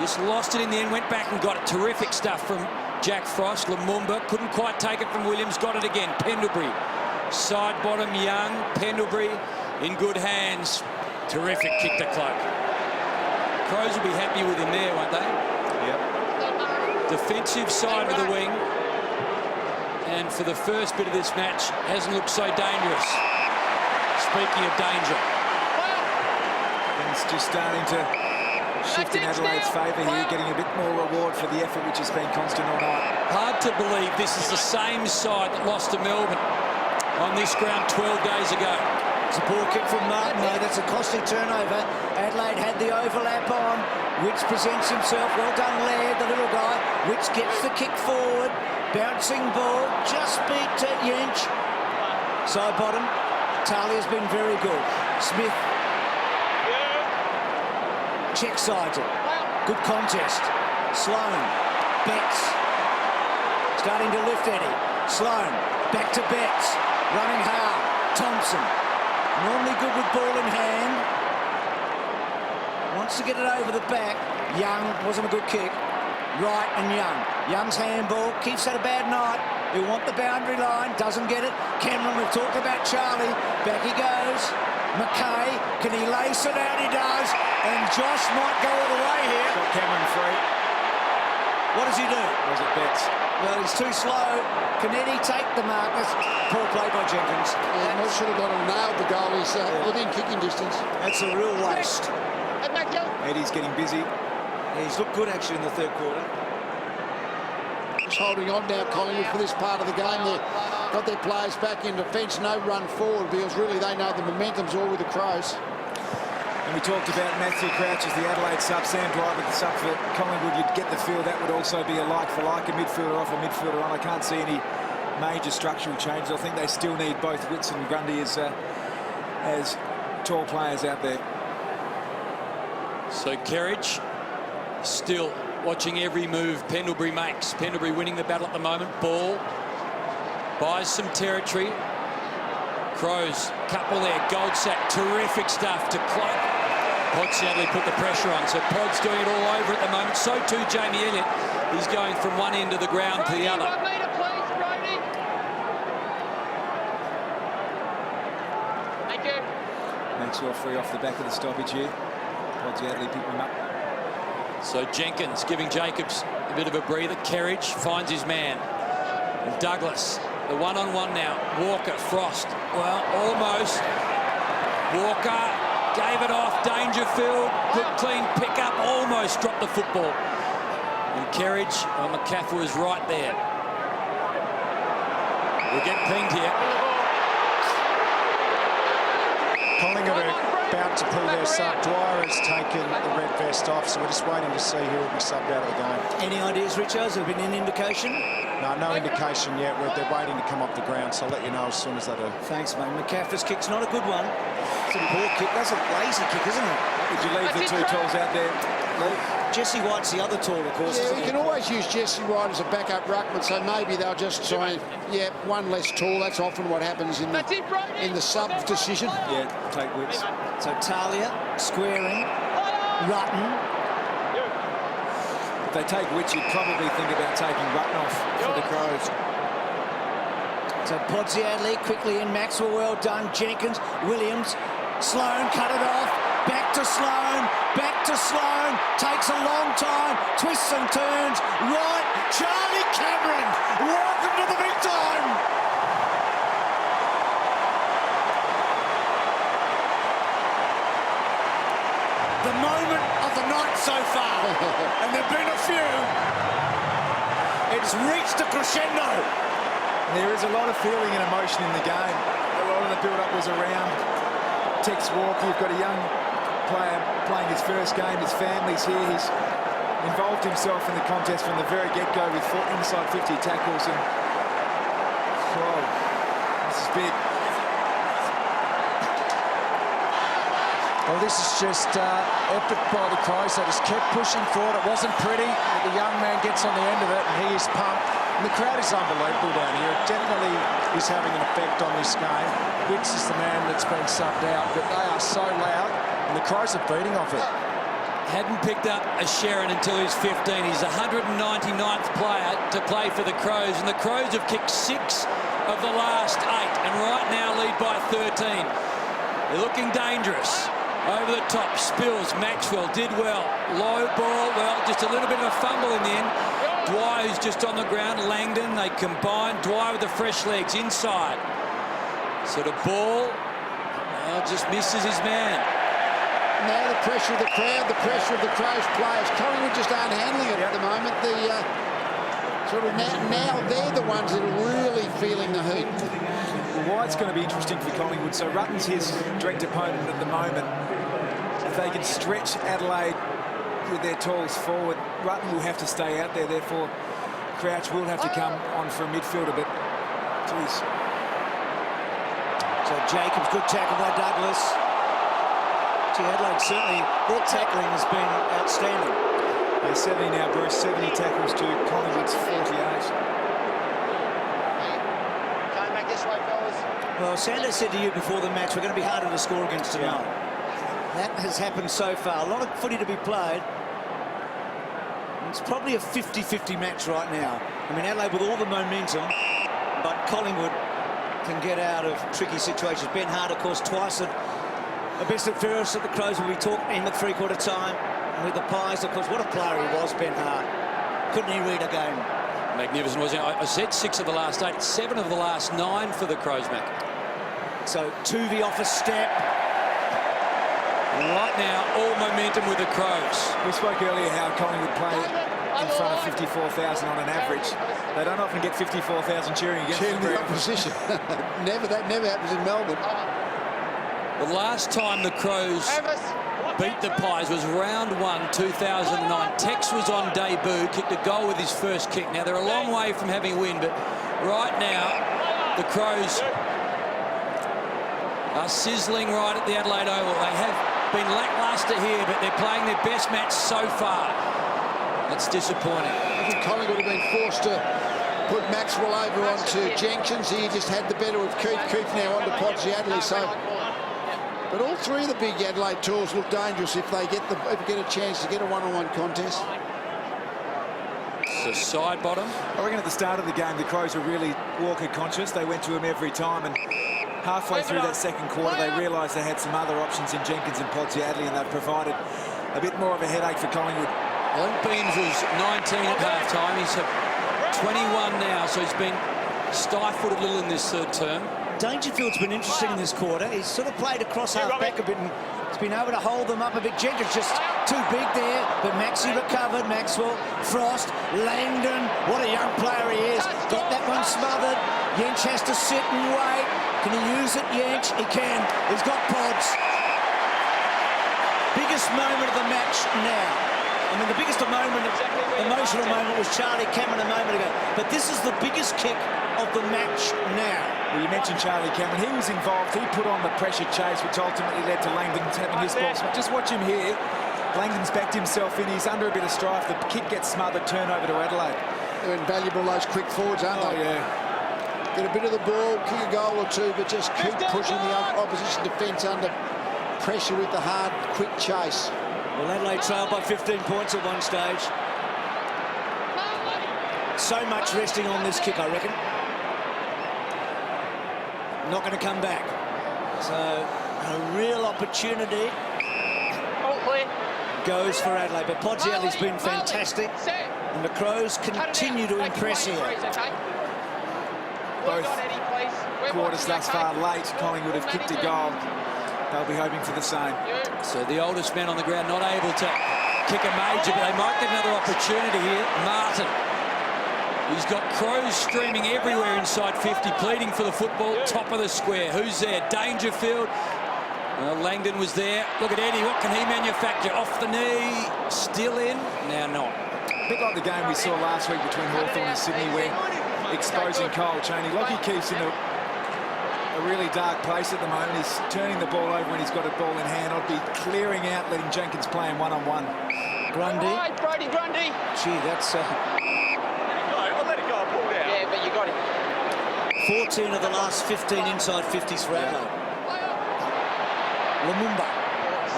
Just lost it in the end, went back and got it. Terrific stuff from Jack Frost. Lumumba couldn't quite take it from Williams, got it again. Pendlebury, side bottom, Young. Pendlebury in good hands. Terrific kick to Cloak. Crows will be happy with him there, won't they? Yep. Defensive side of the wing. And for the first bit of this match, hasn't looked so dangerous. Speaking of danger. Things just starting to shift in Adelaide's favour here, getting a bit more reward for the effort, which has been constant all night. Hard to believe this is the same side that lost to Melbourne on this ground 12 days ago. It's a poor kick from Martin, though. That's a costly turnover. Adelaide had the overlap on. Witch presents himself. Well done, Laird, the little guy. Witch gets the kick forward. Bouncing ball. Just beat Yench. Side bottom. Talia's been very good. Smith. Check sides it. Good contest. Sloan. Betts. Starting to lift Eddie. Sloan. Back to Betts. Running hard. Thompson. Normally good with ball in hand. Wants to get it over the back. Young wasn't a good kick. Wright and Young. Young's handball. Keeps had a bad night. He'll want the boundary line. Doesn't get it. Cameron, we've talked about Charlie. Back he goes. McKay. Can he lace it out? He does. And Josh might go all the way here. Got Cameron free. What does he do? Was it Betts? Well, he's too slow. Can Eddie take the markers? Poor play by Jenkins. Yeah, should have got him, nailed the goal. He's within kicking distance. That's a real waste. Eddie's getting busy. He's looked good, actually, in the third quarter. Just holding on now, Collingwood, for this part of the game. They've got their players back in defence, no run forward, because really they know the momentum's all with the Crows. And we talked about Matthew Crouch as the Adelaide sub, Sam Driver the sub for Collingwood. You'd get the feel that would also be a like-for-like, a midfielder off, a midfielder on. I can't see any major structural changes. I think they still need both Witts and Grundy as tall players out there. So Kerridge still watching every move Pendlebury makes. Pendlebury winning the battle at the moment. Ball buys some territory. Crows, couple there. Goldsack, terrific stuff to Cloak. Podsiadly put the pressure on, so Pod's doing it all over at the moment. So too Jamie Elliott. He's going from one end of the ground to the other. 1 metre, please, Brody. Thank you. Maxwell free off the back of the stoppage here. Podsiadly picked him up. So Jenkins giving Jacobs a bit of a breather. Kerridge finds his man. And Douglas, the one-on-one now. Walker, Frost. Well, almost. Walker gave it off. Dangerfield. Good clean pick up. Almost dropped the football. And Kerridge, well, McCaffrey was right there. We'll get pinged here. Collingwood are about to pull their sub. Dwyer has taken the red vest off, so we're just waiting to see who will be subbed out of the game. Any ideas, Richard? Has there been any indication? No, no indication yet. They're waiting to come off the ground, so I'll let you know as soon as they do. Thanks, mate. McCaffrey's kick's not a good one. It's a poor kick. That's a lazy kick, isn't it? Would you leave the two tools out there, Luke? Jesse White's the other tool, of course. Yeah, you can always use Jesse White as a backup ruckman, so maybe they'll just try and, one less tall. That's often what happens in the sub decision. Yeah, take whips. So Talia, squaring, Rutten. If they take Witch, you'd probably think about taking Rutten off for the Crows. So Podsiadly quickly in. Maxwell, well done. Jenkins, Williams, Sloan cut it off. Back to Sloan, back to Sloan. Takes a long time. Twists and turns. Right, Charlie Cameron. Welcome to the big time. The moment of the night so far, and there've been a few. It's reached a crescendo. There is a lot of feeling and emotion in the game. A lot of the build-up was around Tex Walker. You've got a young player playing his first game. His family's here. He's involved himself in the contest from the very get-go with inside 50 tackles. And this is big. Well, this is just epic by the Crows. They just kept pushing forward. It wasn't pretty. The young man gets on the end of it, and he is pumped. And the crowd is unbelievable down here. It definitely is having an effect on this game. Wicks is the man that's been subbed out, but they are so loud, and the Crows are feeding off it. Hadn't picked up a Sherrin until he was 15. He's the 199th player to play for the Crows, and the Crows have kicked 6 of the last 8, and right now lead by 13. They're looking dangerous. Over the top, Spills, Maxwell did well. Low ball, well, just a little bit of a fumble in the end. Dwyer, who's just on the ground. Langdon, they combine. Dwyer with the fresh legs inside. So the ball, just misses his man. Now the pressure of the crowd, the pressure of the Crows players. Collingwood just aren't handling it at the moment. Now they're the ones that are really feeling the heat. Well, why it's going to be interesting for Collingwood. So Rutten's his direct opponent at the moment. If they can stretch Adelaide with their tools forward, Rutten will have to stay out there. Therefore, Crouch will have to come on for a midfielder. But, geez. So Jacobs, good tackle by Douglas. Gee, Adelaide certainly, their tackling has been outstanding. They're 70 now, Bruce. 70 tackles to Collingwood's 48. Well, Sando said to you before the match, we're going to be harder to score against tonight. That has happened so far. A lot of footy to be played. It's probably a 50-50 match right now. I mean, Adelaide with all the momentum, but Collingwood can get out of tricky situations. Ben Hart, of course, twice at best at Ferris at the Crows when we talked in the three-quarter time. And with the Pies, of course, what a player he was, Ben Hart. Couldn't he read a game? Magnificent, wasn't he? I said 6 of the last 8, 7 of the last 9 for the Crows, Mac. So Tuvey off a step. Right now, all momentum with the Crows. We spoke earlier how Collingwood play in front of 54,000 on an average. They don't often get 54,000 cheering against the opposition. That never happens in Melbourne. The last time the Crows beat the Pies was round 1, 2009. Tex was on debut, kicked a goal with his first kick. Now, they're a long way from having a win, but right now, the Crows are sizzling right at the Adelaide Oval. They have been lacklustre here, but they're playing their best match so far. That's disappointing. I think Collingwood have been forced to put Maxwell over onto Jenkins. He just had the better of Keith. Keith now onto Podsiadly, so But all three of the big Adelaide tours look dangerous if they get a chance to get a one-on-one contest. The side bottom. I reckon at the start of the game, the Crows were really Walker conscious. They went to him every time, and halfway through that second quarter, they realised they had some other options in Jenkins and Podsiadly, and they've provided a bit more of a headache for Collingwood. I think Beams was 19 at half-time. He's 21 now, so he's been stifled a little in this third term. Dangerfield's been interesting in this quarter. He's sort of played across half-back a bit and he's been able to hold them up a bit. Jenkins just too big there, but Maxie recovered. Maxwell, Frost, Langdon, what a young player he is. Got that one smothered. Yench has to sit and wait. Can he use it, Yench? He can. He's got Pods. Biggest moment of the match now. I mean, the biggest emotional moment was Charlie Cameron a moment ago. But this is the biggest kick of the match now. Well, you mentioned Charlie Cameron. He was involved. He put on the pressure chase, which ultimately led to Langdon having his ball. Just watch him here. Langdon's backed himself in. He's under a bit of strife. The kick gets smothered, turnover to Adelaide. They're invaluable, those quick forwards, aren't they? Yeah. Get a bit of the ball, kick a goal or two, but just keep pushing the opposition defence under pressure with the hard, quick chase. Well, Adelaide trailed by 15 points at one stage. So much resting on this kick, I reckon. Not going to come back. So, a real opportunity goes for Adelaide. But Podsiadly's been fantastic. And the Crows continue to impress here. Both quarters thus far late. Collingwood have kicked a goal. They'll be hoping for the same. So the oldest man on the ground not able to kick a major, but they might get another opportunity here. Martin. He's got Crows streaming everywhere inside 50, pleading for the football. Top of the square. Who's there? Dangerfield. Langdon was there. Look at Eddie. What can he manufacture? Off the knee. Still in. Now not. A bit like the game we saw last week between Hawthorn and Sydney, where exposing Cole Chaney. Lockie Keefe's in a really dark place at the moment. He's turning the ball over when he's got a ball in hand. I'd be clearing out, letting Jenkins play him one-on-one. Grundy. Brody Grundy. Gee, that's... I'll let it go. I pulled out. Yeah, but you got him. 14 of the last 15 inside 50s for Adelaide. Lumumba.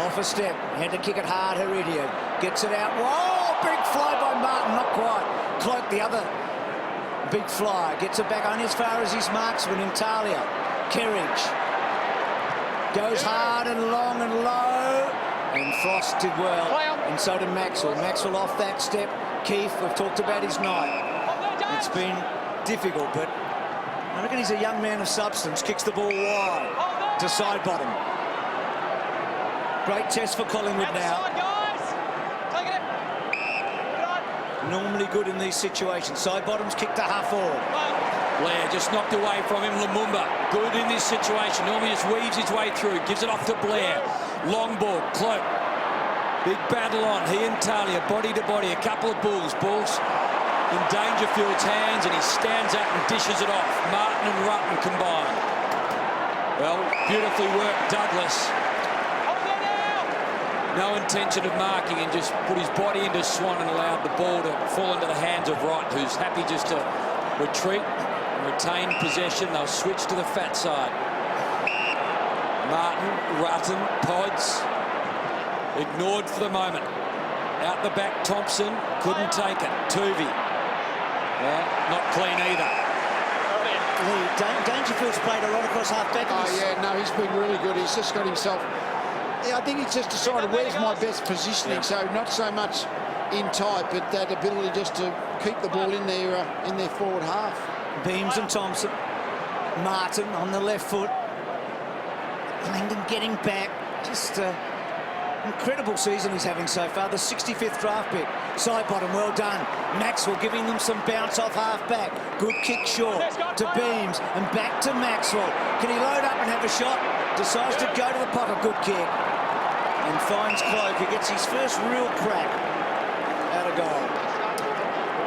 Off a step. Had to kick it hard. Heredia gets it out. Whoa! Big fly by Martin. Not quite. Cloak the other big fly. Gets it back only as far as his marksman in Talia. Kerridge goes hard and long and low, and Frost did well, and so did Maxwell. Maxwell off that step. Keefe, we've talked about his night. It's been difficult, but I reckon he's a young man of substance. Kicks the ball wide to side bottom. Great test for Collingwood now. Normally good in these situations. Side bottom's kicked to half forward. Blair just knocked away from him. Lumumba, good in this situation. Normally just weaves his way through. Gives it off to Blair. Long ball. Cloak. Big battle on. He and Talia, body to body. A couple of balls. Balls in Dangerfield's hands, and he stands up and dishes it off. Martin and Rutten combined. Well, beautifully worked, Douglas. No intention of marking, and just put his body into Swan and allowed the ball to fall into the hands of Wright, who's happy just to retreat and retain possession. They'll switch to the fat side. Martin, Rutten, Pods, ignored for the moment. Out the back, Thompson couldn't take it. Tuvey, well, not clean either. Dangerfield's played a lot across half-back. Oh, yeah, no, he's been really good. He's just got himself... Yeah, I think he's just decided where's my best positioning, so not so much in tight, but that ability just to keep the ball in their forward half. Beams and Thompson. Martin on the left foot. Langdon getting back. Just incredible season he's having so far. The 65th draft pick. Side bottom, well done. Maxwell giving them some bounce off half-back. Good kick short to Beams and back to Maxwell. Can he load up and have a shot? Decides to go to the pocket. Good kick. And finds Cloak, who gets his first real crack out of goal.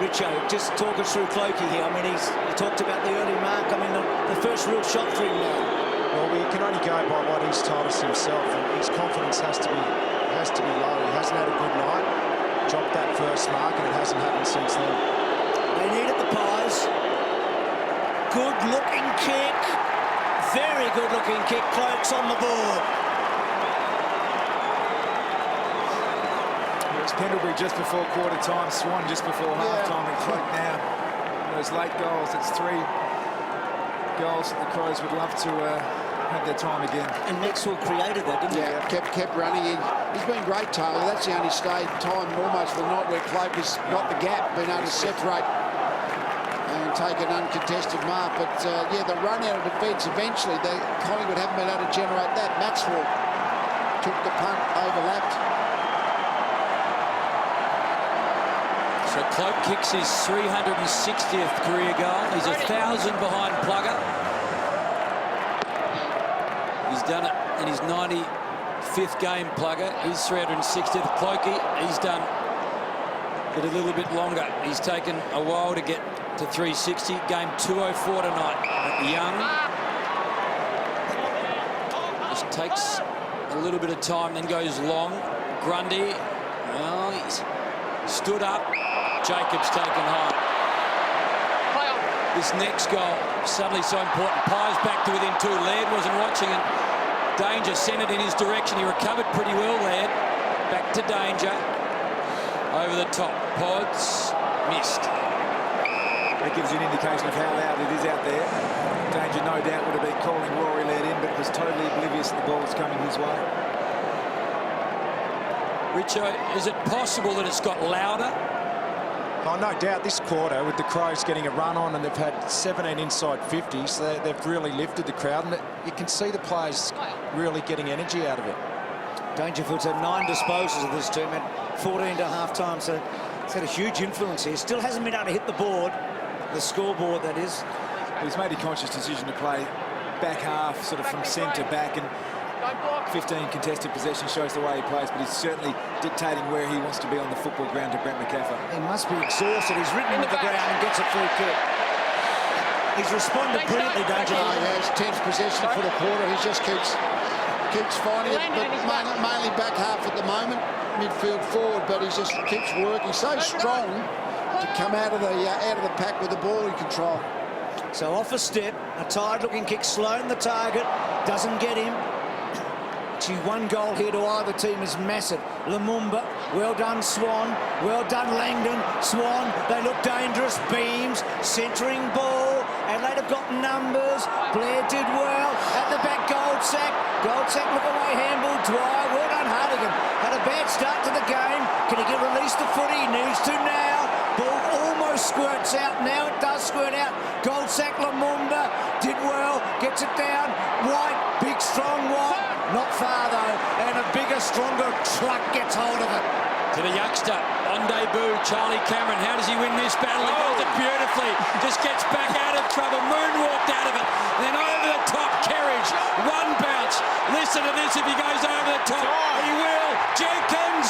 Richo, just talk us through Clokey here. I mean, he talked about the early mark. I mean, the first real shot for him now. Well, we can only go by what he's told us himself, and his confidence has to be low. He hasn't had a good night. Dropped that first mark, and it hasn't happened since then. They needed the Pies. Good-looking kick. Very good-looking kick. Cloak's on the board. It's Pendlebury just before quarter time, Swan just before half time, and Cloak now. Those late goals, it's 3 goals that the Crows would love to have their time again. And Maxwell created that, didn't he? Yeah, kept running. He's been great, Taylor. That's the only time almost for the night where Cloak has got the gap, been able to separate and take an uncontested mark. But, yeah, the run out of defence, eventually, Collingwood haven't been able to generate that. Maxwell took the punt, overlapped. So Cloak kicks his 360th career goal. He's 1,000 behind Plugger. He's done it in his 95th game, Plugger. His 360th. Clokey, he's done it a little bit longer. He's taken a while to get to 360. Game 204 tonight at Young. Just takes a little bit of time, then goes long. Grundy, well, he's stood up. Jacobs taken high. This next goal suddenly so important. Pies back to within 2. Laird wasn't watching it. Danger sent it in his direction. He recovered pretty well, Laird. Back to Danger. Over the top. Pods missed. That gives you an indication of how loud it is out there. Danger no doubt would have been calling Rory Laird in, but was totally oblivious that the ball was coming his way. Richo, is it possible that it's got louder? Oh, no doubt this quarter with the Crows getting a run on, and they've had 17 inside 50s. They've really lifted the crowd, and you can see the players really getting energy out of it. Dangerfield's had 9 disposals of this team, had 14 to half-time, so it's had a huge influence here. Still hasn't been able to hit the board, the scoreboard, that is. He's made a conscious decision to play back half, sort of from centre back, and 15 contested possession shows the way he plays, but he's certainly dictating where he wants to be on the football ground to Brent McCaffrey. He must be exhausted. He's ridden into the ground and gets a free kick. He's responded brilliantly, Dangerfield. He has 10th possession for the quarter. He just keeps finding it, but mainly back half at the moment, midfield forward, but he just keeps working. So strong to come out of the pack with the ball in control. So off a step, a tired-looking kick, Sloan the target, doesn't get him. Actually, 1 goal here to either team is massive. Lumumba, well done Swan, well done Langdon. Swan, they look dangerous. Beams, centering ball. Adelaide have got numbers. Blair did well. At the back, Goldsack. Goldsack, look away, handball. Dwyer, well done Hardigan. Had a bad start to the game. Can he get released the footy? He needs to now. Ball almost squirts out. Now it does squirt out. Goldsack, Lumumba did well. Gets it down. White, big strong White. Not far though, and a bigger, stronger truck gets hold of it. To the youngster, on debut, Charlie Cameron. How does he win this battle? He does it beautifully. Just gets back out of trouble. Moonwalked out of it. Then over the top, Kerridge. 1 bounce. Listen to this if he goes over the top. He will. Jenkins.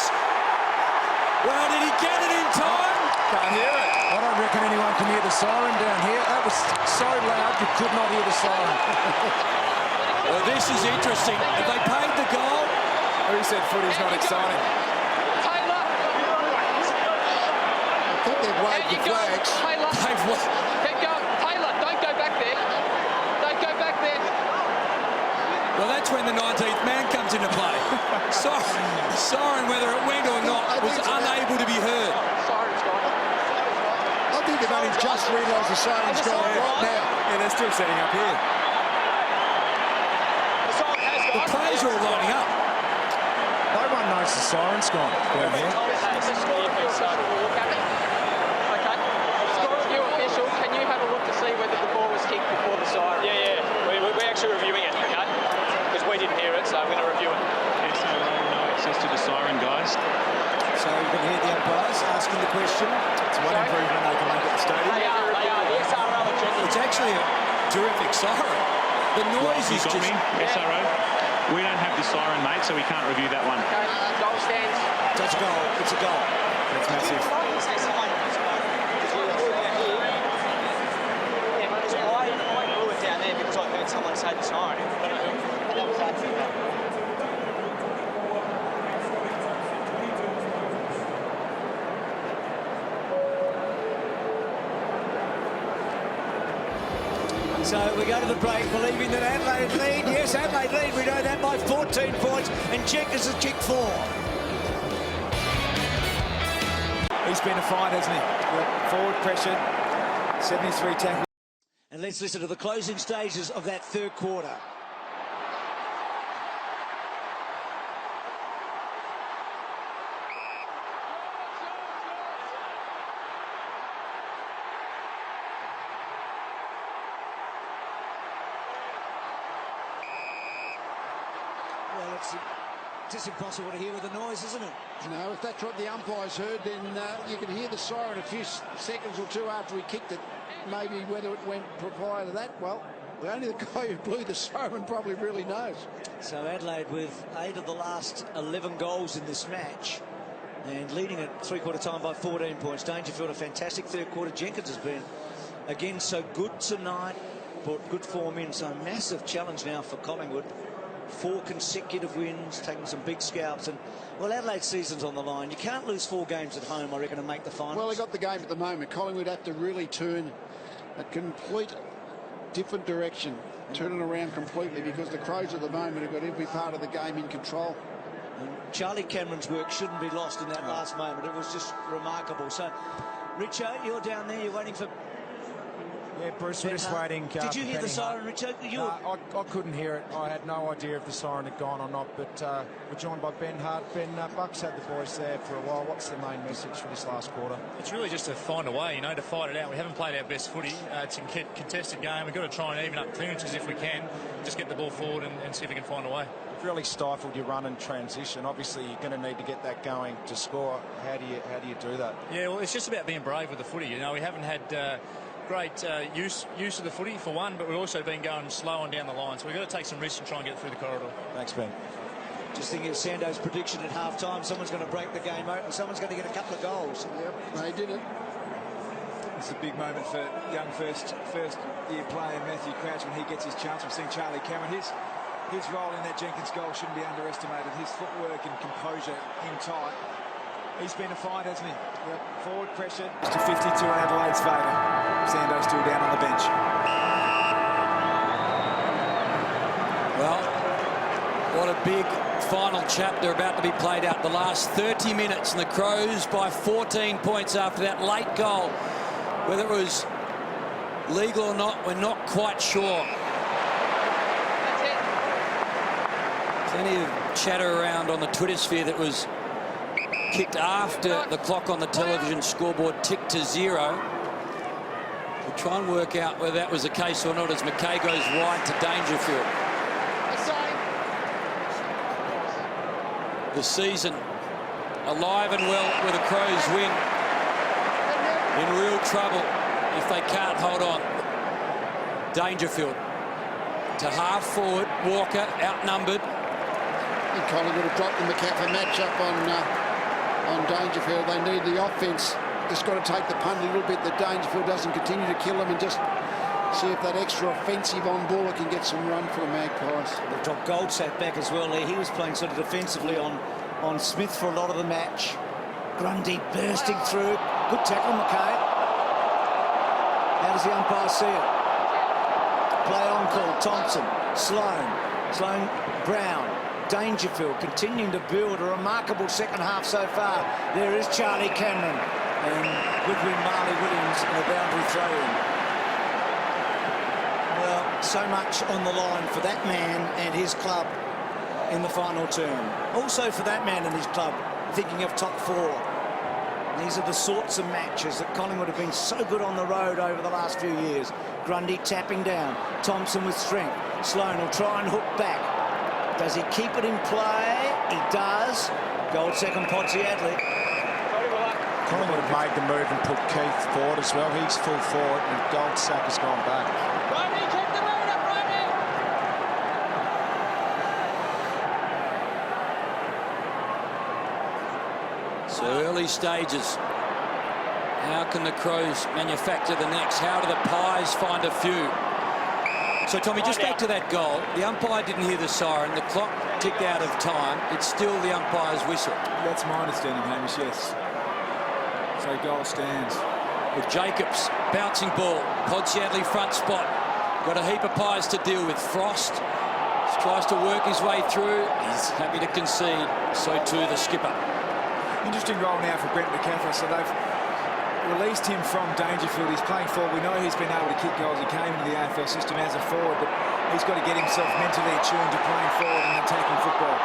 Well, did he get it in time? Can't hear it. I don't reckon anyone can hear the siren down here. That was so loud you could not hear the siren. Well, this is interesting. Have they paid the goal? Who said footy's not exciting? Taylor! I think they've waved the flags. Taylor! Keep going. Taylor, don't go back there. Don't go back there. Well, that's when the 19th man comes into play. Siren, whether it went or not, was unable to be heard. Siren's gone. I think they've only just realised the siren's gone right now. Yeah, they're still setting up here. The players are all lining up. No one knows the siren's gone down here. Okay. Score review official, can you have a look to see whether the ball was kicked before the siren? Yeah. We're actually reviewing it, okay? Because we didn't hear it, so I'm going to review it. No access to the siren, guys. So you can hear the umpires asking the question. It's one improvement they can make at the stadium. They are. The SRO are checking. It's actually a terrific siren. The noise is just... SRO. We don't have the siren, mate, so we can't review that one. Okay, goal stands. That's a goal. It's a goal. That's massive. Why blew it down there? Because I heard someone say the siren. So we go to the break believing that Adelaide lead. Yes, Adelaide lead. We know that by 14 points. And Jenkins has kicked 4. He's been a fight, hasn't he? Yep. Forward pressure, 73 tackles. And let's listen to the closing stages of that third quarter. Well, it's just impossible to hear with the noise, isn't it? No, if that's what the umpires heard, then you can hear the siren a few seconds or two after he kicked it. Maybe whether it went prior to that, well, only the guy who blew the siren probably really knows. So Adelaide with 8 of the last 11 goals in this match and leading at three-quarter time by 14 points. Dangerfield a fantastic third quarter. Jenkins has been, again, so good tonight. Brought good form in, so massive challenge now for Collingwood. 4 consecutive wins, taking some big scalps, and well, Adelaide's season's on the line. You can't lose 4 games at home, I reckon, and make the finals. Well, they got the game at the moment. Collingwood have to really turn a complete different direction, turn it around completely, because the Crows at the moment have got every part of the game in control. And Charlie Cameron's work shouldn't be lost in that last moment. It was just remarkable. So, Richo, you're down there. You're waiting for. Yeah, Bruce, we're just waiting. Did you hear the siren, Richo? I couldn't hear it. I had no idea if the siren had gone or not, but we're joined by Ben Hart. Ben, Bucks had the boys there for a while. What's the main message for this last quarter? It's really just to find a way, to fight it out. We haven't played our best footy. It's a contested game. We've got to try and even up clearances if we can. Just get the ball forward and see if we can find a way. You've really stifled your run and transition. Obviously, you're going to need to get that going to score. How do you do that? Yeah, well, it's just about being brave with the footy. We haven't had great use of the footy for one, but we've also been going slow on down the line, so we've got to take some risks and try and get through the corridor. Thanks, Ben. Just thinking of Sando's prediction at half-time, someone's going to break the game open, someone's going to get a couple of goals. Yep, they did it. It's a big moment for young first-year player Matthew Crouch when he gets his chance. We've seen Charlie Cameron. His role in that Jenkins goal shouldn't be underestimated. His footwork and composure in tight. He's been a fight, hasn't he? Yep. Forward pressure. It's to 52 in Adelaide's favour. Sando's still down on the bench. Well, what a big final chapter about to be played out. The last 30 minutes, and the Crows by 14 points after that late goal. Whether it was legal or not, we're not quite sure. Plenty of chatter around on the Twitter sphere that was kicked after the clock on the television scoreboard ticked to 0. We'll try and work out whether that was the case or not as McKay goes wide to Dangerfield. The season alive and well with the Crows win. In real trouble if they can't hold on. Dangerfield to half forward. Walker outnumbered. And Collingwood have dropped the McCaffrey matchup on Dangerfield. They need the offence. Just got to take the punt a little bit that Dangerfield doesn't continue to kill them and just see if that extra offensive on ball can get some run for the Magpies. They've dropped Goldsat back as well there. He was playing sort of defensively on Smith for a lot of the match. Grundy bursting through. Good tackle, McKay. How does the umpire see it? Play on call. Thompson, Sloane, Brown. Dangerfield continuing to build a remarkable second half so far. There is Charlie Cameron and Goodwin Marley Williams in a boundary throw-in. Well, so much on the line for that man and his club in the final term. Also for that man and his club, thinking of top 4. These are the sorts of matches that Collingwood have been so good on the road over the last few years. Grundy tapping down, Thompson with strength. Sloane will try and hook back. Does he keep it in play? He does. Goal second, Podsiadly. Collingwood have made the move and put Keith forward as well. He's full forward and Goldsack has gone back. Rodney, keep the mood up, Rodney! So early stages. How can the Crows manufacture the next? How do the Pies find a few? So, Tommy, just back to that goal. The umpire didn't hear the siren. The clock ticked out of time. It's still the umpire's whistle. That's my understanding, Hamish, yes. So goal stands. With Jacobs, bouncing ball. Podsiadly front spot. Got a heap of Pies to deal with. Frost tries to work his way through. He's happy to concede. So too the skipper. Interesting role now for Brent McCaffrey. So they've released him from Dangerfield. He's playing forward. We know he's been able to kick goals. He came into the AFL system as a forward, but he's got to get himself mentally attuned to playing forward and attacking football.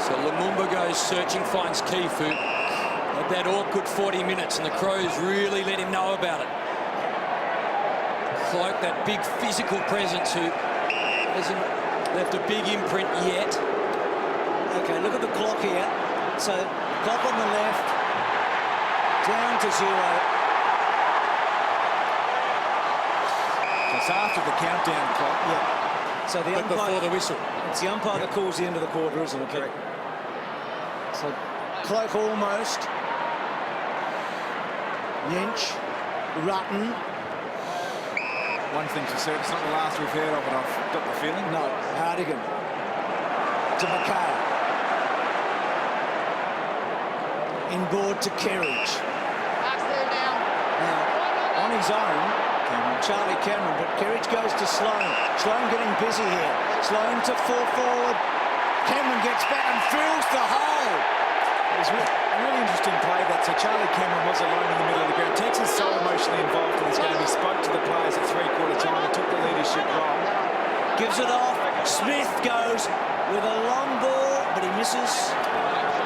So Lumumba goes searching, finds Kifu. Had that awkward 40 minutes, and the Crows really let him know about it. Cloak, that big physical presence who hasn't left a big imprint yet. Okay, look at the clock here. So, clock on the left, down to 0. It's after the countdown clock. Yeah. So the but umpire, before the whistle. It's the umpire that calls the end of the quarter, isn't it? Correct. So, Cloak almost. Lynch, Rutten. One thing for certain, it's not the last we've heard of it, I've got the feeling. No, Hardigan to Mackay. Inboard to Kerridge. Now, on his own, Charlie Cameron, but Kerridge goes to Sloan. Sloan getting busy here. Sloan to 4 forward. Cameron gets back and fills the hole. It was a really interesting play that. So Charlie Cameron was alone in the middle of the ground. Texas so emotionally involved in this game. He spoke to the players at three-quarter time and took the leadership role. Gives it off. Smith goes with a long ball, but he misses.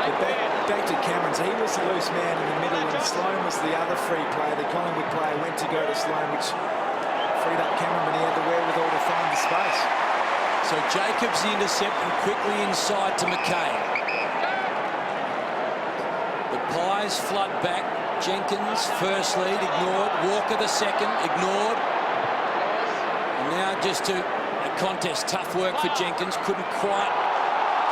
But back to Cameron's. He was the loose man in the middle, and Sloan was the other free player. The Collingwood player went to go to Sloan, which freed up Cameron when he had the wherewithal to find the space. So Jacobs the intercept and quickly inside to Mackay. The Pies flood back. Jenkins, first lead, ignored. Walker, the second, ignored. And now just to a contest. Tough work for Jenkins. Couldn't quite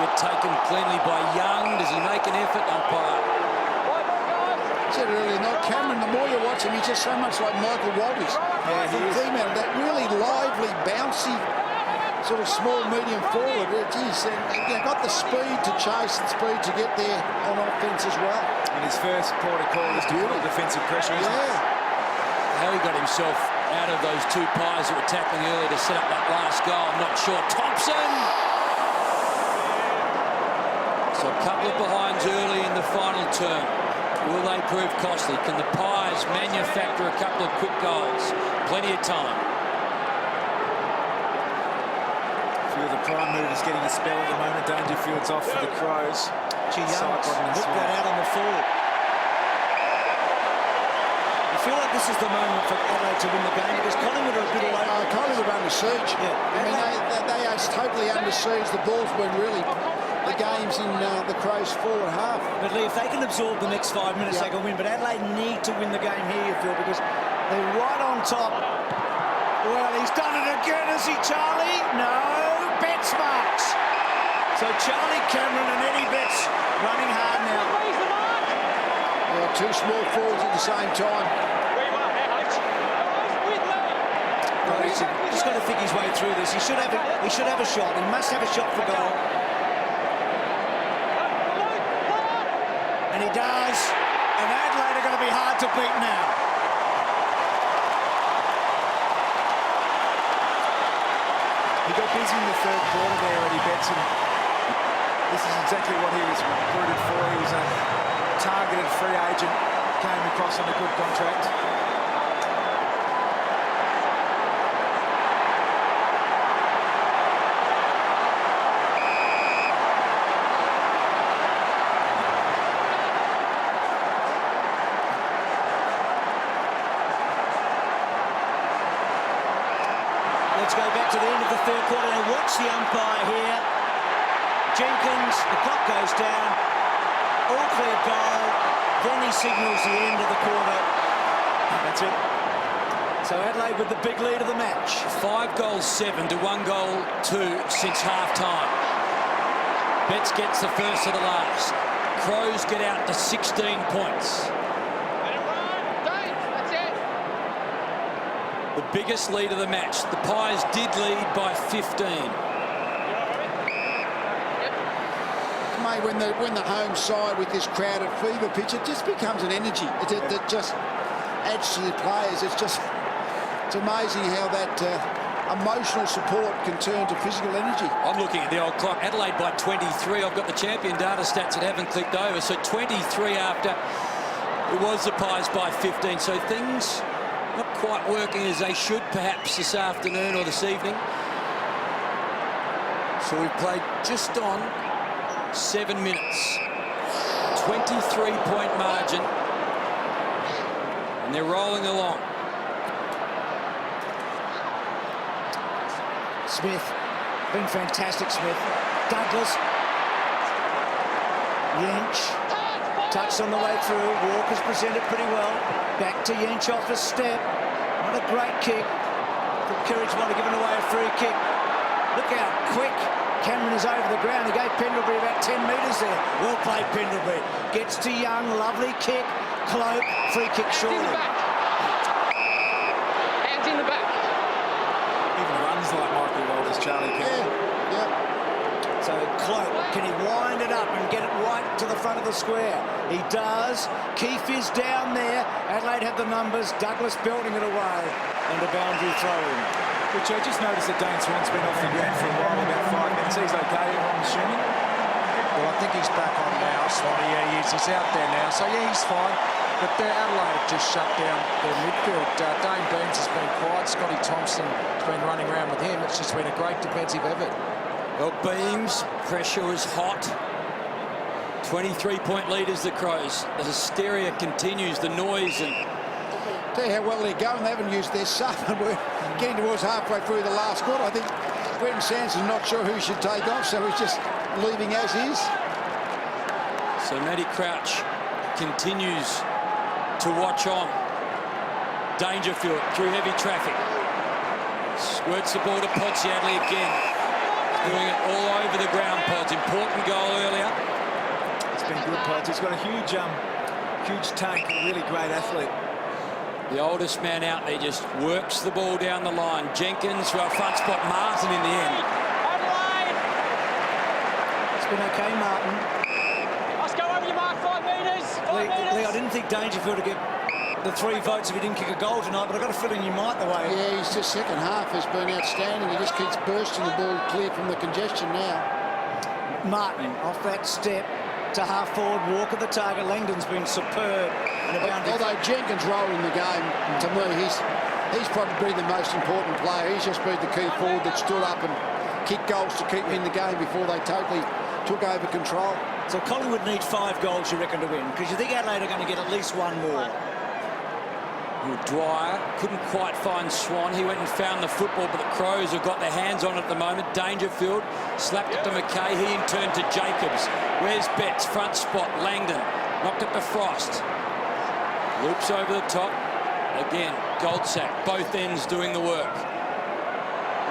get taken cleanly by Young. Does he make an effort, umpire? I said earlier, not Cameron. The more you watch him, he's just so much like Michael Walters. Yeah, he is. That really lively, bouncy, sort of small, medium forward. Geez, and got the speed to chase and speed to get there on offence as well. And his first port of call is to put defensive pressure, isn't it? How he got himself out of those two Pies that were tackling earlier to set up that last goal, I'm not sure. Thompson! So a couple of behinds early in the final term. Will they prove costly? Can the Pies manufacture a couple of quick goals? Plenty of time. A few of the prime movers getting a spell at the moment. Dangerfield's off for the Crows. Young hooked that out on the forward. I feel like this is the moment for Adelaide to win the game because Collingwood are a bit away. Collingwood are under siege. Yeah. I mean, they are totally under siege. The ball's been really the game's in the Crows' forward half. But Lee, if they can absorb the next 5 minutes, they can win. But Adelaide need to win the game here, you feel, because they're right on top. Well, he's done it again, has he, Charlie? No, Betts marks. So Charlie Cameron and Eddie Betts running hard now. Two small forwards at the same time. No, he's got to think his way through this. He should have a shot. He must have a shot for goal. And he does. And Adelaide are going to be hard to beat now. He got busy in the third quarter there, Eddie Betts, and this is exactly what he was recruited for. He was a targeted free agent, came across on a good contract. Let's go back to the end of the third quarter and watch the umpire here. Jenkins, the clock goes down. All clear goal. Then he signals the end of the quarter. That's it. So Adelaide with the big lead of the match. 5 goals 7 to 1 goal 2 since half-time. Betts gets the first of the last. Crows get out to 16 points. The biggest lead of the match. The Pies did lead by 15. Mate, when the home side with this crowded fever pitch, it just becomes an energy. It just adds to the players. It's amazing how that emotional support can turn to physical energy. I'm looking at the old clock. Adelaide by 23. I've got the champion data stats that haven't clicked over. So 23 after it was the Pies by 15. So things not quite working as they should perhaps this afternoon or this evening. So we've played just on 7 minutes. 23-point margin. And they're rolling along. Smith, been fantastic, Smith. Douglas. Yench. Touched on the way through. Walker's presented pretty well. Back to Yench off a step. Not a great kick. The Courage might have given away a free kick. Look how quick Cameron is over the ground. He gave Pendlebury about 10 metres there. Well played, Pendlebury. Gets to Young. Lovely kick. Cloak. Free kick short. Hands in the back. Even runs like Michael Walters, Charlie Campbell. Yeah. So Cloak, can he wind it up and get it right to the front of the square? He does. Keefe is down there. Adelaide have the numbers. Douglas belting it away. And a boundary throw in. Which I just noticed that Dane Swan's been off the ground for a while, about 5 minutes. He's okay, I'm assuming. Well, I think he's back on now, Swanee. Yeah, he is. He's out there now. So, yeah, he's fine. But Adelaide have just shut down their midfield. Dane Beams has been quiet. Scotty Thompson has been running around with him. It's just been a great defensive effort. Well, Beams, pressure was hot. 23-point leaders, the Crows. The hysteria continues, the noise. And tell you how well they're going. They haven't used their sub, and we're getting towards halfway through the last quarter. I think Brenton Sanderson's not sure who should take off, so he's just leaving as is. So Matty Crouch continues to watch on. Dangerfield through heavy traffic. Squirts the ball to Podsiadly again. Doing it all over the ground, Pods. Important goal earlier. It's been good, Pods. He's got a huge tank, a really great athlete. The oldest man out there just works the ball down the line. Jenkins for a front spot. Martin in the end. It's been okay, Martin. Let's go over your mark, 5 metres. 5 metres. Lee, I didn't think Dangerfield would get the 3 votes if he didn't kick a goal tonight, but I've got a feeling you might the way. Yeah, his just second half has been outstanding. He just keeps bursting the ball clear from the congestion now. Martin off that step to half forward, walk at the target. Langdon's been superb. Although Jenkins' role in the game, to me, he's probably been the most important player. He's just been the key forward that stood up and kicked goals to keep in the game before they totally took over control. So Collingwood need 5 goals, you reckon, to win? Because you think Adelaide are going to get at least 1 more. Dwyer couldn't quite find Swan. He went and found the football, but the Crows have got their hands on it at the moment. Dangerfield slapped it to McKay. He in turn to Jacobs. Where's Betts? Front spot. Langdon knocked it to Frost. Loops over the top. Again, Goldsack. Both ends doing the work.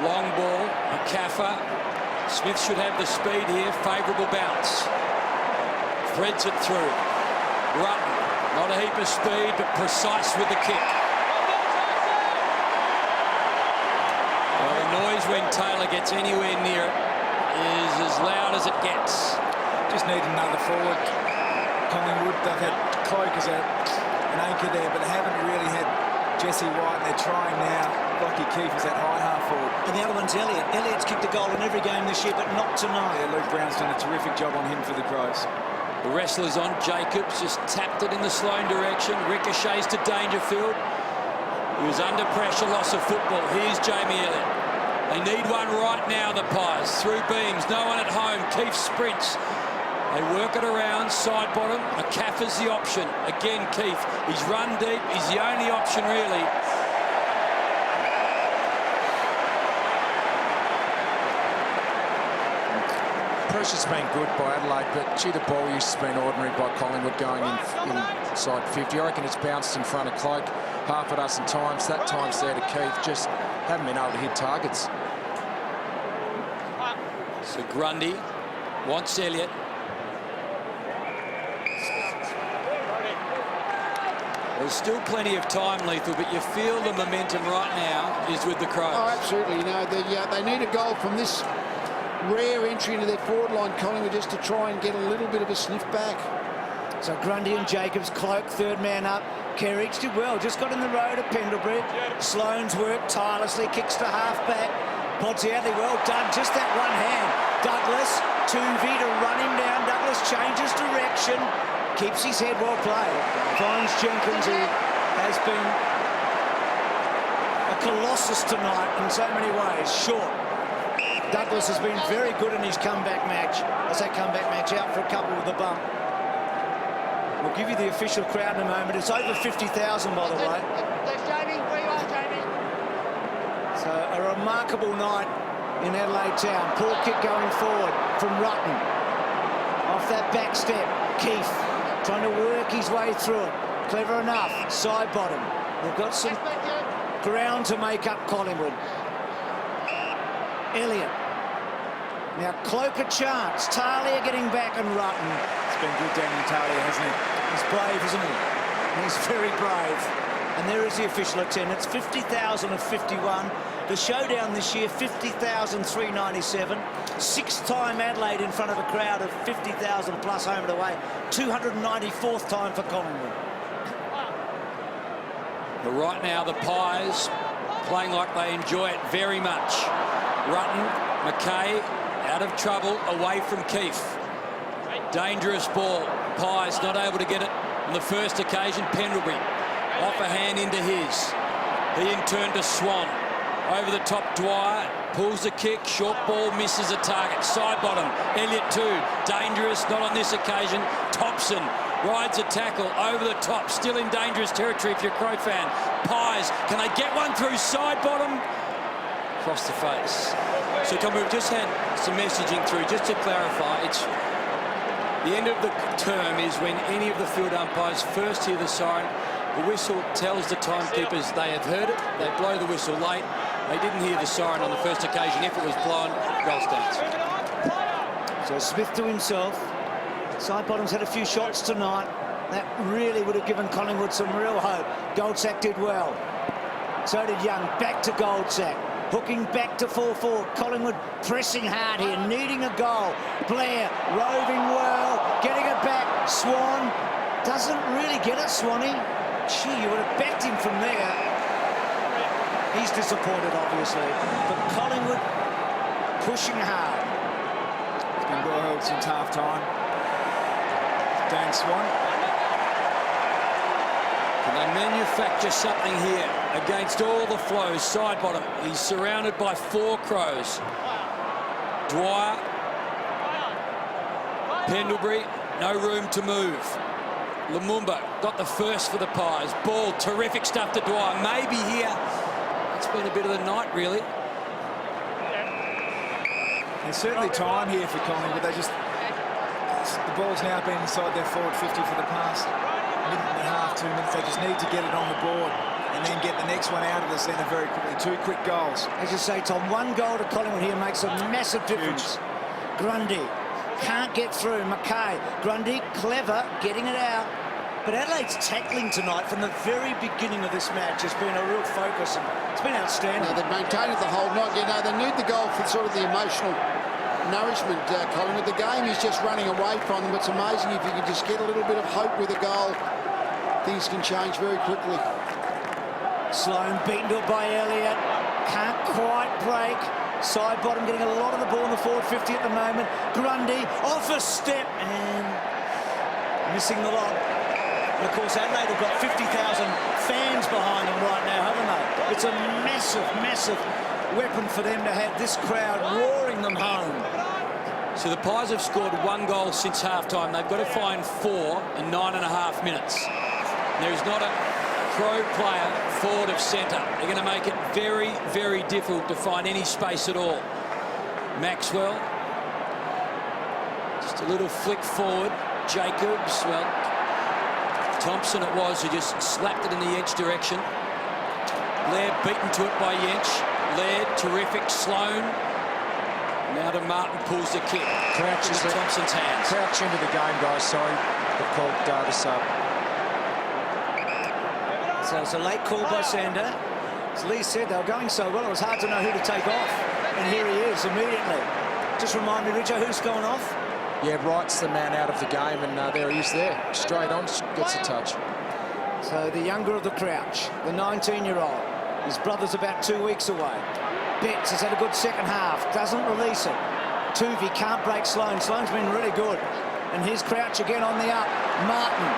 Long ball. McCaffer. Smith should have the speed here. Favourable bounce. Threads it through. Rutten. Not a heap of speed, but precise with the kick. Well, the noise when Taylor gets anywhere near it is as loud as it gets. Just need another forward. Collingwood, they've had Cloak as an anchor there, but they haven't really had Jesse White. They're trying now. Lockie Keefe is that high half forward. And the other one's Elliott. Elliott's kicked a goal in every game this year, but not tonight. Yeah, Luke Brown's done a terrific job on him for the Crows. The wrestler's on. Jacobs just tapped it in the Sloane direction. Ricochets to Dangerfield. He was under pressure, loss of football. Here's Jamie Elliott. They need one right now, the Pies. Through Beams, no one at home. Keefe sprints. They work it around, side bottom. McCaffer's the option. Again, Keefe. He's run deep. He's the only option, really. Pressure's been good by Adelaide, but gee, the ball use has been ordinary by Collingwood going inside 50. I reckon it's bounced in front of Cloak half a dozen times. That time's there to Keefe. Just haven't been able to hit targets. So Grundy wants Elliott. There's still plenty of time, Lethal, but you feel the momentum right now is with the Crows. Oh, absolutely. You know, they need a goal from this rare entry into their forward line, Collingwood, just to try and get a little bit of a sniff back. So Grundy and Jacobs, Cloak, third man up. Kerridge did well, just got in the road at Pendlebury. Sloane's worked tirelessly, kicks to half-back. Podsiadly, well done, just that one hand. Douglas, 2v to run him down. Douglas changes direction, keeps his head, well played. Finds Jenkins, who has been a colossus tonight in so many ways. Short. Douglas has been very good in his comeback match. I say comeback match, out for a couple with the bump. We'll give you the official crowd in a moment. It's over 50,000, by the way. There's Jamie. Where you are, Jamie? So a remarkable night in Adelaide Town. Poor kick going forward from Rutten. Off that back step, Keefe trying to work his way through it. Clever enough, side bottom. They've got some ground to make up Collingwood. Elliott. Now Cloak a chance. Talia getting back and Rutten. It's been good, Daniel Talia, hasn't he? He's brave, isn't he? He's very brave. And there is the official attendance, 50,000 of 51. The showdown this year, 50,397. Sixth-time Adelaide in front of a crowd of 50,000 plus home and away. 294th time for Collingwood. But right now, the Pies playing like they enjoy it very much. Rutten, McKay, out of trouble, away from Keefe. Dangerous ball. Pies not able to get it on the first occasion. Pendlebury off a hand into his. He in turn to Swan. Over the top, Dwyer pulls the kick. Short ball, misses a target. Side bottom, Elliott too. Dangerous, not on this occasion. Thompson rides a tackle over the top. Still in dangerous territory if you're a Crow fan. Pies, can they get one through side bottom? Across the face. So Tom, we've just had some messaging through. Just to clarify, it's the end of the term is when any of the field umpires first hear the siren. The whistle tells the timekeepers they have heard it. They blow the whistle late. They didn't hear the siren on the first occasion. If it was blown, goal stands. So Smith to himself. Sidebottom's had a few shots tonight. That really would have given Collingwood some real hope. Goldsack did well. So did Young. Back to Goldsack. Hooking back to 4-4. Collingwood pressing hard here, needing a goal. Blair roving well, getting it back. Swan doesn't really get it, Swanee. Gee, you would have backed him from there. He's disappointed, obviously. But Collingwood pushing hard. It's been well held since half-time. Dan Swan. Can they manufacture something here against all the flows? Side bottom. He's surrounded by 4 Crows. Dwyer. Pendlebury. No room to move. Lumumba got the first for the Pies. Ball, terrific stuff to Dwyer. Maybe here. It's been a bit of the night, really. There's certainly time here for Collingwood. They just... The ball's now been inside their forward 50 for the past minute and a half, 2 minutes. They just need to get it on the board and then get the next one out of the centre very quickly. 2 quick goals. As you say, Tom, 1 goal to Collingwood here makes a massive difference. Grundy can't get through. McKay. Grundy, clever, getting it out. But Adelaide's tackling tonight from the very beginning of this match has been a real focus, and it's been outstanding. They've maintained it the whole night. You know, they need the goal for sort of the emotional nourishment, Collingwood. The game is just running away from them. It's amazing if you can just get a little bit of hope with a goal. Things can change very quickly. Sloane beaten to it by Elliott. Can't quite break. Side bottom getting a lot of the ball in the forward 50 at the moment. Grundy off a step and missing the lot. And of course, Adelaide have got 50,000 fans behind them right now, haven't they? It's a massive, massive weapon for them to have this crowd roaring them home. So the Pies have scored 1 goal since half-time. They've got to find 4 in 9.5 minutes. There is not a Crow player forward of centre. They're going to make it very, very difficult to find any space at all. Maxwell. Just a little flick forward. Jacobs, well, Thompson it was who just slapped it in the edge direction. Laird beaten to it by Yench. Laird, terrific. Sloane. Now to Martin, pulls the kick. Crouch into Thompson's hands. Crouch into the game, guys. Sorry, the call this up. So it's a late call by Sander. As Lee said, they were going so well, it was hard to know who to take off. And here he is immediately. Just remind me, Richo, who's gone off? yeah, writes the man out of the game, and there he is there. Straight on, gets a touch. So the younger of the Crouch, the 19-year-old. His brother's about 2 weeks away. Betts has had a good second half, doesn't release it. Tuvey can't break Sloan. Sloan's been really good. And here's Crouch again on the up. Martin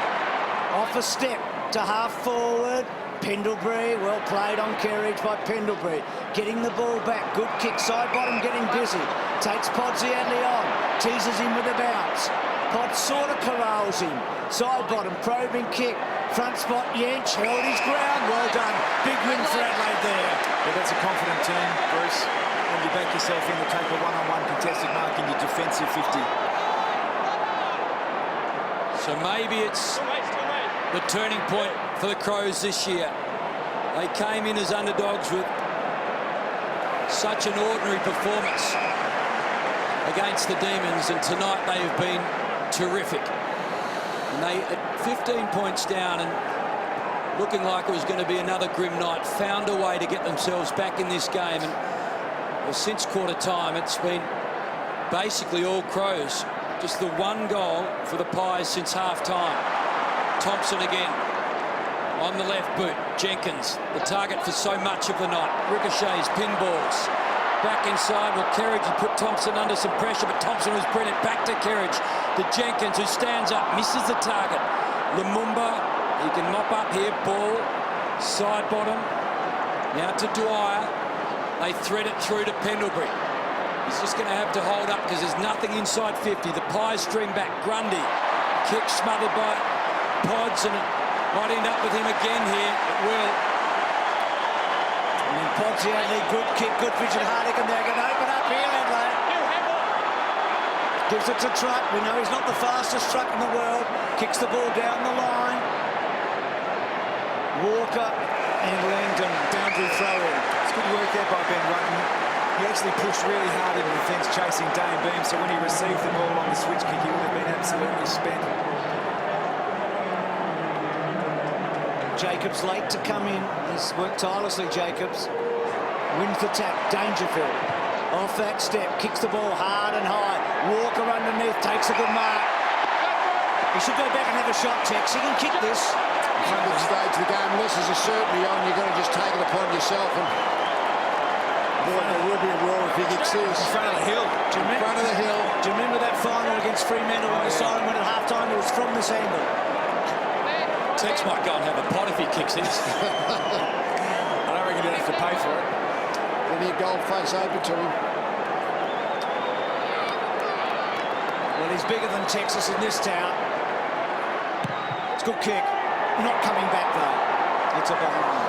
off a step to half forward. Pendlebury, well played on Kerridge by Pendlebury. Getting the ball back, good kick, side bottom getting busy. Takes Podsiadly on, teases him with a bounce. Pod sort of corrals him. Side bottom, probing kick. Front spot, Yench held his ground. Well done. Big win for Adelaide there. Yeah, that's a confident team, Bruce. When you back yourself in to take a one-on-one contested mark in your defensive 50. So maybe it's the turning point for the Crows this year. They came in as underdogs with such an ordinary performance against the Demons, and tonight they have been terrific. And they, at 15 points down and looking like it was going to be another grim night, found a way to get themselves back in this game. And well, since quarter time, it's been basically all Crows. Just the one goal for the Pies since half-time. Thompson again on the left boot. Jenkins, the target for so much of the night. Ricochets, pinballs. Back inside. Well, Kerridge had put Thompson under some pressure, but Thompson was brilliant. Back to Kerridge. To Jenkins, who stands up, misses the target. Lumumba, he can mop up here. Ball, side bottom. Now to Dwyer. They thread it through to Pendlebury. He's just going to have to hold up because there's nothing inside 50. The Pies stream back. Grundy. Kick smothered by Pods, and it might end up with him again here. It will. And Podsiadly, good kick, good vision. Hardigan there, going to open up here, Adelaide. Gives it to Truck. We know he's not the fastest truck in the world. Kicks the ball down the line. Walker and Langdon, boundary throw-in. It's good work there by Ben Rutten. He actually pushed really hard in the defence chasing Dane Beam, so when he received the ball on the switch kick, he would have been absolutely spent. Jacobs late to come in. He's worked tirelessly, Jacobs. Wins the tap. Dangerfield. Off that step. Kicks the ball hard and high. Walker underneath. Takes a good mark. He should go back and have a shot, Tex. He can kick this. From the stage of the game, losses are certainly on. You've got to just take it upon yourself. And boy, there will be a roar if he gets this. In front of the hill. In front of the hill. Do you remember that final against Fremantle when the siren went at half-time? It was from this angle. Tex might go and have a pot if he kicks this. I don't reckon he'd have to pay for it. Plenty of gold face open to him. Well, he's bigger than Texas in this town. It's a good kick. Not coming back, though. It's a behind.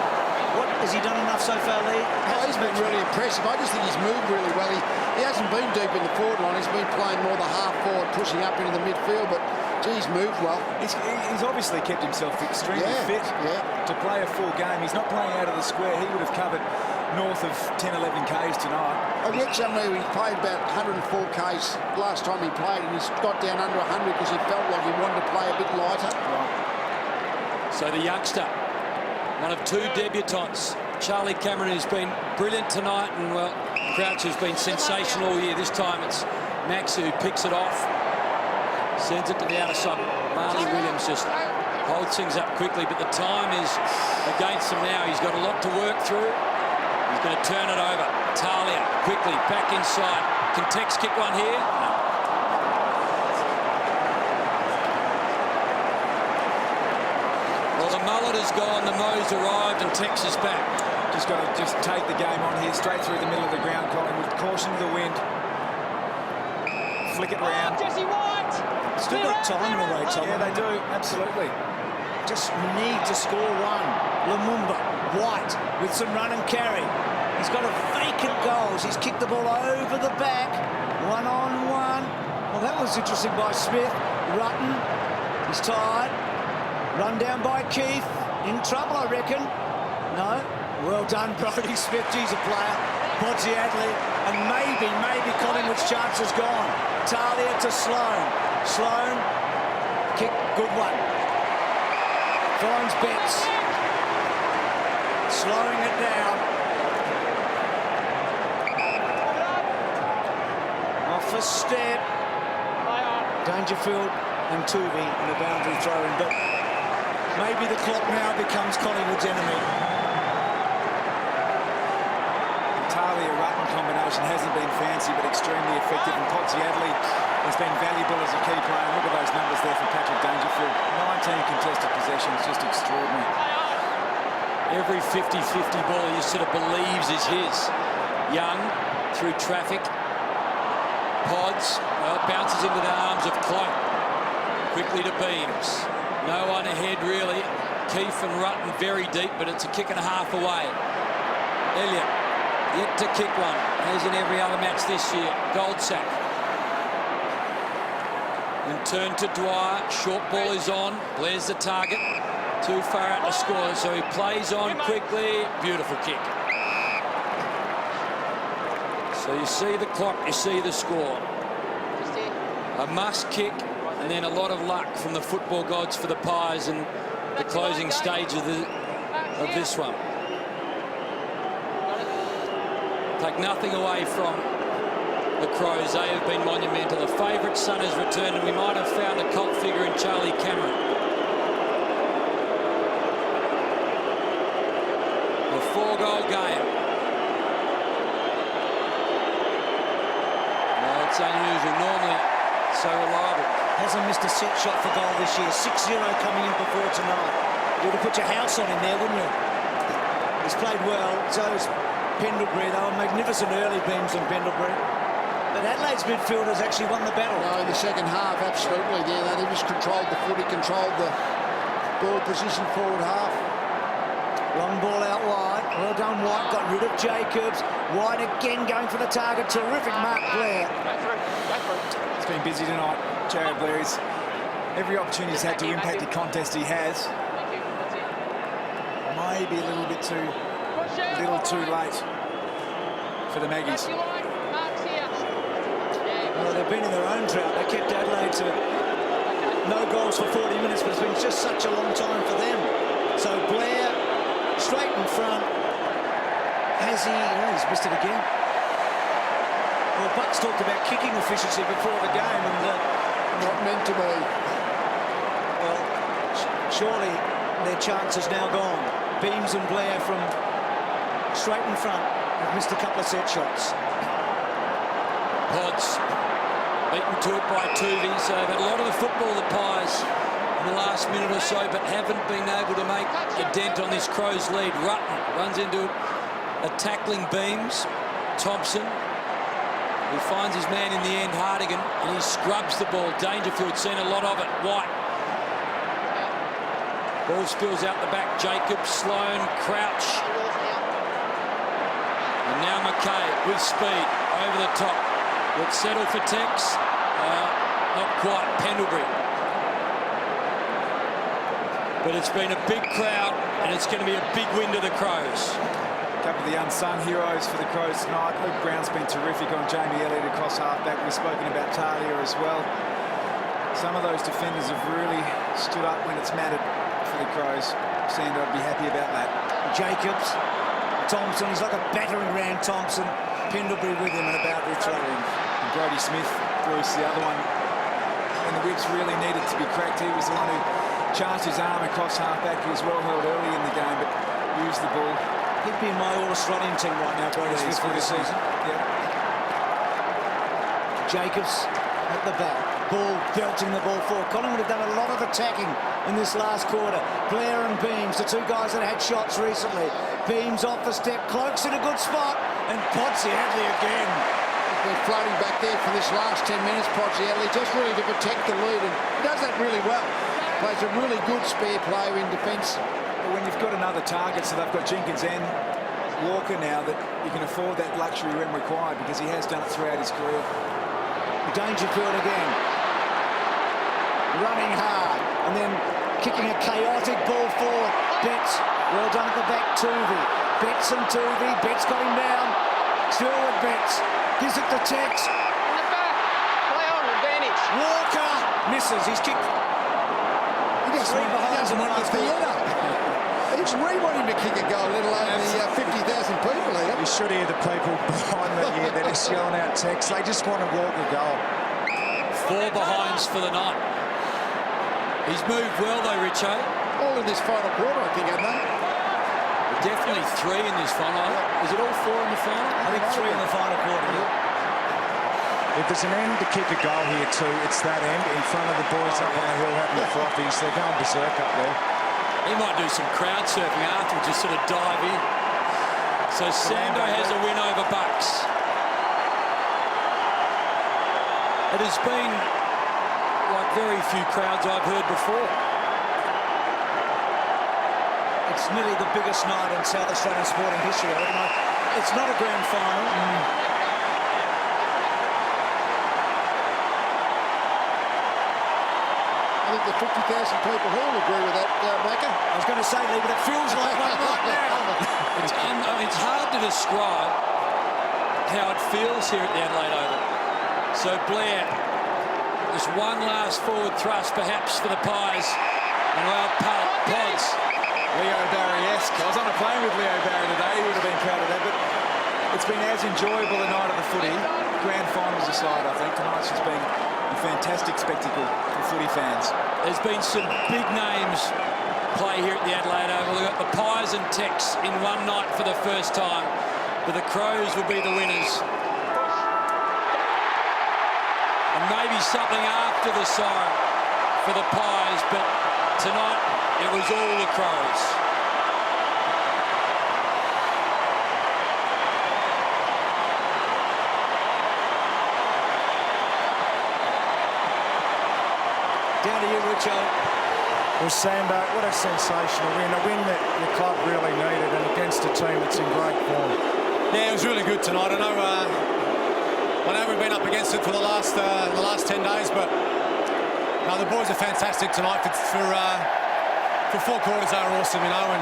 What, has he done enough so far, Lee? He's been really impressive. I just think he's moved really well. He hasn't been deep in the forward line. He's been playing more the half forward, pushing up into the midfield, but he's moved well. He's obviously kept himself extremely fit to play a full game. He's not playing out of the square. He would have covered north of 10, 11 Ks tonight. I read somewhere he played about 104 Ks last time he played, and he's got down under 100 because he felt like he wanted to play a bit lighter. So the youngster, one of two debutants, Charlie Cameron, has been brilliant tonight, and well, Crouch has been sensational all year. This time it's Max who picks it off, sends it to the outer side. Marley Williams just holds things up quickly, but the time is against him now. He's got a lot to work through. He's going to turn it over. Talia quickly back inside. Can Tex kick one here? No. Well, the mullet has gone, the Mo's arrived, and Tex is back. Just got to take the game on here, straight through the middle of the ground, Collingwood. Caution to the wind. Flick it round. Jesse White! Still got time in the way, Tom. Yeah, they do, absolutely. Just need to score one. Lumumba, White with some run and carry. He's got a vacant goals. He's kicked the ball over the back. 1-on-1. Well, that was interesting by Smith. Rutten, he's tired. Run down by Keith. In trouble, I reckon. No. Well done, Brodie Smith. He's a player. Podsiadly. And maybe Collingwood's chance is gone. Talia to Sloan. Sloan. Kick. Good one. Finds Betts. Slowing it down. Off a step. Dangerfield and Tuvey in a boundary throw-in, but maybe the clock now becomes Collingwood's enemy. Talia-Rutten combination hasn't been fancy, but extremely effective, and Podsiadly has been valuable as a key player. Look at those numbers there from Patrick Dangerfield. 19 contested possessions, just extraordinary. Every 50-50 ball he sort of believes is his. Young through traffic. Pods, well, bounces into the arms of Cloak. Quickly to Beams. No one ahead, really. Keefe and Rutten very deep, but it's a kick and a half away. Elliott yet to kick one, as in every other match this year. Goldsack. And turn to Dwyer. Short ball is on. Blair's the target. Too far out to score, so he plays on quickly. Beautiful kick. So you see the clock, you see the score. A must kick, and then a lot of luck from the football gods for the Pies in the closing stage of this one. Take nothing away from the Crows. They have been monumental. The favourite son has returned, and we might have found a cult figure in Charlie Cameron. A 4-goal game. No, it's unusual. Normally, so reliable. Hasn't missed a set shot for goal this year. 6-0 coming in before tonight. You would have put your house on him there, wouldn't you? He's played well. So's Pendlebury. They were magnificent early, Beams and Pendlebury. But Adelaide's midfielders actually won the battle. No, in the second half, absolutely. They just controlled the footy, controlled the ball position forward half. Long ball out wide. Well done, White. Got rid of Jacobs. White again going for the target. Terrific mark, Blair. It's been busy tonight, Jared Blair. Every opportunity he's had to impact the contest he has. Maybe a little too late for the Maggies. Well, they've been in their own drought. They kept Adelaide to no goals for 40 minutes, but it's been just such a long time for them. So Blair, straight in front. Has he? Oh, he's missed it again. Well, Bucks talked about kicking efficiency before the game, and not meant to be. Well, surely their chance is now gone. Beams and Blair from straight in front have missed a couple of set shots. Pods beaten to it by Tuvey, so they've had a lot of the football, the Pies, in the last minute or so, but haven't been able to make a dent on this Crows lead. Rutten runs into a tackling Beams. Thompson, who finds his man in the end, Hartigan, and he scrubs the ball. Dangerfield seen a lot of it. White. Ball spills out the back. Jacobs, Sloan, Crouch. And now McKay with speed over the top. Would settle for Tex. Not quite. Pendlebury. But it's been a big crowd, and it's going to be a big win to the Crows. A couple of the unsung heroes for the Crows tonight. Luke Brown's been terrific on Jamie Elliott across half-back. We've spoken about Talia as well. Some of those defenders have really stood up when it's mattered for the Crows. Sando would be happy about that. Jacobs, Thompson, he's like a battering ram, Thompson. Pendlebury with him and about to throw in. And Brodie Smith, Bruce, the other one. When the whips really needed to be cracked, he was the one who charged his arm across half-back. He was well held early in the game, but used the ball. He'd be in my All-Australian team right now, Brodie Smith, for this season. Yep. Jacobs at the back. Ball belting the ball forward. Collingwood have done a lot of attacking in this last quarter. Blair and Beams, the two guys that had shots recently. Beams off the step. Cloak's in a good spot. And Podsiadly again. They're floating back there for this last 10 minutes, Podsiadly, just really to protect the lead. And he does that really well. Plays a really good spare play in defence. But when you've got another target, so they've got Jenkins and Walker now, that you can afford that luxury when required, because he has done it throughout his career. Dangerfield again. Running hard. And then kicking a chaotic ball forward. Betts, well done at the back, Tuvey. Betts and Tuvey. Betts got him down. Still with Betts. Gives it to Tex. In the back. Play on, advantage. Walker misses. He's kicked. He doesn't want the theatre. It's we want him to kick a goal, let alone the 50,000 people here. You should hear the people behind me here that are yelling out Tex. They just want to walk a goal. 4 behinds for the night. He's moved well though, Richo. All in this final quarter, I think, haven't they? Definitely 3 in this final. Is it all 4 in the final? I think 3 in the final quarter. If there's an end to kick a goal here too, it's that end in front of the boys up on the hill having the frothies. They're going berserk up there. He might do some crowd surfing afterwards, just sort of dive in. So Sando has a win over Bucks. It has been like very few crowds I've heard before. It's nearly the biggest night in South Australian sporting history. It's not a grand final. I think the 50,000 people here will agree with that, Macca. I was going to say, Lee, but it feels like one right now. It's hard to describe how it feels here at the Adelaide Oval. So Blair, just one last forward thrust perhaps for the Pies. And well, Pods. Leo Barry-esque. I was on a plane with Leo Barry today. He would have been proud of that. But it's been as enjoyable a night of the footy. Grand finals aside, I think tonight's just been a fantastic spectacle for footy fans. There's been some big names play here at the Adelaide Oval. We've got the Pies and Tex in one night for the first time, but the Crows will be the winners. And maybe something after the siren for the Pies, but tonight it was all the Crows. Down to you, Richo. Well, Sambo, what a sensational win. A win that your club really needed and against a team that's in great form. Yeah, it was really good tonight. I know we've been up against it for the last 10 days, but the boys are fantastic tonight. For 4 quarters, they were awesome, you know, and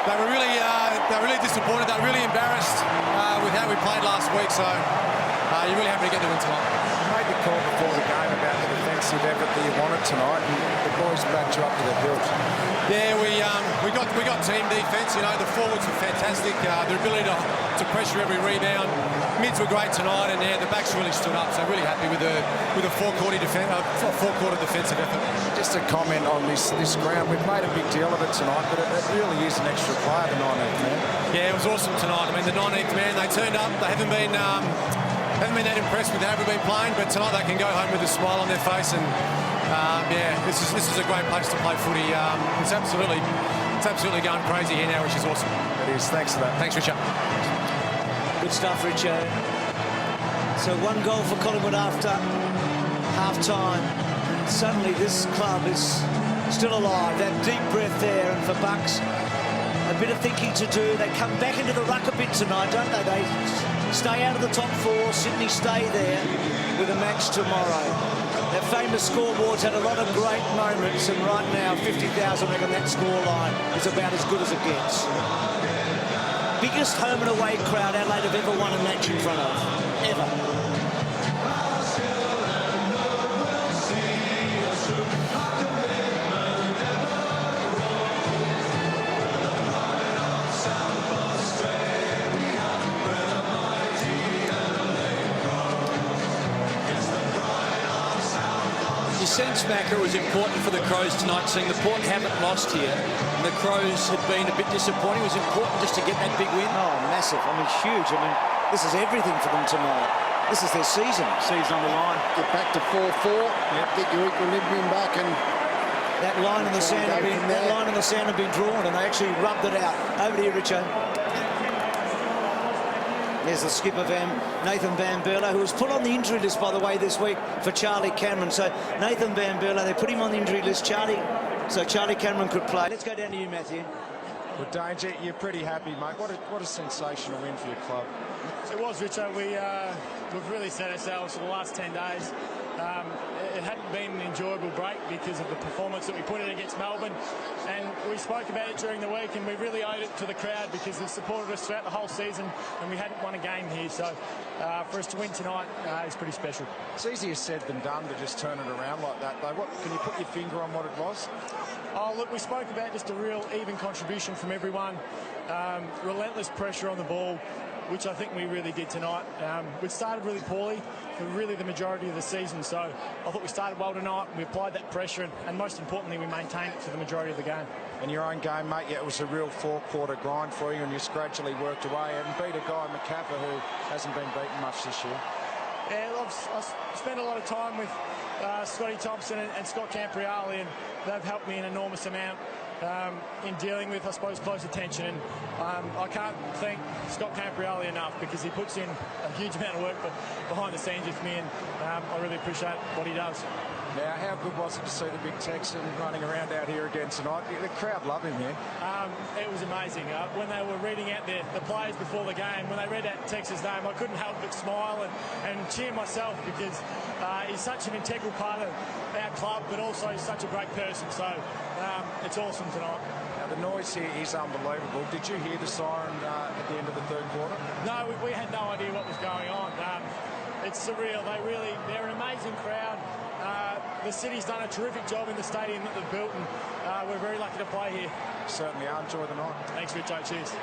they were really disappointed. They were really embarrassed with how we played last week. So you're really happy to get the win tonight. You made the call before the game about the defensive effort that you wanted tonight, and the boys backed you up to the hilt. Yeah, we got team defence. You know, the forwards were fantastic. Their ability to pressure every rebound. Mids were great tonight, and the backs really stood up. So really happy with a 4-quarter defensive effort. Just a comment on this ground. We've made a big deal of it tonight, but it really is an extra player, the 19th man. Yeah, it was awesome tonight. I mean, the 19th man, they turned up. They haven't been that impressed with how we've been playing, but tonight they can go home with a smile on their face. And this is a great place to play footy. It's absolutely going crazy here now, which is awesome. It is. Thanks for that. Thanks, Richard. Good stuff, Richo. So 1 goal for Collingwood after half-time. Suddenly this club is still alive. That deep breath there, and for Bucks, a bit of thinking to do. They come back into the ruck a bit tonight, don't they? They stay out of the top 4. Sydney stay there with a match tomorrow. That famous scoreboard's had a lot of great moments, and right now 50,000 reckon that scoreline is about as good as it gets. Biggest home and away crowd Adelaide have ever won a match in front of, ever. Sense, Macca, was important for the Crows tonight, seeing the Port haven't lost here, and the Crows had been a bit disappointing. It was important just to get that big win. Oh, massive. I mean, huge. I mean, this is everything for them tonight. This is their season on the line. Get back to 4-4, get your equilibrium back, and that line in the sand had been drawn, and they actually rubbed it out. Over to you, Richo. There's the skipper, Nathan Van Berlo, who was put on the injury list, by the way, this week for Charlie Cameron. So Nathan Van Berlo, they put him on the injury list, so Charlie Cameron could play. Let's go down to you, Matthew. Well, Danger, you're pretty happy, mate. What a sensational win for your club. It was, Richard. We've really set ourselves for the last 10 days. It hadn't been an enjoyable break because of the performance that we put in against Melbourne, and we spoke about it during the week, and we really owed it to the crowd because they've supported us throughout the whole season, and we hadn't won a game here. So for us to win tonight is pretty special. It's easier said than done to just turn it around like that, though. Can you put your finger on what it was? Oh, look, we spoke about just a real even contribution from everyone, relentless pressure on the ball. which I think we really did tonight. We started really poorly for really the majority of the season, so I thought we started well tonight. We applied that pressure, and most importantly, we maintained it for the majority of the game. In your own game, mate, yeah, it was a real four-quarter grind for you, and you just gradually worked away and beat a guy, McCaffer, who hasn't been beaten much this year. Yeah, I've spent a lot of time with Scotty Thompson and Scott Camprioli, and they've helped me an enormous amount in dealing with, I suppose, close attention. And I can't thank Scott Camprioli enough, because he puts in a huge amount of work behind the scenes with me, and I really appreciate what he does. Now, how good was it to see the big Texan running around out here again tonight? The crowd love him here. It was amazing. When they were reading out the players before the game, when they read out Tex's name, I couldn't help but smile and cheer myself, because he's such an integral part of our club, but also such a great person. So it's awesome tonight. Now, the noise here is unbelievable. Did you hear the siren at the end of the third quarter? No, we had no idea what was going on. It's surreal. They're an amazing crowd. The city's done a terrific job in the stadium that they've built, and we're very lucky to play here. Certainly are. Enjoy the night. Thanks, Richo. Cheers.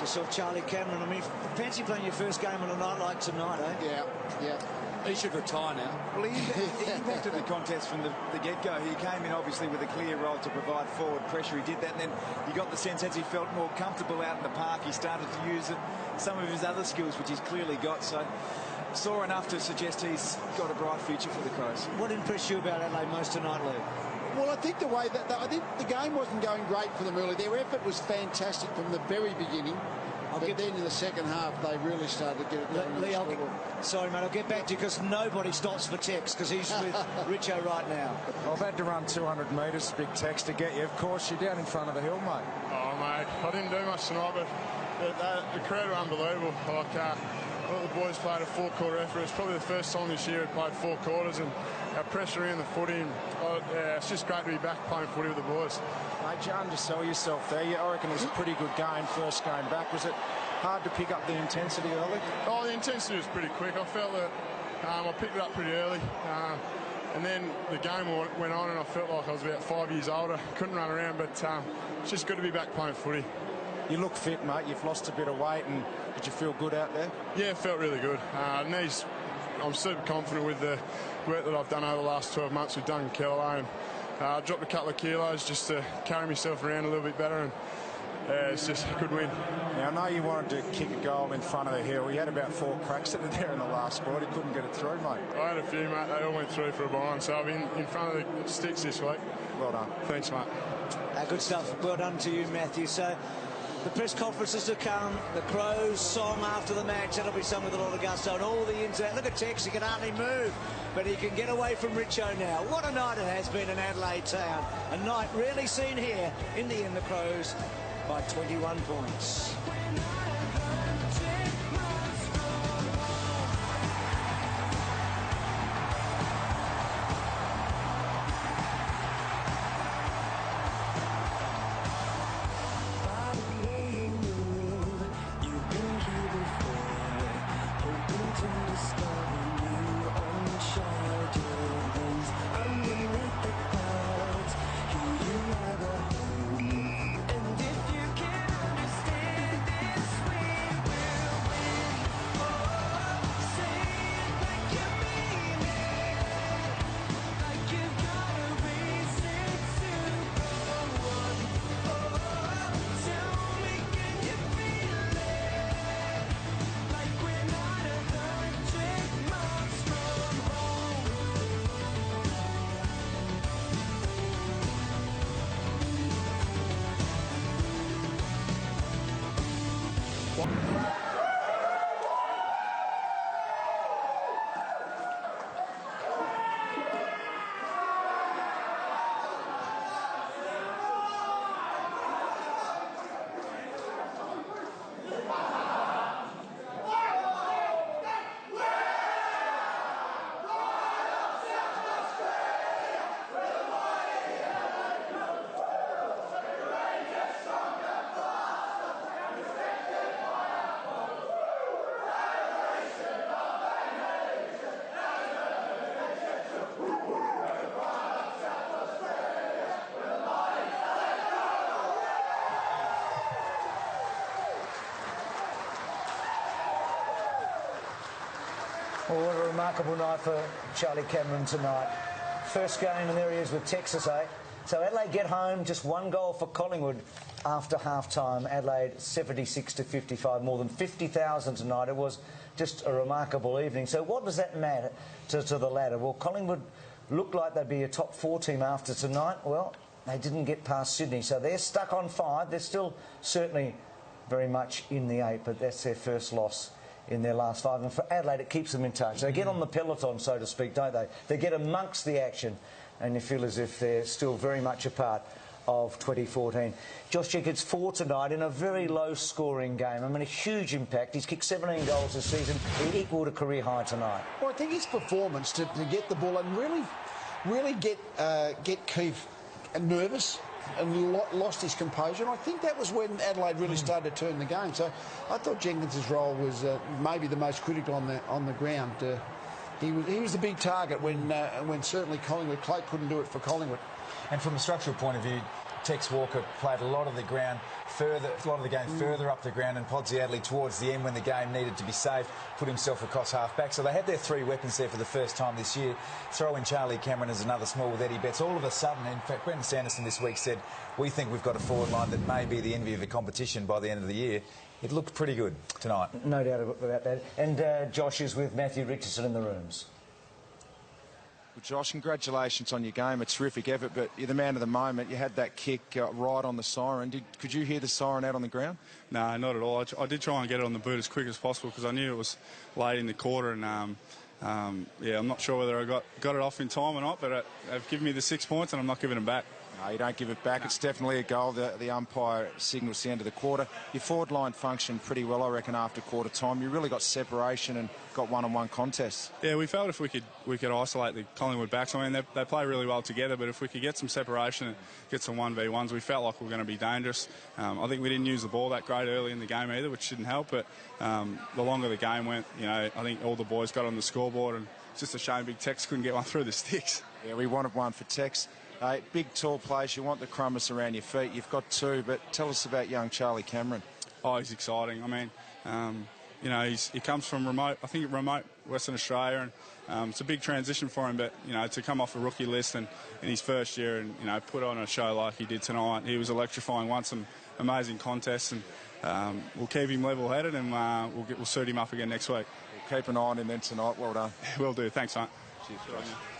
Just saw Charlie Cameron. I mean, fancy playing your first game on a night like tonight, eh? Yeah. He should retire now. Well, he impacted the contest from the get-go. He came in, obviously, with a clear role to provide forward pressure. He did that, and then you got the sense as he felt more comfortable out in the park, he started to use some of his other skills, which he's clearly got. So saw enough to suggest he's got a bright future for the Crows. What impressed you about Adelaide most tonight, Lou? Well, I think I think the game wasn't going great for them early. Their effort was fantastic from the very beginning. But then in the second half, they really started to get it done. Lee, sorry, mate, I'll get back to you, because nobody stops for Tex, because he's with Richo right now. I've had to run 200 metres, big Tex, to get you. Of course, you're down in front of the hill, mate. Oh, mate, I didn't do much tonight, but the crowd were unbelievable. Like, I thought the boys played a four-quarter effort. It's probably the first time this year we played 4 quarters, and our pressure in the footy. And, it's just great to be back playing footy with the boys. Mate, you undersell yourself there. I reckon it was a pretty good game, first game back. Was it hard to pick up the intensity early? Oh, the intensity was pretty quick. I felt that I picked it up pretty early. And then the game went on, and I felt like I was about 5 years older. Couldn't run around, but it's just good to be back playing footy. You look fit, mate. You've lost a bit of weight, and did you feel good out there? Yeah, it felt really good. Knees, I'm super confident with the work that I've done over the last 12 months with Duncan Kellaway, and I dropped a couple of kilos just to carry myself around a little bit better, and it's just a good win. Now, I know you wanted to kick a goal in front of the hill. He had about 4 cracks at it there in the last quarter. He couldn't get it through, mate. I had a few, mate. They all went through for a behind, so I've been in front of the sticks this week. Well done. Thanks, mate. Good stuff. Well done to you, Matthew. So the press conferences to come, the Crows song after the match, that'll be sung with a lot of gusto, and all the ins and outs. Look at Tex, he can hardly move, but he can get away from Richo now. What a night it has been in Adelaide town. A night rarely seen here. In the end, the Crows by 21 points. And if you can understand this Well, what a remarkable night for Charlie Cameron tonight. First game, and there he is with Texas, eh? So Adelaide get home, just one goal for Collingwood after half-time. Adelaide 76-55, more than 50,000 tonight. It was just a remarkable evening. So what does that matter to the ladder? Well, Collingwood looked like they'd be a top 4 team after tonight. Well, they didn't get past Sydney, so they're stuck on 5. They're still certainly very much in the 8, but that's their first loss in their last 5. And for Adelaide, it keeps them in touch. They get on the peloton, so to speak, don't they? They get amongst the action, and you feel as if they're still very much a part of 2014. Josh Jenkins 4 tonight in a very low-scoring game. I mean, a huge impact. He's kicked 17 goals this season. He equalled a career high tonight. Well, I think his performance to get the ball and really get Keith nervous and lost his composure, and I think that was when Adelaide really started to turn the game. So I thought Jenkins' role was maybe the most critical on the ground. He was the big target when certainly Collingwood, Clay couldn't do it for Collingwood. And from a structural point of view, Tex Walker played a lot of the game further up the ground, and Podsy Adley towards the end when the game needed to be saved put himself across half-back. So they had their 3 weapons there for the first time this year. Throw in Charlie Cameron as another small with Eddie Betts. All of a sudden, in fact, Brendan Sanderson this week said, we think we've got a forward line that may be the envy of the competition by the end of the year. It looked pretty good tonight. No doubt about that. And Josh is with Matthew Richardson in the rooms. Well, Josh, congratulations on your game. A terrific effort, but you're the man of the moment. You had that kick right on the siren. Could you hear the siren out on the ground? No, not at all. I did try and get it on the boot as quick as possible because I knew it was late in the quarter, and yeah, I'm not sure whether I got it off in time or not, but they've given me the 6 points and I'm not giving them back. No, you don't give it back. No. It's definitely a goal. The umpire signals the end of the quarter. Your forward line functioned pretty well, I reckon, after quarter time. You really got separation and got one-on-one contests. Yeah, we felt if we could isolate the Collingwood backs. I mean, they play really well together, but if we could get some separation and get some 1v1s, we felt like we were going to be dangerous. I think we didn't use the ball that great early in the game either, which didn't help, but the longer the game went, you know, I think all the boys got on the scoreboard, and it's just a shame Big Tex couldn't get one through the sticks. Yeah, we wanted one for Tex. Big, tall players, you want the crumbus around your feet. You've got 2, but tell us about young Charlie Cameron. Oh, he's exciting. I mean, you know, he comes from remote Western Australia, and it's a big transition for him, but, you know, to come off a rookie list and in his first year and, you know, put on a show like he did tonight, he was electrifying, won some amazing contests, and we'll keep him level-headed, and we'll suit him up again next week. We'll keep an eye on him then tonight. Well done. Will do. Thanks, mate.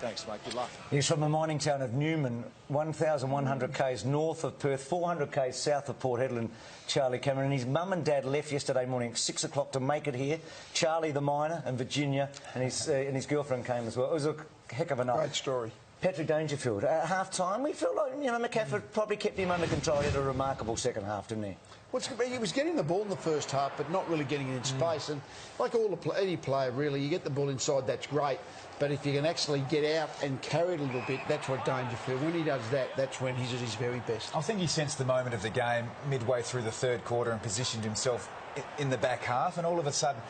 Thanks, mate. Good luck. He's from the mining town of Newman, 1,100 k's north of Perth, 400 k's south of Port Hedland, Charlie Cameron. And his mum and dad left yesterday morning at 6 o'clock to make it here. Charlie the miner and Virginia and his girlfriend came as well. It was a heck of a night. Great story. Patrick Dangerfield, at half-time, we felt like, you know, McCaffrey probably kept him under control. He had a remarkable second half, didn't he? Well, he was getting the ball in the first half, but not really getting it in space. And like any player, really, you get the ball inside, that's great. But if you can actually get out and carry it a little bit, that's what Dangerfield. When he does that, that's when he's at his very best. I think he sensed the moment of the game midway through the third quarter and positioned himself in the back half, and all of a sudden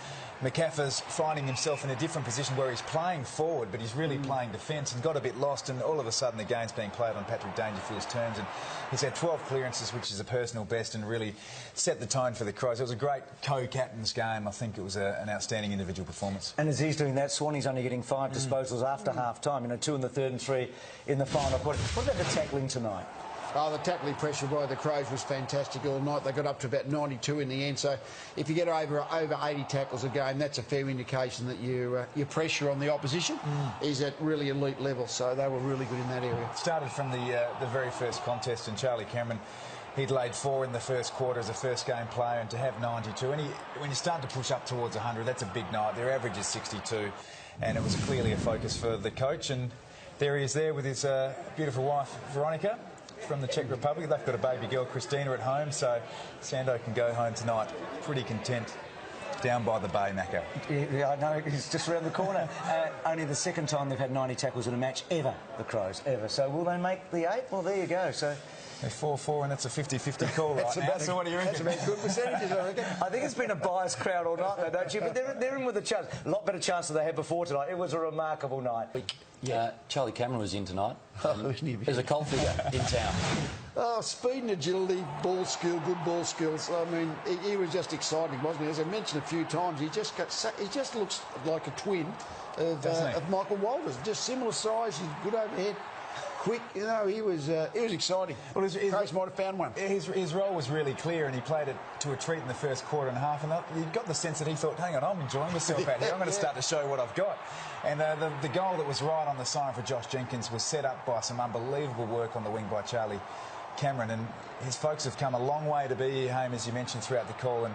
McCaffrey's finding himself in a different position where he's playing forward, but he's really playing defence, and got a bit lost, and all of a sudden the game's being played on Patrick Dangerfield's terms, and he's had 12 clearances, which is a personal best, and really set the tone for the Crows. It was a great co-captain's game. I think it was an outstanding individual performance. And as he's doing that, Swanee's only getting 5 disposals after half-time, you know, 2 in the third and 3 in the final quarter. What about the tackling tonight? Oh, the tackling pressure by the Crows was fantastic all night. They got up to about 92 in the end. So if you get over 80 tackles a game, that's a fair indication that your pressure on the opposition is at really elite level. So they were really good in that area. Started from the very first contest, and Charlie Cameron, he'd laid 4 in the first quarter as a first-game player, and to have 92. And when you start to push up towards 100, that's a big night. Their average is 62, and it was clearly a focus for the coach. And there he is there with his beautiful wife, Veronica, from the Czech Republic. They've got a baby girl, Christina, at home, so Sando can go home tonight pretty content down by the bay, Macca. Yeah, I know, he's just around the corner. Only the second time they've had 90 tackles in a match ever, the Crows, ever. So will they make the 8? Well, there you go. So they're 4-4, and it's a 50-50 call right now. So what do you reckon? That's about good percentages, I reckon. I think it's been a biased crowd all night, though, don't you? But they're in with a chance. A lot better chance than they had before tonight. It was a remarkable night. Yeah, Charlie Cameron was in tonight. There's a cult figure in town. Oh, speed and agility, ball skill, good ball skills. I mean, he was just exciting, wasn't he? As I mentioned a few times, he just looks like a twin of Michael Walters. Just similar size, he's good overhead, quick. You know, he was exciting. Well, Crows might have found one. His role was really clear, and he played it to a treat in the first quarter and a half. And you got the sense that he thought, "Hang on, I'm enjoying myself out here. I'm going to start to show what I've got." And the goal that was right on the sign for Josh Jenkins was set up by some unbelievable work on the wing by Charlie Cameron. And his folks have come a long way to be here, Haim, as you mentioned throughout the call, and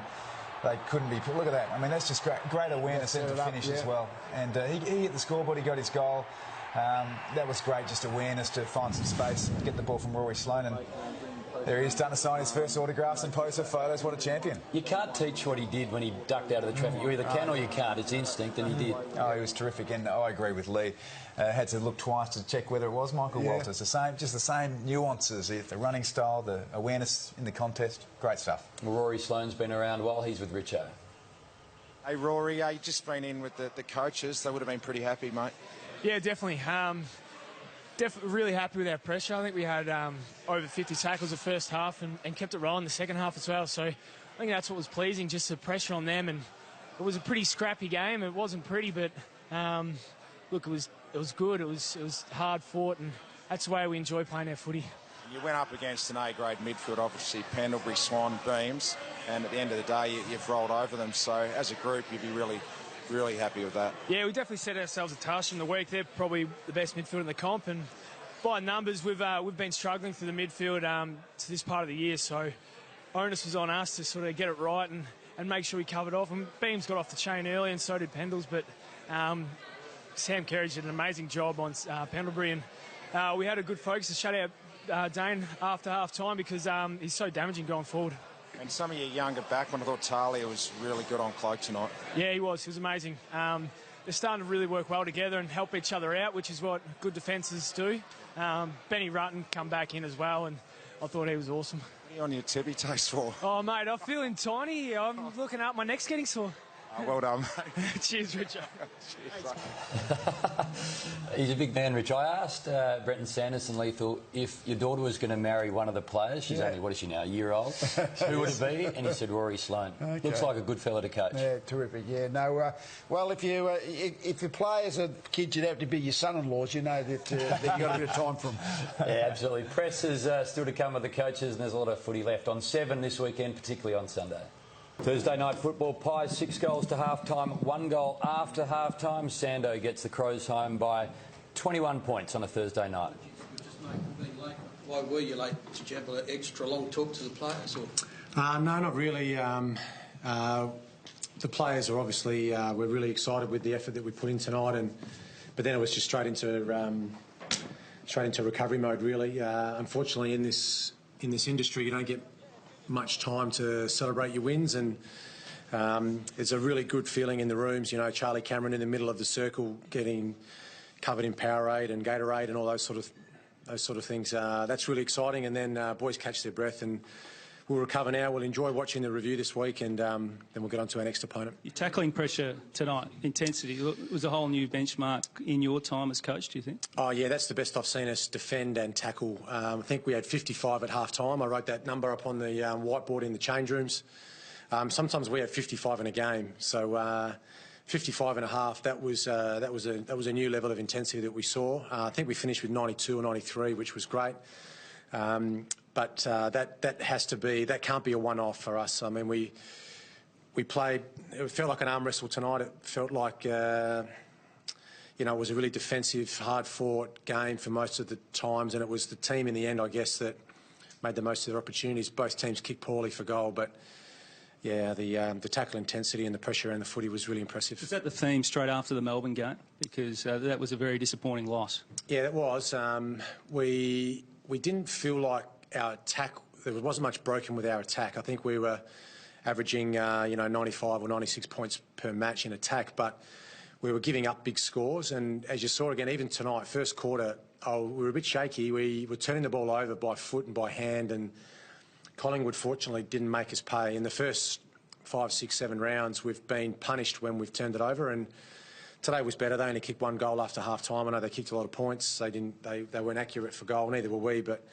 they couldn't be. Look at that. I mean, that's just great awareness and to finish as well. And he hit the scoreboard. He got his goal. That was great, just awareness to find some space, get the ball from Rory Sloane, and there he is, starting to sign his first autographs and poster photos. What a champion. You can't teach what he did when he ducked out of the traffic. You either can or you can't. It's instinct, and he did. Oh, he was terrific, and I agree with Lee. Had to look twice to check whether it was Michael Walters. Just the same nuances, the running style, the awareness in the contest. Great stuff. Well, Rory Sloane's been around well. He's with Richo. Hey, Rory, you've just been in with the coaches. They would have been pretty happy, mate. Yeah, definitely. Definitely really happy with our pressure. I think we had over 50 tackles the first half and kept it rolling the second half as well. So I think that's what was pleasing, just the pressure on them. And it was a pretty scrappy game. It wasn't pretty, but look, it was good. It was hard fought, and that's the way we enjoy playing our footy. You went up against an A-grade midfield, obviously Pendlebury, Swan, Beams, and at the end of the day, you've rolled over them. So as a group, you'd be really happy with that. Yeah, we definitely set ourselves a task in the week. They're probably the best midfield in the comp, and by numbers, we've been struggling through the midfield to this part of the year. So onus was on us to sort of get it right and make sure we covered off. And Beams got off the chain early, and so did Pendles. But Sam Kerridge did an amazing job on Pendlebury, and we had a good focus to shut out Dane after half time because he's so damaging going forward. And some of your younger backmen, I thought Talia was really good on Cloak tonight. Yeah, he was. He was amazing. They're starting to really work well together and help each other out, which is what good defences do. Benny Rutten come back in as well, and I thought he was awesome. What are you on your tippy toes for? Oh, mate, I'm feeling tiny. I'm looking up. My neck's getting sore. Oh, well done, mate. Cheers, Richard. He's a big man, Rich. I asked Brenton Sanderson, Lethal, if your daughter was going to marry one of the players. She's only, what is she now, a year old? Who would it be? And he said Rory Sloane. Okay. Looks like a good fella to coach. Yeah, terrific. Yeah, no. Well, if your players are kids, you'd have to be your son-in-laws. You know that you've got a bit of time for them. Yeah, absolutely. Press is still to come with the coaches, and there's a lot of footy left on 7 this weekend, particularly on Sunday. Thursday night football, Pies 6 goals to half-time, 1 goal after half-time. Sando gets the Crows home by 21 points on a Thursday night. Why were you late? Did you have an extra long talk to the players? No, not really. The players are obviously we're really excited with the effort that we put in tonight, but then it was just straight into recovery mode. Really, unfortunately, in this industry, you don't get much time to celebrate your wins, and there's a really good feeling in the rooms. You know, Charlie Cameron in the middle of the circle getting covered in Powerade and Gatorade and all those sort of things. That's really exciting, and then boys catch their breath, and we'll recover now. We'll enjoy watching the review this week, and then we'll get on to our next opponent. Your tackling pressure tonight, intensity, was a whole new benchmark in your time as coach, do you think? Oh, yeah, that's the best I've seen us defend and tackle. I think we had 55 at half-time. I wrote that number up on the whiteboard in the change rooms. Sometimes we had 55 in a game, so 55 and a half, that was a new level of intensity that we saw. I think we finished with 92 or 93, which was great. But that can't be a one-off for us. I mean, we played. It felt like an arm wrestle tonight. It felt like it was a really defensive, hard-fought game for most of the times, and it was the team in the end, I guess, that made the most of their opportunities. Both teams kicked poorly for goal, but yeah, the tackle intensity and the pressure and the footy was really impressive. Was that the theme straight after the Melbourne game? Because that was a very disappointing loss. Yeah, it was. We didn't feel like our attack, there wasn't much broken with our attack. I think we were averaging 95 or 96 points per match in attack, but we were giving up big scores. And as you saw again, even tonight, first quarter, we were a bit shaky. We were turning the ball over by foot and by hand, and Collingwood fortunately didn't make us pay. In the first 5, 6, 7 rounds, we've been punished when we've turned it over, and today was better. They only kicked 1 goal after half-time. I know they kicked a lot of points. They weren't accurate for goal, neither were we, but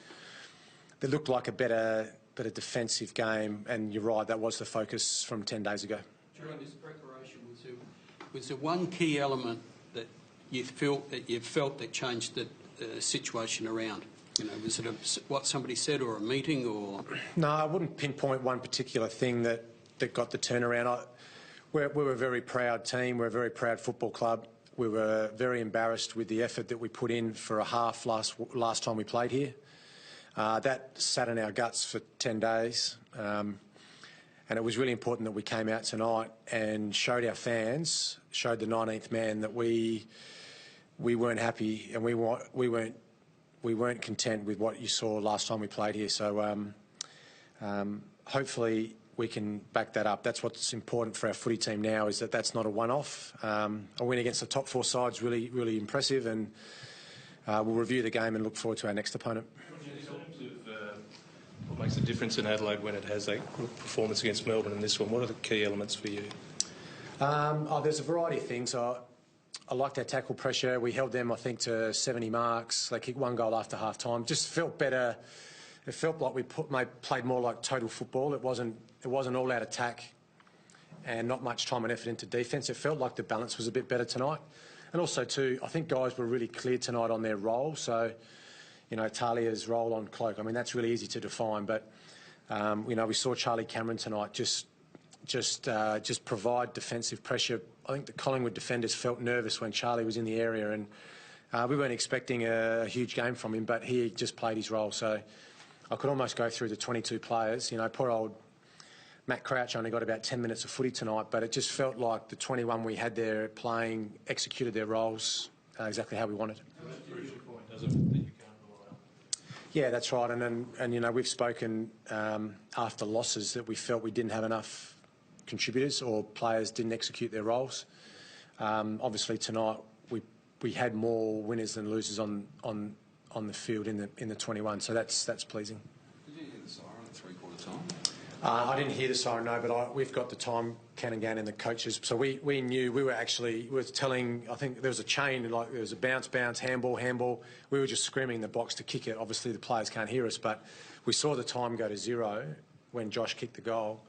they looked like a better defensive game, and you're right, that was the focus from 10 days ago. During this preparation, was there one key element that you felt that changed the situation around? You know, was it what somebody said or a meeting or...? No, I wouldn't pinpoint one particular thing that got the turnaround. We're a very proud team. We're a very proud football club. We were very embarrassed with the effort that we put in for a half last time we played here. That sat in our guts for 10 days. And it was really important that we came out tonight and showed our fans, showed the 19th man that we weren't happy and we weren't content with what you saw last time we played here. So hopefully we can back that up. That's what's important for our footy team now, is that that's not a one-off. A win against the top 4 sides really, really impressive, and we'll review the game and look forward to our next opponent. What makes a difference in Adelaide when it has a good performance against Melbourne in this one? What are the key elements for you? There's a variety of things. I liked our tackle pressure. We held them, I think, to 70 marks. They kicked 1 goal after half-time. Just felt better. It felt like we played more like total football. It wasn't all-out attack and not much time and effort into defence. It felt like the balance was a bit better tonight. And also, too, I think guys were really clear tonight on their role. So, you know, Talia's role on Cloak, I mean, that's really easy to define. But, you know, we saw Charlie Cameron tonight just provide defensive pressure. I think the Collingwood defenders felt nervous when Charlie was in the area, and we weren't expecting a huge game from him, but he just played his role. So I could almost go through the 22 players. You know, poor old Matt Crouch only got about 10 minutes of footy tonight, but it just felt like the 21 we had there playing executed their roles exactly how we wanted. Yeah, that's right. And you know, we've spoken after losses that we felt we didn't have enough contributors or players didn't execute their roles. Obviously tonight we had more winners than losers on the field in the 21, so that's pleasing. Did you hear the siren at 3/4 time? I didn't hear the siren, no, but we've got the time count again in the coaches, so we knew. We were telling, I think there was a chain, like there was a bounce, handball. We were just screaming in the box to kick it. Obviously the players can't hear us, but we saw the time go to 0 when Josh kicked the goal.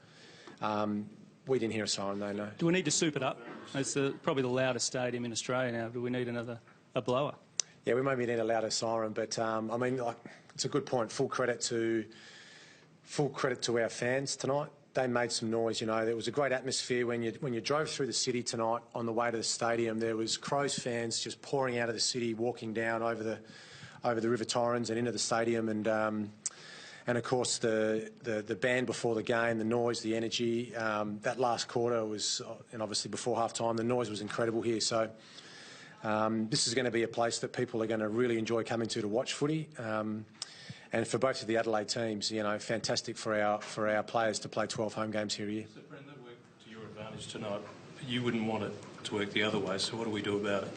We didn't hear a siren though, no. Do we need to soup it up? It's probably the loudest stadium in Australia now. Do we need a blower? Yeah, we maybe need a louder siren, but I mean, like, it's a good point. Full credit to our fans tonight. They made some noise. You know, there was a great atmosphere when you drove through the city tonight on the way to the stadium. There was Crows fans just pouring out of the city, walking down over the River Torrens and into the stadium, and of course the band before the game, the noise, the energy. That last quarter was, and obviously before half time, the noise was incredible here. So this is going to be a place that people are going to really enjoy coming to watch footy. And for both of the Adelaide teams, you know, fantastic for our players to play 12 home games here a year. So, Brendan, that worked to your advantage tonight. You wouldn't want it to work the other way, so what do we do about it?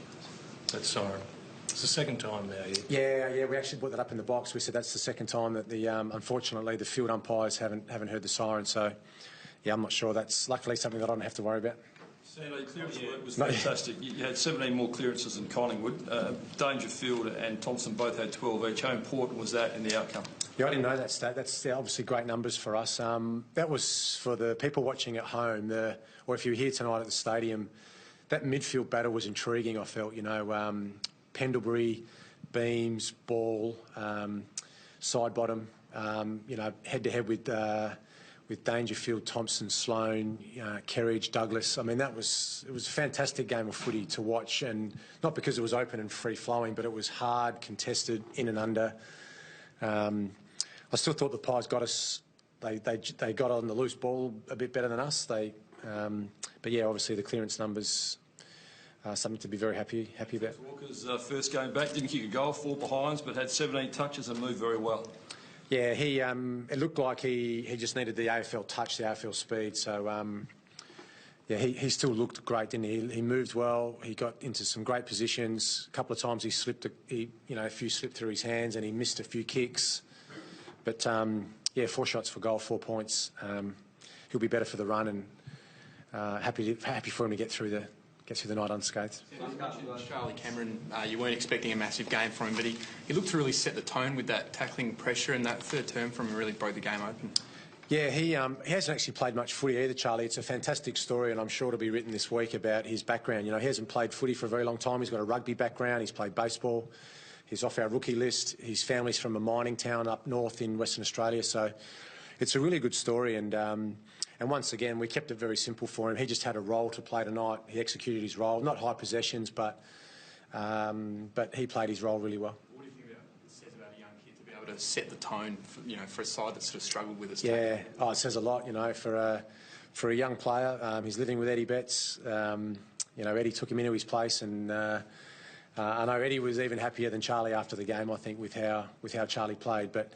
That siren. It's the second time now. Yeah, we actually put that up in the box. We said that's the second time that unfortunately the field umpires haven't heard the siren. So, yeah, I'm not sure. That's luckily something that I don't have to worry about. Sando, clearance work was fantastic. You had 17 more clearances than Collingwood. Dangerfield and Thompson both had 12 each. How important was that in the outcome? Yeah, I didn't know that stat. That's obviously great numbers for us. That was for the people watching at home, or if you were here tonight at the stadium, that midfield battle was intriguing, I felt. You know, Pendlebury, Beams, Ball, Sidebottom, you know, head-to-head with Dangerfield, Thompson, Sloane, Kerridge, Douglas. I mean, it was a fantastic game of footy to watch, and not because it was open and free-flowing, but it was hard, contested, in and under. I still thought the Pies got us. They got on the loose ball a bit better than us. But yeah, obviously the clearance numbers are something to be very happy about. Walker's first game back, didn't kick a goal, 4 behinds, but had 17 touches and moved very well. Yeah, it looked like he just needed the AFL touch, the AFL speed. So, yeah, he still looked great, didn't he? He moved well. He got into some great positions. A couple of times he slipped, a few slipped through his hands, and he missed a few kicks. But yeah, 4 shots for goal, 4 points. He'll be better for the run, and happy for him to get through gets through the night unscathed. Charlie Cameron, you weren't expecting a massive game from him, but he looked to really set the tone with that tackling pressure, and that third term from him really broke the game open. Yeah, he hasn't actually played much footy either, Charlie. It's a fantastic story, and I'm sure it'll be written this week about his background. You know, he hasn't played footy for a very long time. He's got a rugby background. He's played baseball. He's off our rookie list. His family's from a mining town up north in Western Australia, so it's a really good story. And once again, we kept it very simple for him. He just had a role to play tonight. He executed his role, not high possessions, but he played his role really well. What do you think it says about a young kid to be able to set the tone, for a side that sort of struggled with its Yeah, it says a lot, for a young player. He's living with Eddie Betts. Eddie took him into his place, and I know Eddie was even happier than Charlie after the game, I think, with how Charlie played. But